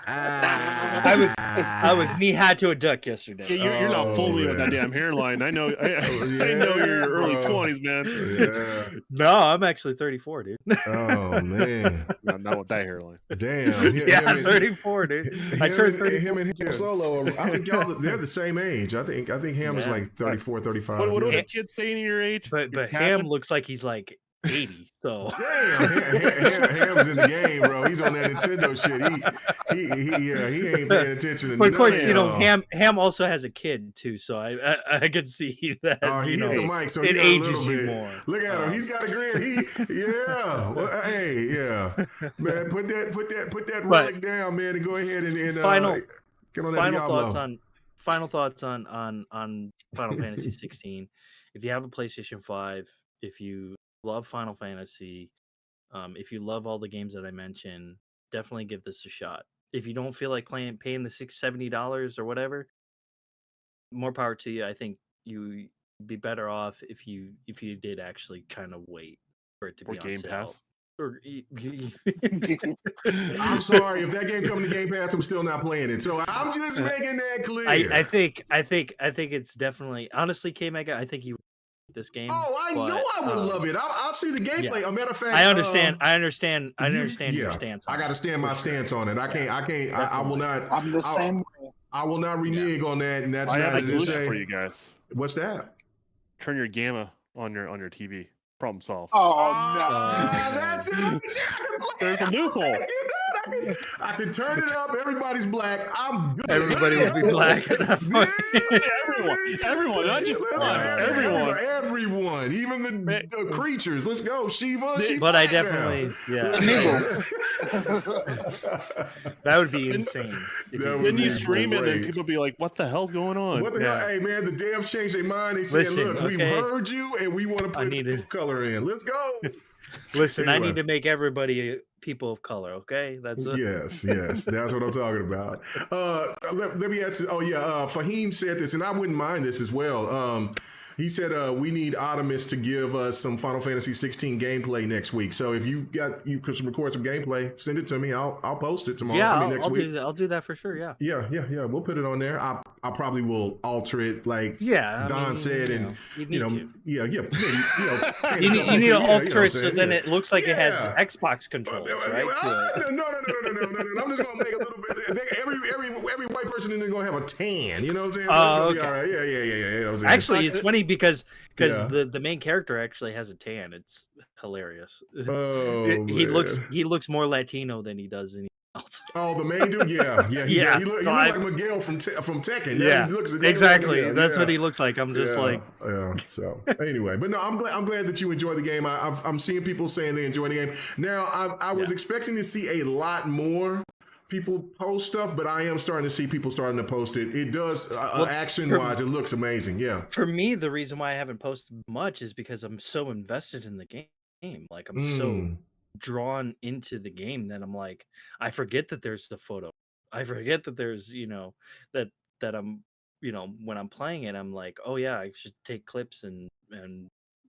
I was knee high to a duck yesterday. Yeah, you're not fooling me with that damn hairline. I know. I know you're in your early 20s, man. Yeah. No, I'm actually 34, dude. Oh man, not with that hairline. Damn. 34, dude. I turned 34. Him and Ham Solo. I think they're the same age. I think Ham is like 34, 35. What are the kids saying your age? But Ham looks like he's like 80. So damn, Ham's in the game, bro. He's on that Nintendo shit. He ain't paying attention to. But of course, Ham also has a kid too, so I can see that. He hit the mic, so it he ages you more. Look at him. He's got a grin. Well, man. Put that relic down, man, and go ahead and get on that Diablo. Final thoughts on Final Fantasy 16. If you have a PlayStation 5, if you love Final Fantasy, if you love all the games that I mentioned, definitely give this a shot. If you don't feel like paying the $70 or whatever, more power to you. I think you'd be better off if you did actually kind of wait for it to be on Game sale. Pass. I'm sorry, if that game comes to Game Pass, I'm still not playing it. So I'm just making that clear. I think it's definitely, honestly, K-Mega, I think you this game. Oh, I know I would love it. I'll see the gameplay. Yeah. A matter of fact, I understand your stance on I got to stand my stance on it. I will not. I'm the same way. I will not renege on that, and that's I not have a solution for you guys. What's that? Turn your gamma on your TV. Problem solved. Oh That's it. There's a loophole. I can turn it up. Everybody's black. I'm good. Everybody will be black at that point. Everyone, not just one. Everyone, even the creatures. Let's go, Shiva. She's But I black now. definitely, that would be insane. Then you stream it, and people be like, "What the hell's going on?" What the hell? Hey man, the devs changed their mind. They said, Listen, "Look, we've heard you, and we want to put color in. Let's go." Listen, Anyway. I need to make everybody people of color. Okay, that's yes, that's what I'm talking about. Let me ask you. Oh yeah, Fahim said this, and I wouldn't mind this as well. He said we need Optimus to give us some Final Fantasy 16 gameplay next week. So if you could record some gameplay, send it to me. I'll post it tomorrow. Yeah, next week. I'll do that for sure. Yeah. Yeah. We'll put it on there. I probably will alter it like Don said, and you need to need to alter it so then it looks like it has Xbox controls, right? No. I'm just gonna make a little bit. Every white person in there gonna have a tan. You know what I'm saying? So it's gonna be all right. Yeah. You know what I'm saying? Actually, it's funny because the main character actually has a tan. It's hilarious. Oh, he looks more Latino than he does anything else. Oh, the main dude, yeah. He look like Miguel from Tekken. Yeah, he looks exactly. Like That's what he looks like. I'm just like, So anyway, but no, I'm glad that you enjoy the game. I'm seeing people saying they enjoy the game. Now, I was expecting to see a lot more people post stuff, but I am starting to see people starting to post it. It does, action-wise, it looks amazing. Yeah. For me, the reason why I haven't posted much is because I'm so invested in the game. Like, I'm so drawn into the game that I'm like, I forget that there's the photo. I forget that there's, that I'm, when I'm playing it, I'm like, oh yeah, I should take clips and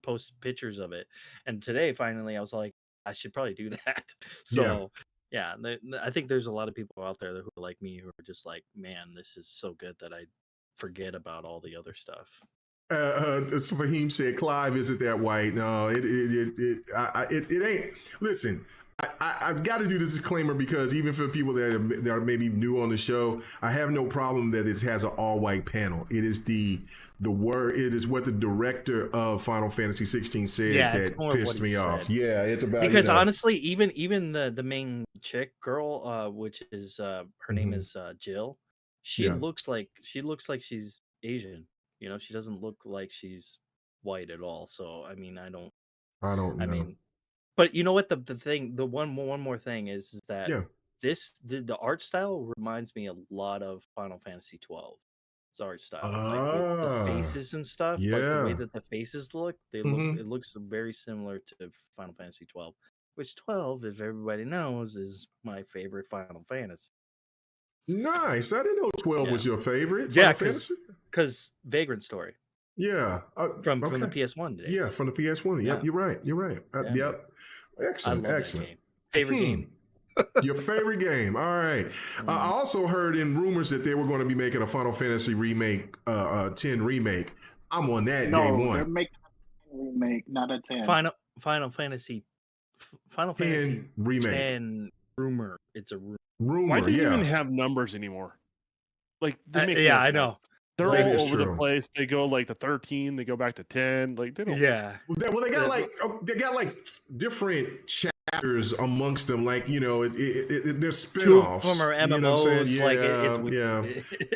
post pictures of it. And today, finally, I was like, I should probably do that. So. Yeah, I think there's a lot of people out there who are like me who are just like, man, this is so good that I forget about all the other stuff. As Fahim said, Clive isn't that white. No, it ain't. Listen, I've got to do this disclaimer because even for people that are maybe new on the show, I have no problem that it has an all-white panel. It is the word. It is what the director of Final Fantasy 16 said that pissed me off. Yeah, it's about because honestly, even the main chick girl, which is her name is Jill. She looks like she's Asian. She doesn't look like she's white at all. So I mean, I don't know. I mean, but you know what? The one more thing is that the art style reminds me a lot of Final Fantasy 12. Art style, like the faces and stuff, like the way that the faces look, it looks very similar to Final Fantasy 12, which 12, if everybody knows, is my favorite Final Fantasy. Nice. I didn't know 12 was your favorite. Yeah, because Vagrant Story. Yeah, from the PS1 days. Yeah, from the PS1. Yep, you're right. Yep. Excellent. Favorite game. Your favorite game. All right. I also heard in rumors that they were going to be making a Final Fantasy remake, 10 remake. I'm on that day one. No, they're making a remake, not a 10. Final Fantasy 10 remake. 10 rumor. It's a rumor. Why do you even have numbers anymore? Like, I know. They're all over the place. They go like to 13. They go back to 10. Like they don't. Yeah. Well, they got like different chapters amongst them. Like they're spinoffs. Two of them are MMOs.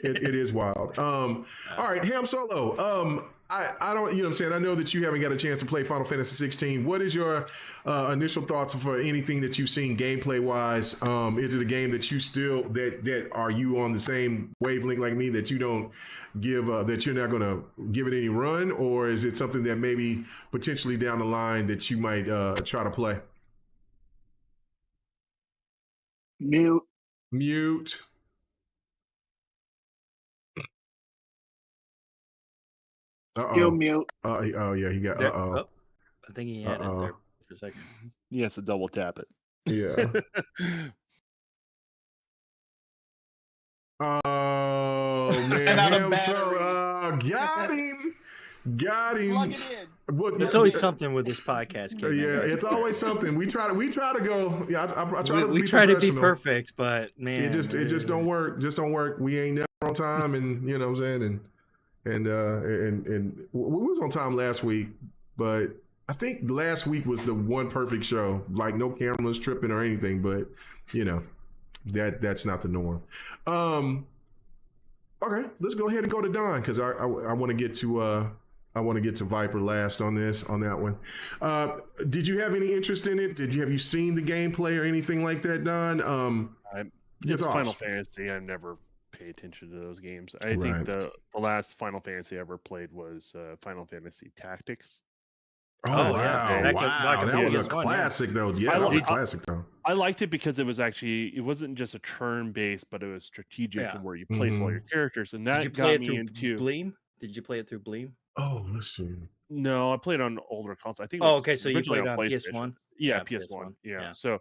It is wild. All right, Ham Solo. I don't, you know what I'm saying? I know that you haven't got a chance to play Final Fantasy 16. What is your initial thoughts for anything that you've seen gameplay wise? Is it a game that you still, that are you on the same wavelength like me that you don't give, that you're not going to give it any run? Or is it something that maybe potentially down the line that you might try to play? Mute. Still mute. Oh yeah, he got. I think he had it there for a second. He has to double tap it. Yeah. Oh man, got him. Plug it in. There's always something with this podcast. It's always something. We try to go. Yeah, I try to. We try to be perfect, but man, it just don't work. Just don't work. We ain't never on time, and you know what I'm saying, and we was on time last week, but I think last week was the one perfect show. Like no cameras tripping or anything, but you know, that's not the norm. Okay, let's go ahead and go to Don because I want to get to Viper last on that one. Did you have any interest in it? Have you seen the gameplay or anything like that, Don? It's Final Fantasy. I never pay attention to those games. I think the last Final Fantasy I ever played was Final Fantasy Tactics. Oh wow! That was a classic though. Yeah, that was a classic though. I liked it because it wasn't just a turn based, but it was strategic and where you place all your characters, and that got me into Bleem. Did you play it through Bleem? Oh, let's see. No, I played on older console. I think. So you played on PS1. Yeah, PS1. Yeah. So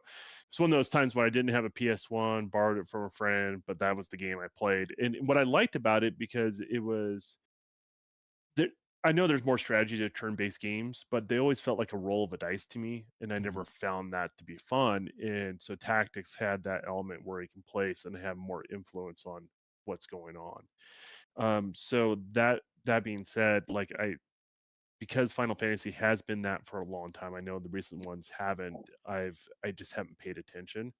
it's one of those times when I didn't have a PS1, borrowed it from a friend, but that was the game I played. And what I liked about it because it was there. I know there's more strategy to turn-based games, but they always felt like a roll of a dice to me, and I never found that to be fun. And so Tactics had that element where you can place and have more influence on what's going on. So that being said, because Final Fantasy has been that for a long time, I know the recent ones haven't. I just haven't paid attention.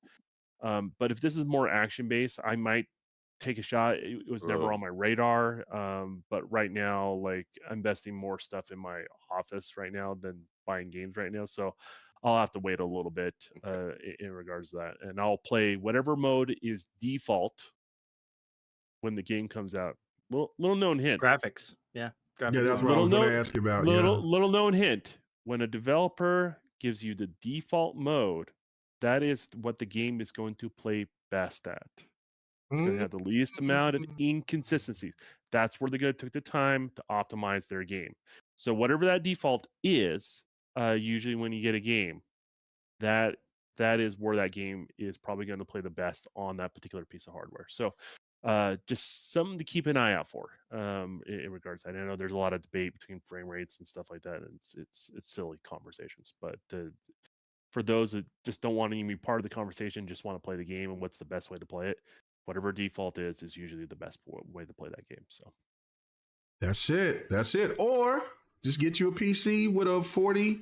But if this is more action-based, I might take a shot. It was never on my radar, but right now, I'm investing more stuff in my office right now than buying games right now, so I'll have to wait a little bit in regards to that, and I'll play whatever mode is default when the game comes out. Little known hint. Graphics. Yeah, that's what I was going to ask you about. Little known hint. When a developer gives you the default mode, that is what the game is going to play best at. It's going to have the least amount of inconsistencies. That's where they're going to take the time to optimize their game. So whatever that default is, usually when you get a game, that is where that game is probably going to play the best on that particular piece of hardware. So just something to keep an eye out for in regards to that. I know there's a lot of debate between frame rates and stuff like that, and it's silly conversations. But for those that just don't want to even be part of the conversation, just want to play the game and what's the best way to play it, whatever default is usually the best way to play that game. So that's it. Or just get you a PC with a 40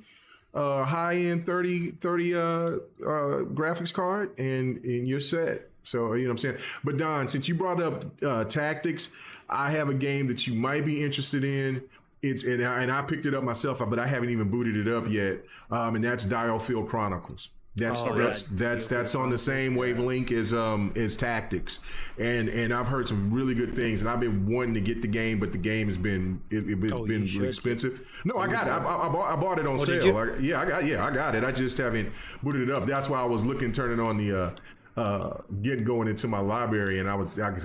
high-end 30 graphics card and you're set. So you know what I'm saying. But Don, since you brought up Tactics, I have a game that you might be interested in. And I picked it up myself, but I haven't even booted it up yet. And that's Dialfield Chronicles. That's on the same wavelength as Tactics, and I've heard some really good things, and I've been wanting to get the game, but the game has been really expensive. No, I got it. I bought it on sale. I got it. I just haven't booted it up. That's why I was turning on the going into my library, and I was like,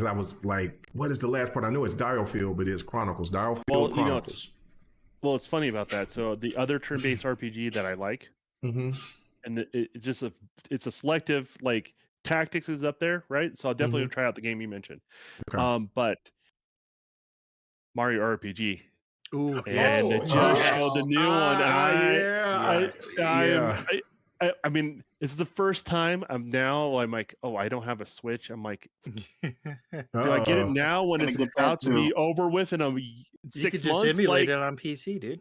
what is the last part? I know it's Dialfield, but it's Chronicles. Dialfield Chronicles. It's funny about that. So the other turn-based RPG that I like. And it's a selective, like Tactics is up there, right? So I'll definitely try out the game you mentioned. Okay. But Mario RPG. Ooh, and it just showed the new one. I mean, it's the first time I'm like, oh, I don't have a Switch. I'm like, do I get it now when it's about to be over with in 6 months? You could just emulate it on PC, dude.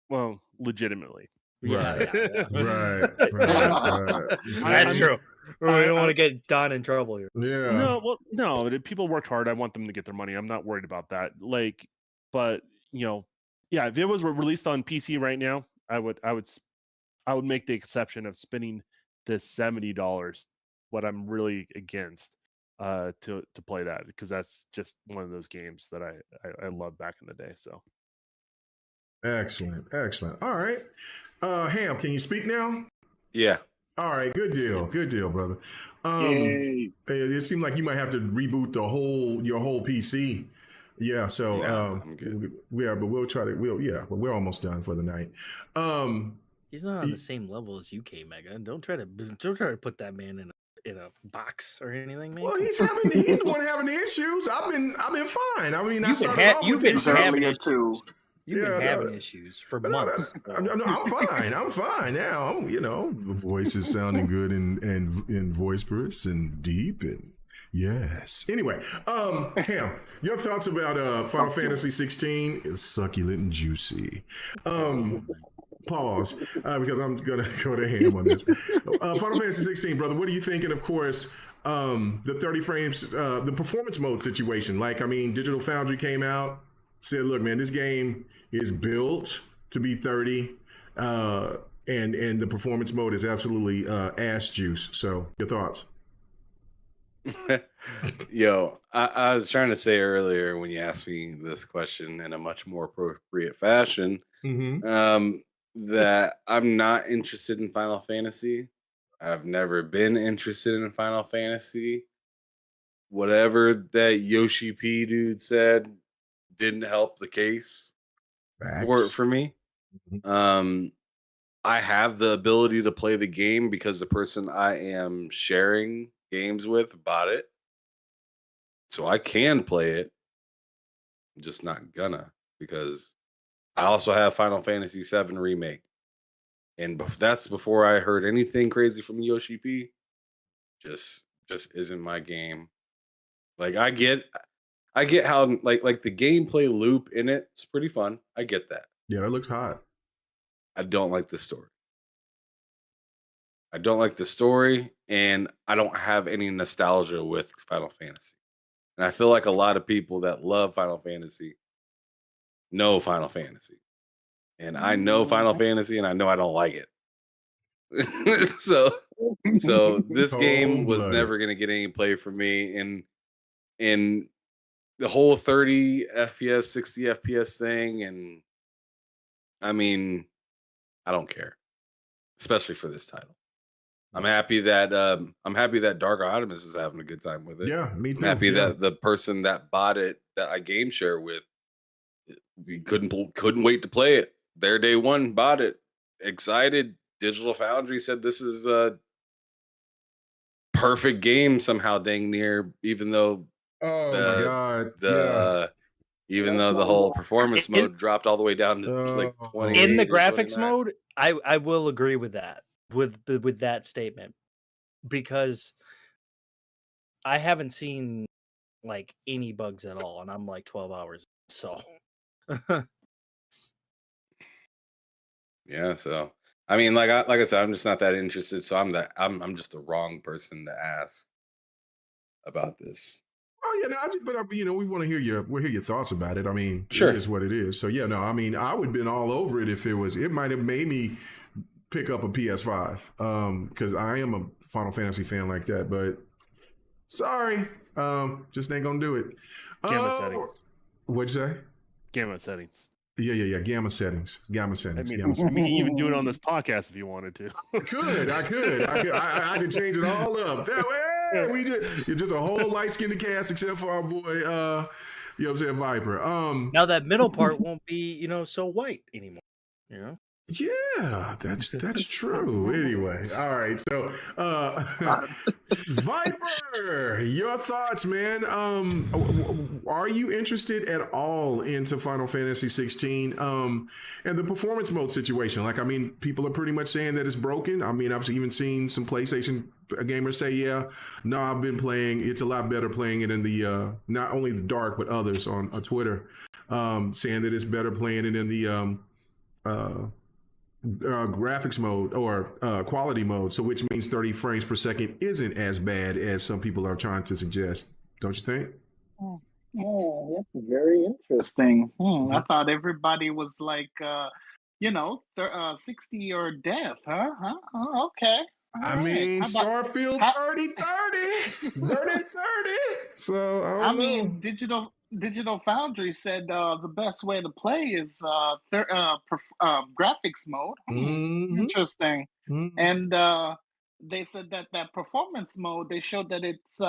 Well, legitimately. Right. That's true. We don't want to get Don in trouble here. Yeah. No. People worked hard. I want them to get their money. I'm not worried about that. But if it was released on PC right now, I would make the exception of spending the $70. What I'm really against to play that, because that's just one of those games that I loved back in the day. So. Excellent. All right. Ham, can you speak now? Yeah. All right. Good deal, brother. It seemed like you might have to reboot your whole PC. Yeah. So I'm good. But we'll try to. But we're almost done for the night. He's not on the same level as UK Mega. Don't try to put that man in a box or anything, man. Well, he's the one having the issues. I've been fine. I mean, you've been having it too. You've been having issues for months. No, I'm fine now. The voice is sounding good and voice and deep and yes. Anyway, Ham, your thoughts about Final Fantasy 16 is succulent and juicy. Pause, because I'm gonna go to ham on this. Final Fantasy 16, brother. What are you thinking? Of course, the 30 frames, the performance mode situation. Like, I mean, Digital Foundry came out, said, "Look, man, this game is built to be 30, and the performance mode is absolutely ass juice." So, your thoughts? Yo, I was trying to say earlier when you asked me this question in a much more appropriate fashion, that I'm not interested in Final Fantasy. I've never been interested in Final Fantasy. Whatever that Yoshi P dude said didn't help the case for me. I have the ability to play the game because the person I am sharing games with bought it. So I can play it. I'm just not gonna, because I also have Final Fantasy VII Remake. And that's before I heard anything crazy from Yoshi P. Just isn't my game. Like, I get how like the gameplay loop in it's pretty fun. I get that. Yeah, it looks hot. I don't like the story. I don't like the story, and I don't have any nostalgia with Final Fantasy. And I feel like a lot of people that love Final Fantasy know Final Fantasy. And I know Final Fantasy, and I know I don't like it. so this game was never going to get any play for me. And the whole 30 FPS, 60 FPS thing, and I mean, I don't care, especially for this title. I'm happy that Dark Optimus is having a good time with it. Yeah, me too. I'm happy that the person that bought it, that I game share with, we couldn't wait to play it. Their day one, bought it, excited. Digital Foundry said this is a perfect game somehow, dang near. Even though my god, even though the whole performance mode dropped all the way down to like 20 in the graphics mode, I will agree with that. With that statement, because I haven't seen like any bugs at all, and I'm like 12 hours. So yeah, so I mean, like I said, I'm just not that interested. So I'm just the wrong person to ask about this. Oh yeah, no, but we want to hear your thoughts about it. I mean, sure, it is what it is. So yeah, no, I mean, I would have been all over it if it might have made me pick up a PS5, because I am a Final Fantasy fan like that. But sorry, just ain't gonna do it. Gamma settings. What'd you say? Gamma settings. Yeah. Gamma settings. I mean, we can even do it on this podcast if you wanted to. I could. I could change it all up. That way, it's just a whole light skinned cast except for our boy, you know what I'm saying, Viper. Now that middle part won't be, so white anymore. Yeah, that's true. Anyway, all right. So, Viper, your thoughts, man. Are you interested at all into Final Fantasy 16? And the performance mode situation. Like, I mean, people are pretty much saying that it's broken. I mean, I've even seen some PlayStation gamers say, "Yeah, no, I've been playing. It's a lot better playing it in the not only the dark but others on Twitter, saying that it's better playing it in the graphics mode or quality mode, so which means 30 frames per second isn't as bad as some people are trying to suggest, don't you think?" Oh, that's very interesting. I thought everybody was like 60 or death, huh? Oh, okay. I mean, Starfield 30. So I mean, Digital Foundry said the best way to play is graphics mode. Interesting. And they said that performance mode, they showed that it's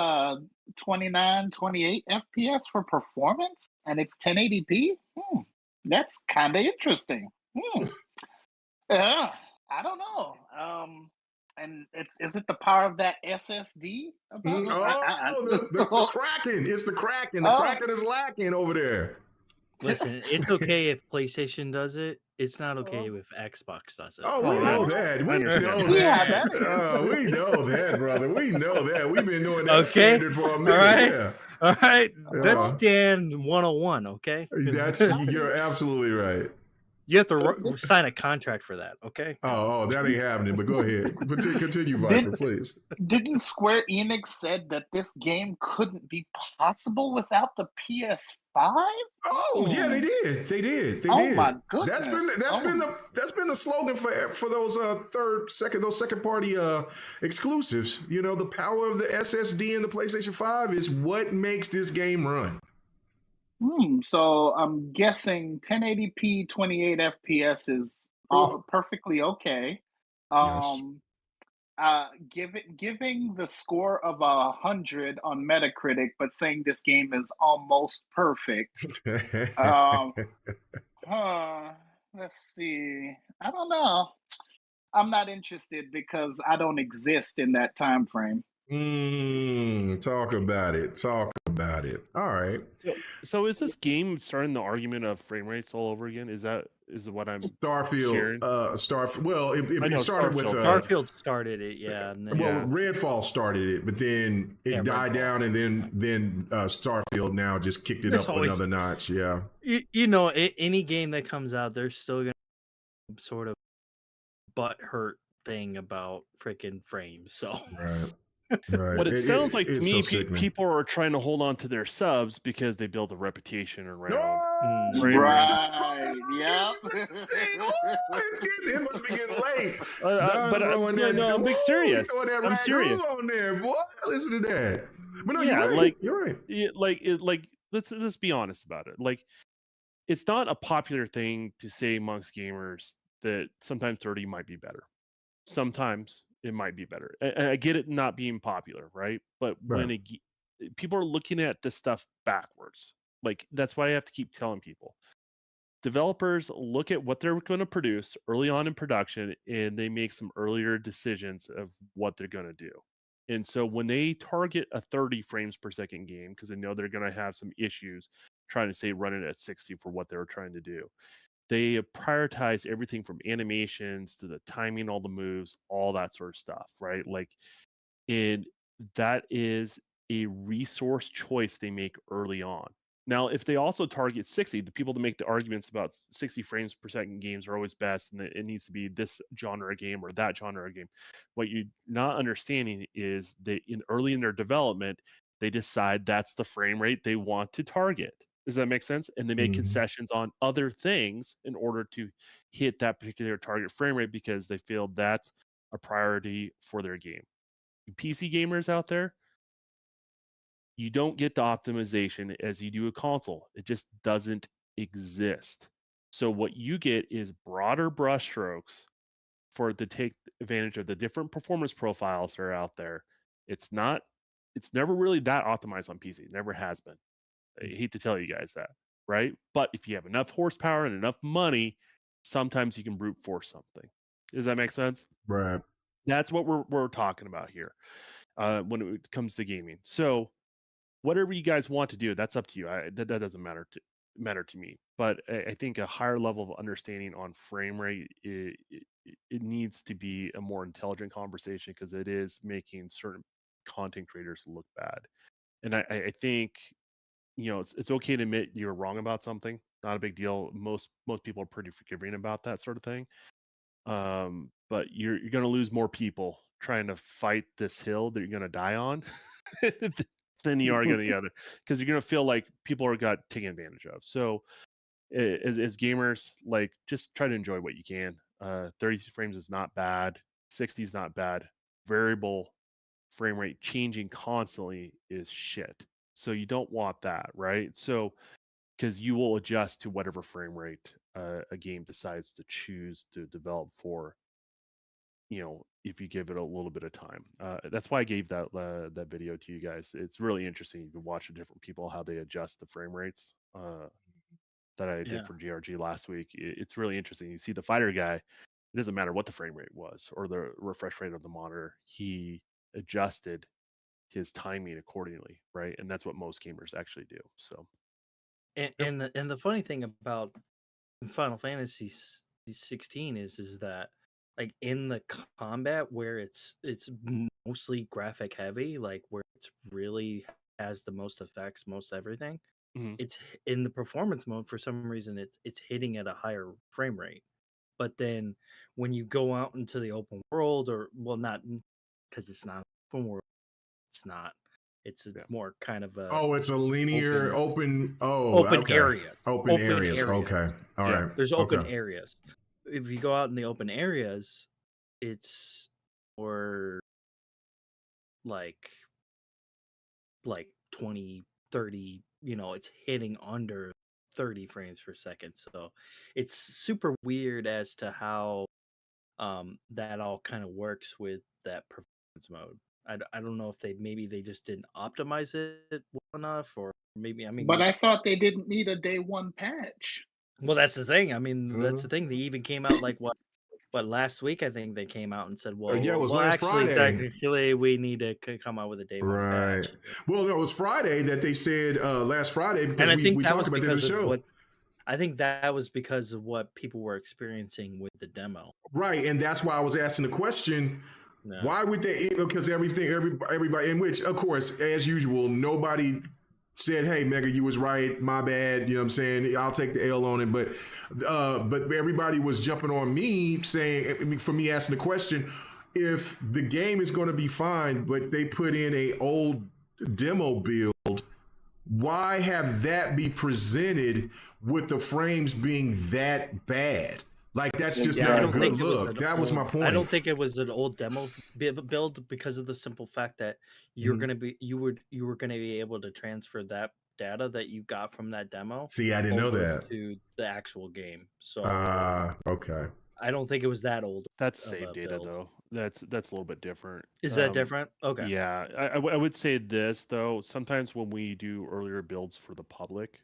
29, 28 FPS for performance, and it's 1080p. That's kind of interesting. I don't know. And is it the power of that SSD? The Kraken. It's the Kraken. The Kraken is lacking over there. Listen, it's okay if PlayStation does it. It's not okay if Xbox does it. We know that. We know that, brother. We know that. We've been doing that standard for a minute. All right. That's Stan 101, okay? You're absolutely right. You have to sign a contract for that, okay? Oh, that ain't happening. But go ahead, continue, Viper, please. Didn't Square Enix said that this game couldn't be possible without the PS5? Oh yeah, they did. They did. Oh my goodness. That's been the slogan for those second party exclusives. You know, the power of the SSD in the PlayStation 5 is what makes this game run. So I'm guessing 1080p 28 FPS is perfectly okay. Yes. Giving the score of 100 on Metacritic, but saying this game is almost perfect. Let's see. I don't know. I'm not interested because I don't exist in that time frame. Talk about it. All right. So is this game starting the argument of frame rates all over again? Is what I'm Starfield? hearing? Well, it started with Starfield started it, yeah. And then, Redfall started it, but then it died down, and then Starfield now just kicked it up another notch. Yeah. You know, any game that comes out, there's still gonna be some sort of butthurt thing about freaking frames. So right. What it sounds like to me, so people are trying to hold on to their subs because they build a reputation around. Right. Yeah. It must be getting late. But I'm being serious. I'm serious. On there, boy. Listen to that. But no, you're right. Let's be honest about it. Like, it's not a popular thing to say amongst gamers that sometimes 30 might be better. Sometimes it might be better. I get it not being popular, right? But when people are looking at this stuff backwards, like that's why I have to keep telling people. Developers look at what they're going to produce early on in production, and they make some earlier decisions of what they're going to do. And so when they target a 30 frames per second game, because they know they're going to have some issues trying to say run it at 60 for what they're trying to do, they prioritize everything from animations to the timing, all the moves, all that sort of stuff, right? Like, and that is a resource choice they make early on. Now, if they also target 60, the people that make the arguments about 60 frames per second games are always best, and it needs to be this genre game or that genre game. What you're not understanding is that early in their development, they decide that's the frame rate they want to target. Does that make sense? And they make concessions on other things in order to hit that particular target frame rate because they feel that's a priority for their game. You PC gamers out there, you don't get the optimization as you do a console. It just doesn't exist. So what you get is broader brushstrokes to take advantage of the different performance profiles that are out there. It's never really that optimized on PC. It never has been. I hate to tell you guys that, right? But if you have enough horsepower and enough money, sometimes you can brute force something. Does that make sense? Right. That's what we're talking about here when it comes to gaming. So whatever you guys want to do, that's up to you. That doesn't matter to me. But I think a higher level of understanding on frame rate, it needs to be a more intelligent conversation because it is making certain content creators look bad. And I think, it's okay to admit you're wrong about something. Not a big deal. Most people are pretty forgiving about that sort of thing. But you're going to lose more people trying to fight this hill that you're going to die on than you are going to the other, because you're going to feel like people are got taken advantage of. So as gamers, like, just try to enjoy what you can. 30 frames is not bad. 60 is not bad. Variable frame rate changing constantly is shit. So you don't want that, right? So because you will adjust to whatever frame rate a game decides to choose to develop for, if you give it a little bit of time. That's why I gave that video to you guys. It's really interesting. You can watch the different people, how they adjust the frame rates that I did for GRG last week. It's really interesting. You see the fighter guy, it doesn't matter what the frame rate was or the refresh rate of the monitor. He adjusted his timing accordingly, right? And that's what most gamers actually do. So, and the funny thing about Final Fantasy 16 is that, like, in the combat where it's mostly graphic heavy, like where it's really has the most effects, most everything, it's in the performance mode. For some reason, it's hitting at a higher frame rate. But then when you go out into the open world, or well, not because it's not open world, it's not. It's more kind of a it's a linear open areas. Open areas. Okay. All right. There's open areas. If you go out in the open areas, it's more like 20, 30, it's hitting under 30 frames per second. So it's super weird as to how that all kind of works with that performance mode. I don't know if they just didn't optimize it well enough, or maybe But I thought they didn't need a day one patch. Well, that's the thing. I mean, that's the thing. They even came out like what last week? I think they came out and said, "Well, it was last Friday. Technically, we need to come out with a day one patch." Well, no, it was Friday that they said last Friday, because we talked about it in the show. I think that was because of what people were experiencing with the demo. Right, and that's why I was asking the question. No. Why would they? Because everybody, in which, of course, as usual, nobody said, "Hey, Mega, you was right. My bad." You know what I'm saying? I'll take the L on it. But everybody was jumping on me saying, for me asking the question, if the game is going to be fine, but they put in a old demo build, why have that be presented with the frames being that bad? Like, that's just not a good look. That was my point. I don't think it was an old demo build because of the simple fact that you're gonna be you were gonna be able to transfer that data that you got from that demo. See, I didn't know that to the actual game. So okay. I don't think it was that old. That's save data though. That's a little bit different. Is that different? Okay. Yeah, I would say this though. Sometimes when we do earlier builds for the public,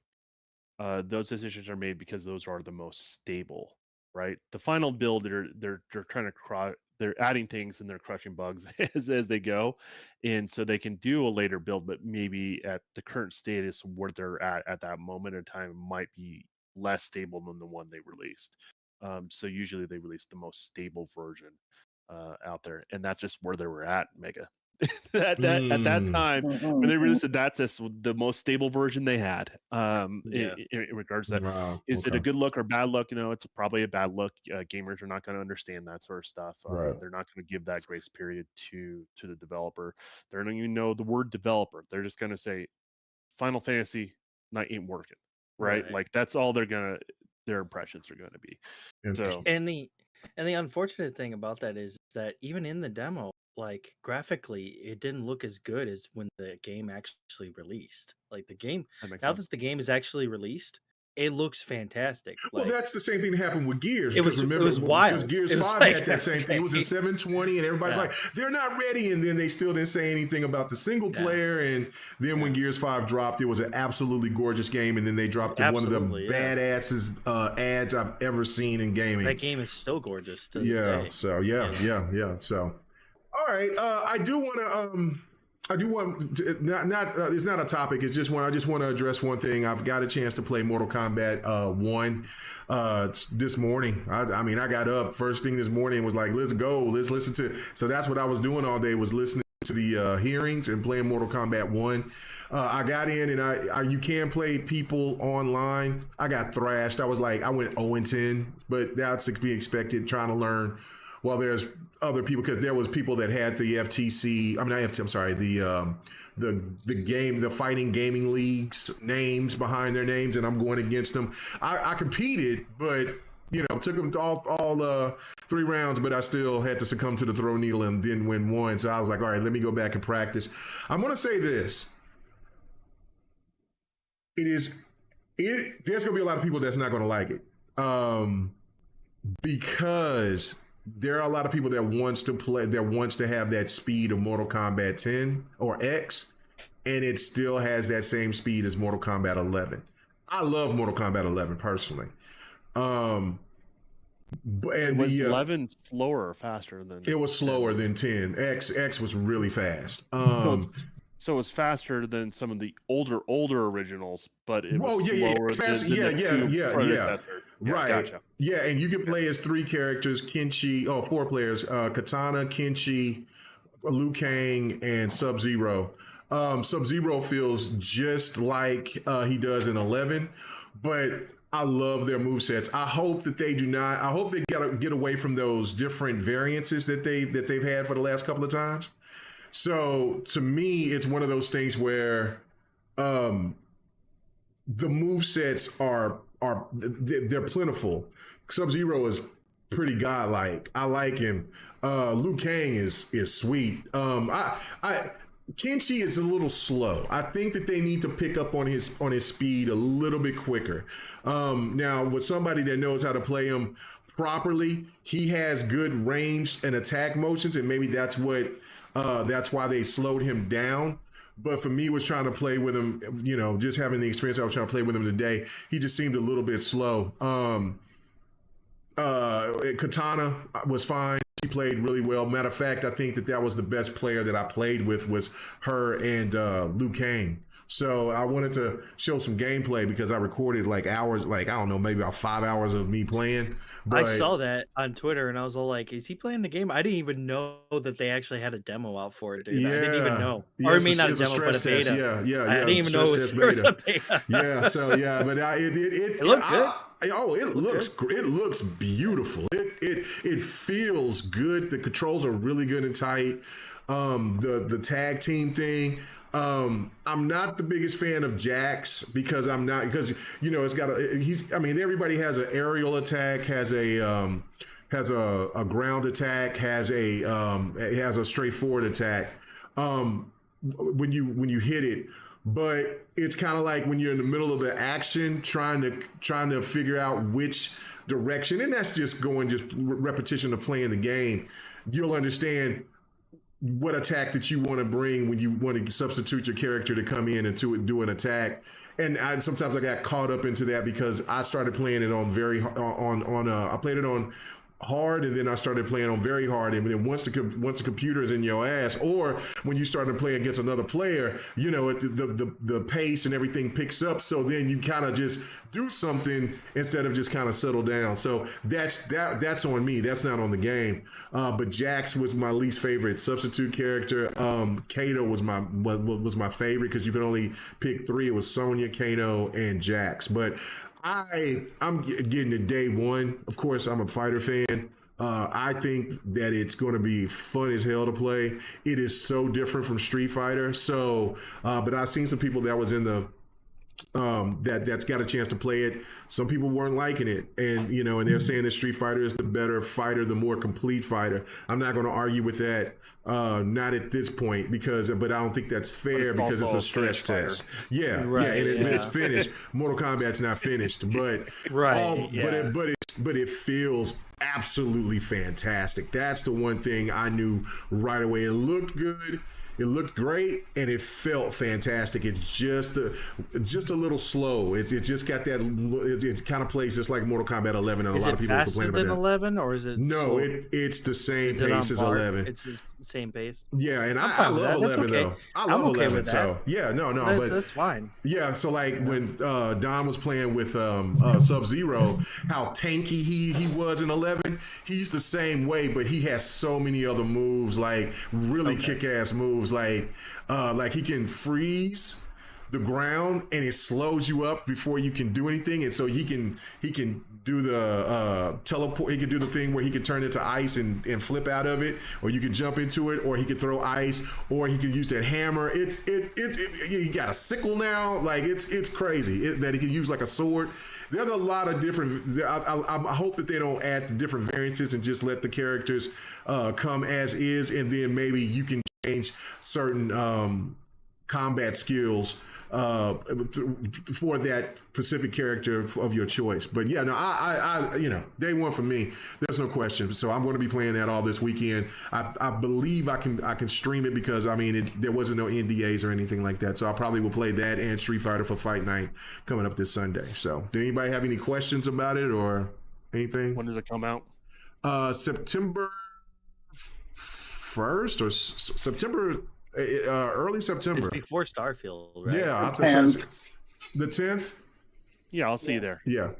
those decisions are made because those are the most stable. Right, the final build, they're trying to they're adding things and they're crushing bugs as they go, and so they can do a later build, but maybe at the current status where they're at that moment in time might be less stable than the one they released. So usually they release the most stable version out there, and that's just where they were at, Mega. At that time when they released it, that's the most stable version they had. In regards to that, is it a good look or bad look? It's probably a bad look. Gamers are not going to understand that sort of stuff. They're not going to give that grace period to the developer. They're not even know the word developer. They're just going to say Final Fantasy ain't working, right? Like that's all their impressions are going to be. So and the unfortunate thing about that is that even in the demo, like graphically, it didn't look as good as when the game actually released. Like the game, now that the game is actually released, it looks fantastic. Well, that's the same thing that happened with Gears. It was wild. Because Gears 5 had that same thing. It was in 720, and everybody's like, they're not ready. And then they still didn't say anything about the single player. And then when Gears 5 dropped, it was an absolutely gorgeous game. And then they dropped one of the badasses ads I've ever seen in gaming. That game is still gorgeous to this day. So So, all right. I do want to, it's not a topic. It's just I just want to address one thing. I've got a chance to play Mortal Kombat 1 this morning. I got up first thing this morning and was like, let's go. Let's listen to. So that's what I was doing all day, was listening to the hearings and playing Mortal Kombat 1. I got in and you can play people online. I got thrashed. I went 0-10, but that's to be expected, trying to learn. Well, there's other people, because there was people that had the FTC. The fighting gaming leagues names behind their names, and I'm going against them. I competed, but took them all 3 rounds, but I still had to succumb to the throw needle and didn't win one. So I was like, all right, let me go back and practice. I'm going to say this: there's going to be a lot of people that's not going to like it, because there are a lot of people that wants to have that speed of Mortal Kombat 10 or X, and it still has that same speed as Mortal Kombat 11. I love Mortal Kombat 11 personally. Was 11 slower or faster than? It was slower than 10. X was really fast. So it was faster than some of the older originals, but it was slower faster. Yeah. Right. Gotcha. Yeah, and you can play as 3 characters, 4 players, Katana, Kenshi, Liu Kang, and Sub-Zero. Sub-Zero feels just like he does in 11, but I love their movesets. I hope that they do not. I hope they get away from those different variances that they've had for the last couple of times. So to me, it's one of those things where the movesets they're plentiful. Sub-Zero is pretty godlike. I like him. Liu Kang is sweet. Kenshi is a little slow. I think that they need to pick up on his speed a little bit quicker. Now, with somebody that knows how to play him properly, he has good range and attack motions, and maybe that's why they slowed him down. But for me, was trying to play with him, just having the experience I was trying to play with him today, he just seemed a little bit slow. Katana was fine. She played really well. Matter of fact, I think that was the best player that I played with was her and Liu Kang. So I wanted to show some gameplay because I recorded hours, I don't know, maybe about 5 hours of me playing. But I saw that on Twitter and I was all like, is he playing the game? I didn't even know that they actually had a demo out for it, dude. Yeah. I didn't even know. Yeah, or I mean, not a demo, but a test. beta. Yeah. I didn't even know it was a beta. Yeah, so yeah, but it looked good. It looks beautiful. It feels good. The controls are really good and tight. The tag team thing. I'm not the biggest fan of Jax because it's got everybody has an aerial attack, has a ground attack, has a straightforward attack when you hit it. But it's kind of like when you're in the middle of the action trying to figure out which direction, and that's just repetition of playing the game. You'll understand what attack that you want to bring when you want to substitute your character to come in and to do an attack. And sometimes I got caught up into that because I started playing it on I played it on hard, and then I started playing on very hard, and then once the computer is in your ass, or when you start to play against another player, the pace and everything picks up, so then you kind of just do something instead of just kind of settle down. So that's on me. That's not on the game. But Jax was my least favorite substitute character. Kato was my favorite because you could only pick three. It was Sonya, Kato, and Jax. But I'm getting to day one. Of course, I'm a fighter fan. I think that it's going to be fun as hell to play. It is so different from Street Fighter. So, but I've seen some people that was in the that's got a chance to play it. Some people weren't liking it, and and they're saying that Street Fighter is the better fighter, the more complete fighter. I'm not going to argue with that. Not at this point, but I don't think that's fair because it's a stress test. Yeah, right, but it's finished. Mortal Kombat's not finished, but but it feels absolutely fantastic. That's the one thing I knew right away. It looked good. It looked great, and it felt fantastic. It's just a little slow. It just got that. It kind of plays just like Mortal Kombat 11, and a lot of people complain about that. Is it faster than 11, or is it? No, it's the same pace as 11. It's the same pace. Yeah, and I love 11 though. I love 11. So yeah, but that's fine. Yeah, so when Don was playing with Sub-Zero, how tanky he was in 11. He's the same way, but he has so many other moves, like really kick-ass moves. Like he can freeze the ground and it slows you up before you can do anything, and so he can do the teleport. He can do the thing where he can turn into ice and flip out of it, or you can jump into it, or he can throw ice, or he can use that hammer. He got a sickle now. Like it's crazy that he can use like a sword. There's a lot of different. I hope that they don't add the different variances and just let the characters come as is, and then maybe you can change certain combat skills for that specific character of your choice. But yeah, no, I day one for me, there's no question. So I'm going to be playing that all this weekend. I believe I can stream it because there wasn't no NDAs or anything like that. So I probably will play that and Street Fighter for Fight Night coming up this Sunday. So do anybody have any questions about it or anything? When does it come out? September 1st or September. Early September. It's before Starfield, right? Yeah, the 10th. Yeah, I'll see you there. Yeah,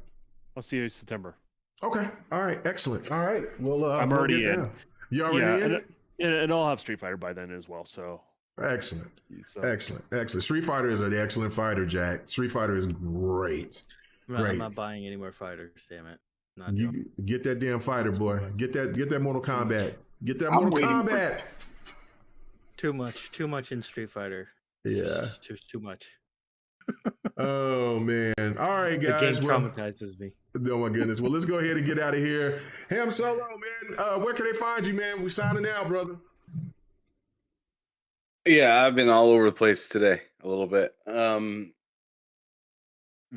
I'll see you in September. Okay. All right. Excellent. All right. Well, I'm already in. You already in? And I'll have Street Fighter by then as well. So Excellent. So. Excellent. Street Fighter is an excellent fighter, Jack. Street Fighter is great. I'm not buying any more fighters. Damn it. Not You doing get that damn fighter, boy. Get that Mortal Kombat. Get that I'm Mortal waiting for- Kombat. Too much in Street Fighter. Yeah. Just too much. Oh man. All right, The game guys. traumatizes me. Oh my goodness. Well, let's go ahead and get out of here. Ham Solo, man. Where can they find you, man? We signing out, brother. Yeah, I've been all over the place today a little bit.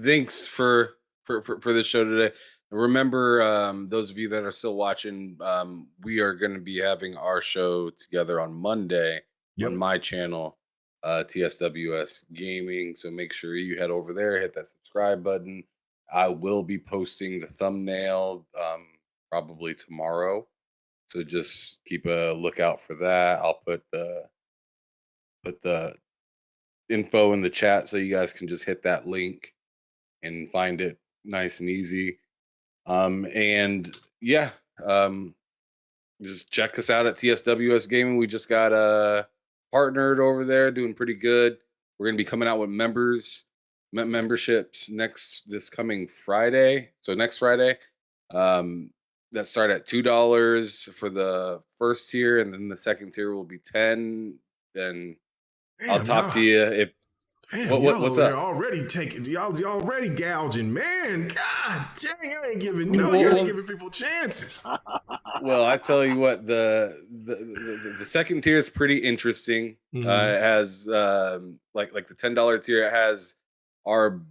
Thanks for this show today. Remember, those of you that are still watching, we are going to be having our show together on Monday on my channel, TSWS Gaming. So make sure you head over there, hit that subscribe button. I will be posting the thumbnail probably tomorrow. So just keep a lookout for that. I'll put the info in the chat so you guys can just hit that link and find it nice and easy. And yeah, just check us out at TSWS Gaming. We just got partnered over there, doing pretty good. We're gonna be coming out with memberships this coming Friday. So next Friday, that start at $2 for the first tier, and then the second tier will be $10. And I'll talk to you if. Damn, what's up? Already taking y'all already gouging, man. God dang, I ain't giving people chances. Well, I tell you what, the second tier is pretty interesting. It has like the $10 tier. It has our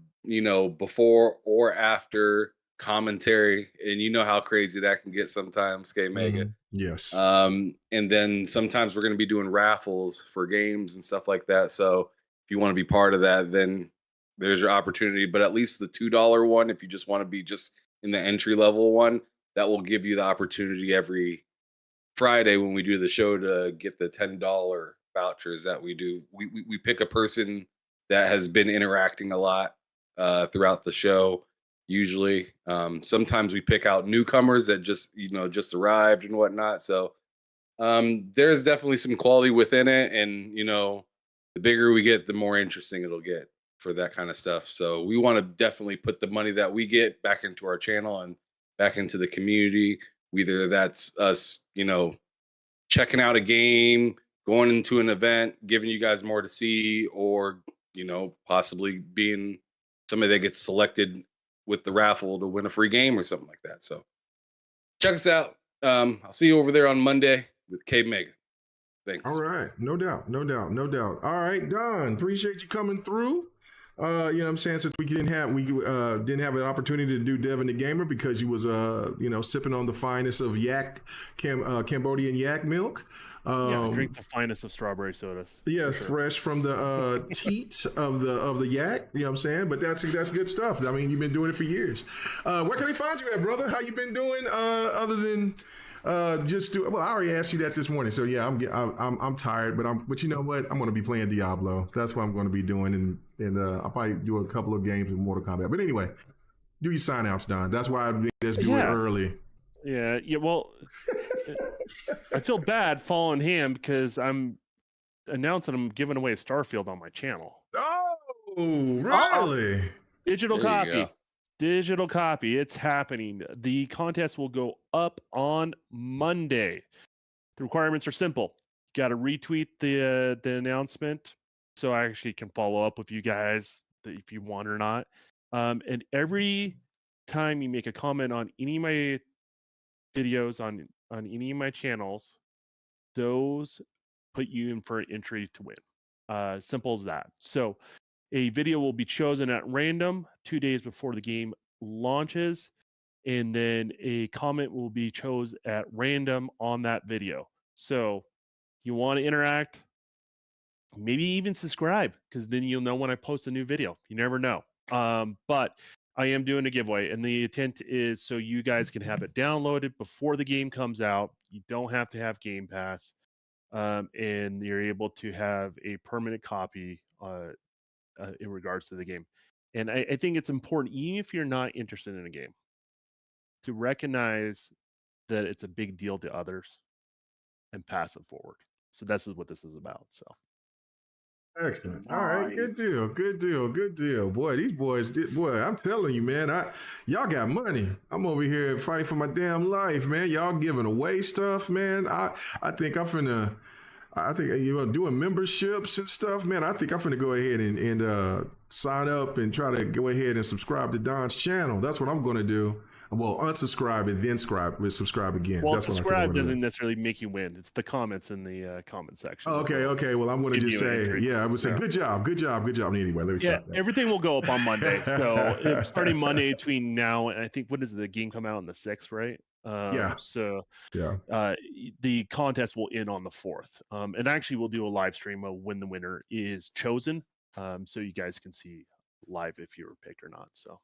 before or after commentary, and you know how crazy that can get sometimes. K Mega. Yes. And then sometimes we're going to be doing raffles for games and stuff like that. So if you want to be part of that, then there's your opportunity. But at least the $2 one, if you just want to be just in the entry level one, that will give you the opportunity every Friday when we do the show to get the $10 vouchers that we do. We pick a person that has been interacting a lot throughout the show. Usually, sometimes we pick out newcomers that just arrived and whatnot. So there's definitely some quality within it, and the bigger we get, the more interesting it'll get for that kind of stuff. So we want to definitely put the money that we get back into our channel and back into the community. Whether that's us, checking out a game, going into an event, giving you guys more to see, or possibly being somebody that gets selected with the raffle to win a free game or something like that. So check us out. I'll see you over there on Monday with K Mega. Thanks. All right. No doubt. All right, Don, appreciate you coming through. You know what I'm saying? Since we didn't have an opportunity to do Devin the Gamer because you was sipping on the finest of Cambodian yak milk. Drink the finest of strawberry sodas. Yeah, fresh from the teat of the yak. You know what I'm saying? But that's good stuff. I mean, you've been doing it for years. Where can we find you at, brother? How you been doing? Other than I already asked you that this morning. So yeah, I'm tired, but you know what? I'm going to be playing Diablo. That's what I'm going to be doing, and I'll probably do a couple of games with Mortal Kombat. But anyway, do your sign outs, Don. That's why I just do it early. Yeah. Well, I feel bad following him because I'm announcing I'm giving away Starfield on my channel. Oh, really? Digital copy. It's happening. The contest will go up on Monday. The requirements are simple. Got to retweet the announcement so I actually can follow up with you guys if you want or not. And every time you make a comment on any of my videos on any of my channels, those put you in for an entry to win. Simple as that. So a video will be chosen at random 2 days before the game launches, and then a comment will be chosen at random on that video. So you want to interact, maybe even subscribe, because then you'll know when I post a new video. You never know. But I am doing a giveaway, and the intent is so you guys can have it downloaded before the game comes out. You don't have to have Game Pass, and you're able to have a permanent copy in regards to the game. And I think it's important, even if you're not interested in a game, to recognize that it's a big deal to others and pass it forward. So this is what this is about. So Excellent. All right, good deal, good deal, good deal. Boy, these boys, boy, I'm telling you, man, y'all got money. I'm over here fighting for my damn life, man. Y'all giving away stuff, man. I think I'm finna. I think doing memberships and stuff, man. I think I'm finna go ahead and sign up and try to go ahead and subscribe to Don's channel. That's what I'm gonna do. Well, unsubscribe and then subscribe again. Well, That's what subscribe doesn't necessarily make you win. It's the comments in the comment section. Okay. Well, I'm going to just say, I would say, good job. Anyway, let me stop that. Everything will go up on Monday. So starting Monday between now and I think what does the game come out on the 6th, right? So the contest will end on the 4th. And actually, we'll do a live stream of when the winner is chosen, so you guys can see live if you were picked or not. So.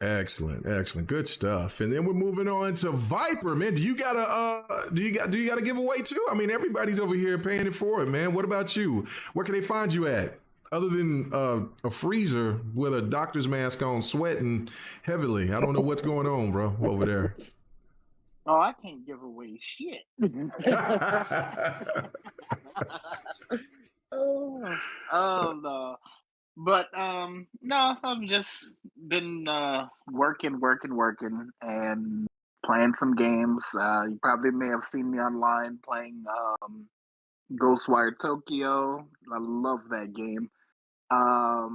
Excellent, good stuff. And then we're moving on to Viper, man. Do you got a giveaway too? I mean, everybody's over here paying it for it, man. What about you? Where can they find you at? Other than a freezer with a doctor's mask on, sweating heavily. I don't know what's going on, bro, over there. Oh, I can't give away shit. Oh no. But no, I've just been working and playing some games. You probably may have seen me online playing Ghostwire Tokyo. I love that game. I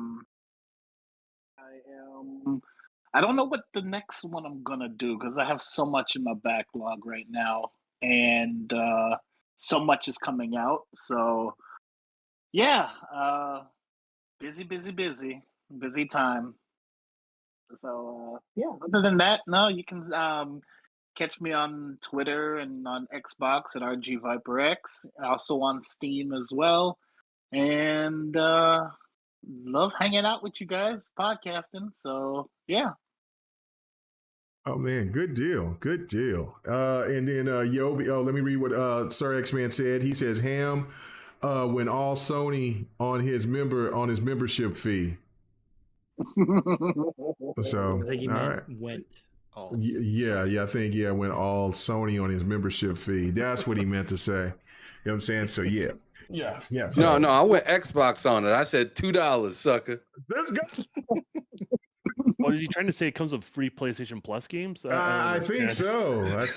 don't know what the next one I'm gonna do because I have so much in my backlog right now, and so much is coming out. So yeah. Busy time. So other than that, no, you can catch me on Twitter and on Xbox at RGViperX, also on Steam as well, and love hanging out with you guys, podcasting. So yeah. Oh man, good deal. And then Yobi, let me read what Sir X-Man said. He says ham when all Sony on his membership fee. So I think he went all. I think went all Sony on his membership fee. That's what he meant to say. You know what I'm saying? So yeah. No, I went Xbox on it. I said $2, sucker. Let's go. What is he trying to say? It comes with free PlayStation Plus games? I think so. That's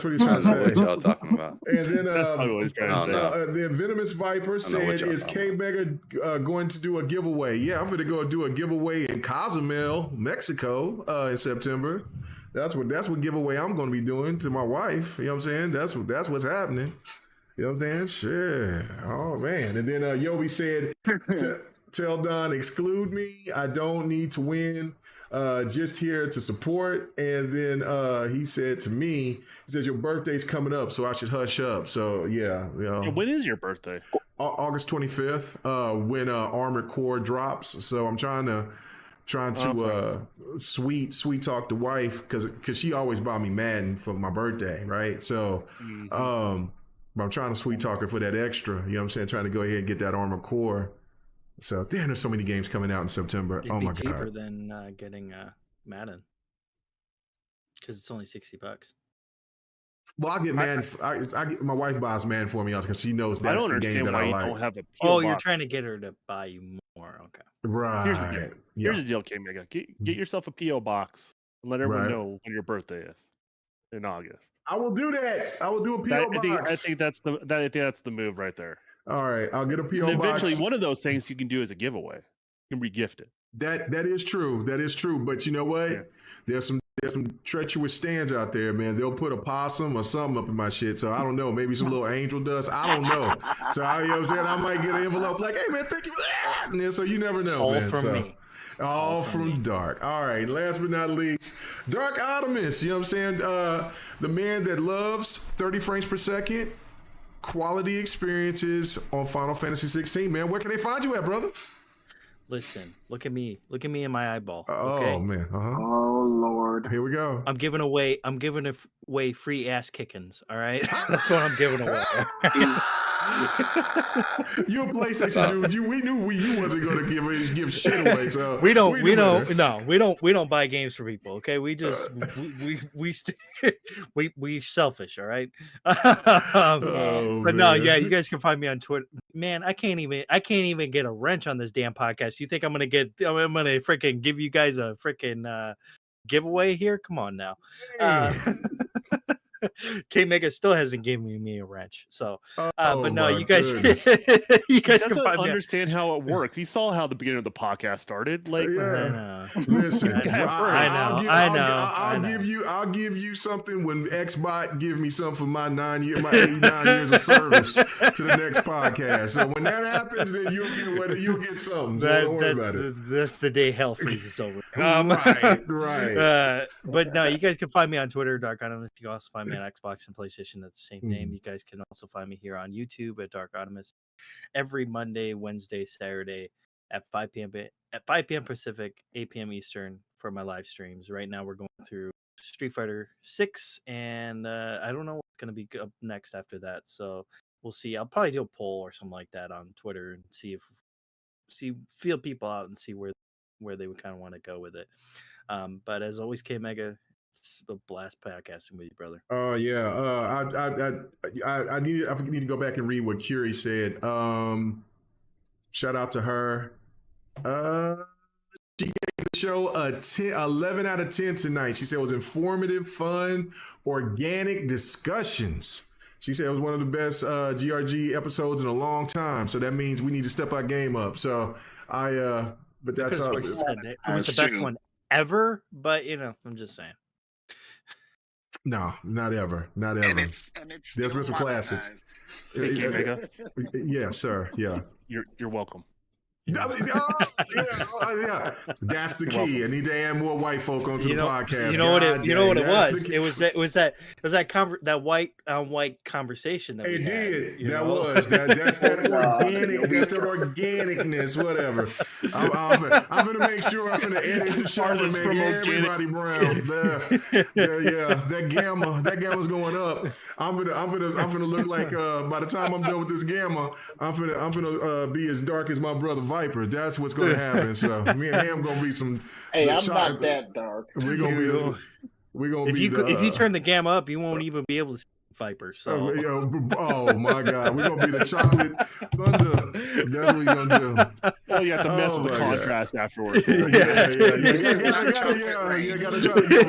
what he's trying to say. What y'all talking about? And then the Venomous Viper said, "Is K Mega going to do a giveaway?" Yeah, I'm going to go do a giveaway in Cozumel, Mexico, in September. That's what giveaway I'm going to be doing to my wife. You know what I'm saying? That's what's happening. You know what I'm saying? Sure. Oh man. And then Yobi said, "Tell Don, exclude me. I don't need to win. Just here to support." And then he said to me, he says, "Your birthday's coming up, so I should hush up." So yeah. When is your birthday? August 25th, when Armored Core drops. So I'm trying to sweet talk the wife because she always bought me Madden for my birthday, right? So but I'm trying to sweet talk her for that extra. You know what I'm saying? Trying to go ahead and get that Armored Core. So there's so many games coming out in September. It'd be cheaper than getting Madden because it's only $60. Well, I get Madden. I get my wife buys Madden for me because she knows that's the game that I like. Don't have a you're trying to get her to buy you more. Okay, right. Here's the deal, K-Mega. Get yourself a PO box and let everyone know when your birthday is in August. I will do that. I will do a PO box. I think that's the move right there. All right, I'll get a PO and box. Eventually, one of those things you can do as a giveaway. You can re-gift it. That is true. But you know what? Yeah. There's some treacherous stands out there, man. They'll put a possum or something up in my shit. So I don't know. Maybe some little angel dust. I don't know. So you know what I'm saying? I might get an envelope like, "Hey man, thank you for that." And then, so you never know, man. Me. All from Dark. All right. Last but not least, Dark Optimus. You know what I'm saying? The man that loves 30 frames per second. Quality experiences on Final Fantasy 16, man. Where can they find you at, brother? Listen, look at me in my eyeball. Oh man. Oh Lord. Here we go. I'm giving away free ass kickings. All right, that's what I'm giving away. You a PlayStation dude. We knew you wasn't gonna give shit away. So we don't buy games for people. Okay, we just we selfish. All right. But no, yeah, you guys can find me on Twitter. Man, I can't even get a wrench on this damn podcast. You think I'm gonna freaking give you guys a freaking giveaway here? Come on now. K Mega still hasn't given me a wrench. So, but no, you guys, you guys doesn't understand how it works. You saw how the beginning of the podcast started. Like, listen, I know. I'll give you something when Xbot give me something for my 9 years of service to the next podcast. So when that happens, then you'll get something. So don't worry about it. That's the day hell freezes over. Right. But no, you guys can find me on Twitter, Dark Animus. You can also find me on Xbox and PlayStation. That's the same name. You guys can also find me here on YouTube at Dark Animus every Monday, Wednesday, Saturday at 5 p.m. Pacific, 8 p.m. Eastern for my live streams. Right now, we're going through Street Fighter 6, and I don't know what's going to be up next after that. So we'll see. I'll probably do a poll or something like that on Twitter and feel people out and see where they would kind of want to go with it. But as always, K Mega, it's a blast podcasting with you, brother. Oh yeah. I need to go back and read what Curie said. Shout out to her. She gave the show a 11 out of 10 tonight. She said it was informative, fun, organic discussions. She said it was one of the best GRG episodes in a long time. So that means we need to step our game up. So but that's all. It was the best one ever, but I'm just saying. No, not ever. Not ever. And there's been some classics. Yeah, sir. Yeah. You're welcome. Yeah. That's the key. I need to add more white folk onto the podcast. You know what it was? It was that white on white conversation that we had. Did. That's that organic. That's that organicness. Whatever. I'm gonna make sure I'm gonna edit the show and make everybody brown. That gamma's going up. I'm gonna look like by the time I'm done with this gamma, I'm gonna be as dark as my brother Viper. That's what's going to happen. So me and him going to be some. Hey, I'm not that dark. We're going to be. If you turn the gamma up, you won't even be able to see Viper. So. Oh my God, we're going to be the chocolate thunder. That's what we're going to do. Oh, you have to mess with the contrast afterwards. You got to try to get.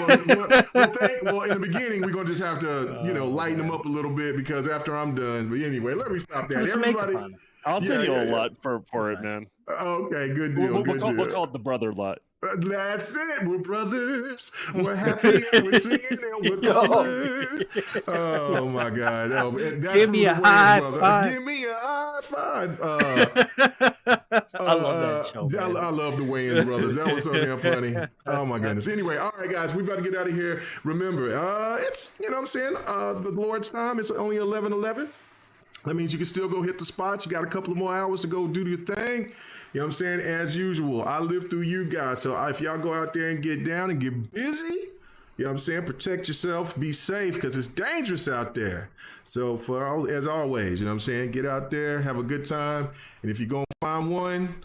Well, in the beginning, we're going to just have to, lighten them up a little bit because after I'm done. But anyway, let me stop that. Everybody. I'll send you a LUT for it, man. Okay, good deal. We'll call it the brother LUT. That's it. We're brothers. We're happy and we're singing and we're brothers. Oh my God! Give me a high five. Give me a high five. I love that show. I love the Wayans brothers. That was so damn funny. Oh my goodness. Anyway, all right, guys, we about to get out of here. Remember, it's what I'm saying. The Lord's time. It's only 11:11. That means you can still go hit the spots. You got a couple of more hours to go do your thing. You know what I'm saying? As usual, I live through you guys. So if y'all go out there and get down and get busy, you know what I'm saying? Protect yourself, be safe, because it's dangerous out there. So as always, you know what I'm saying? Get out there, have a good time. And if you're going to find one,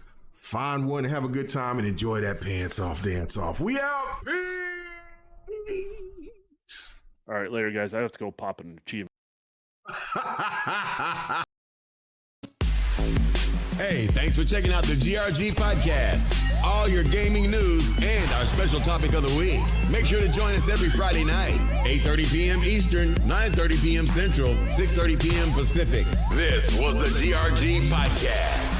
and have a good time and enjoy that pants off, dance off. We out. Peace. All right, later, guys. I have to go pop an achievement. Hey, thanks for checking out the GRG podcast. All your gaming news and our special topic of the week. Make sure to join us every Friday night, 8:30 p.m. Eastern, 9:30 p.m. Central, 6:30 p.m. Pacific. This was the GRG podcast.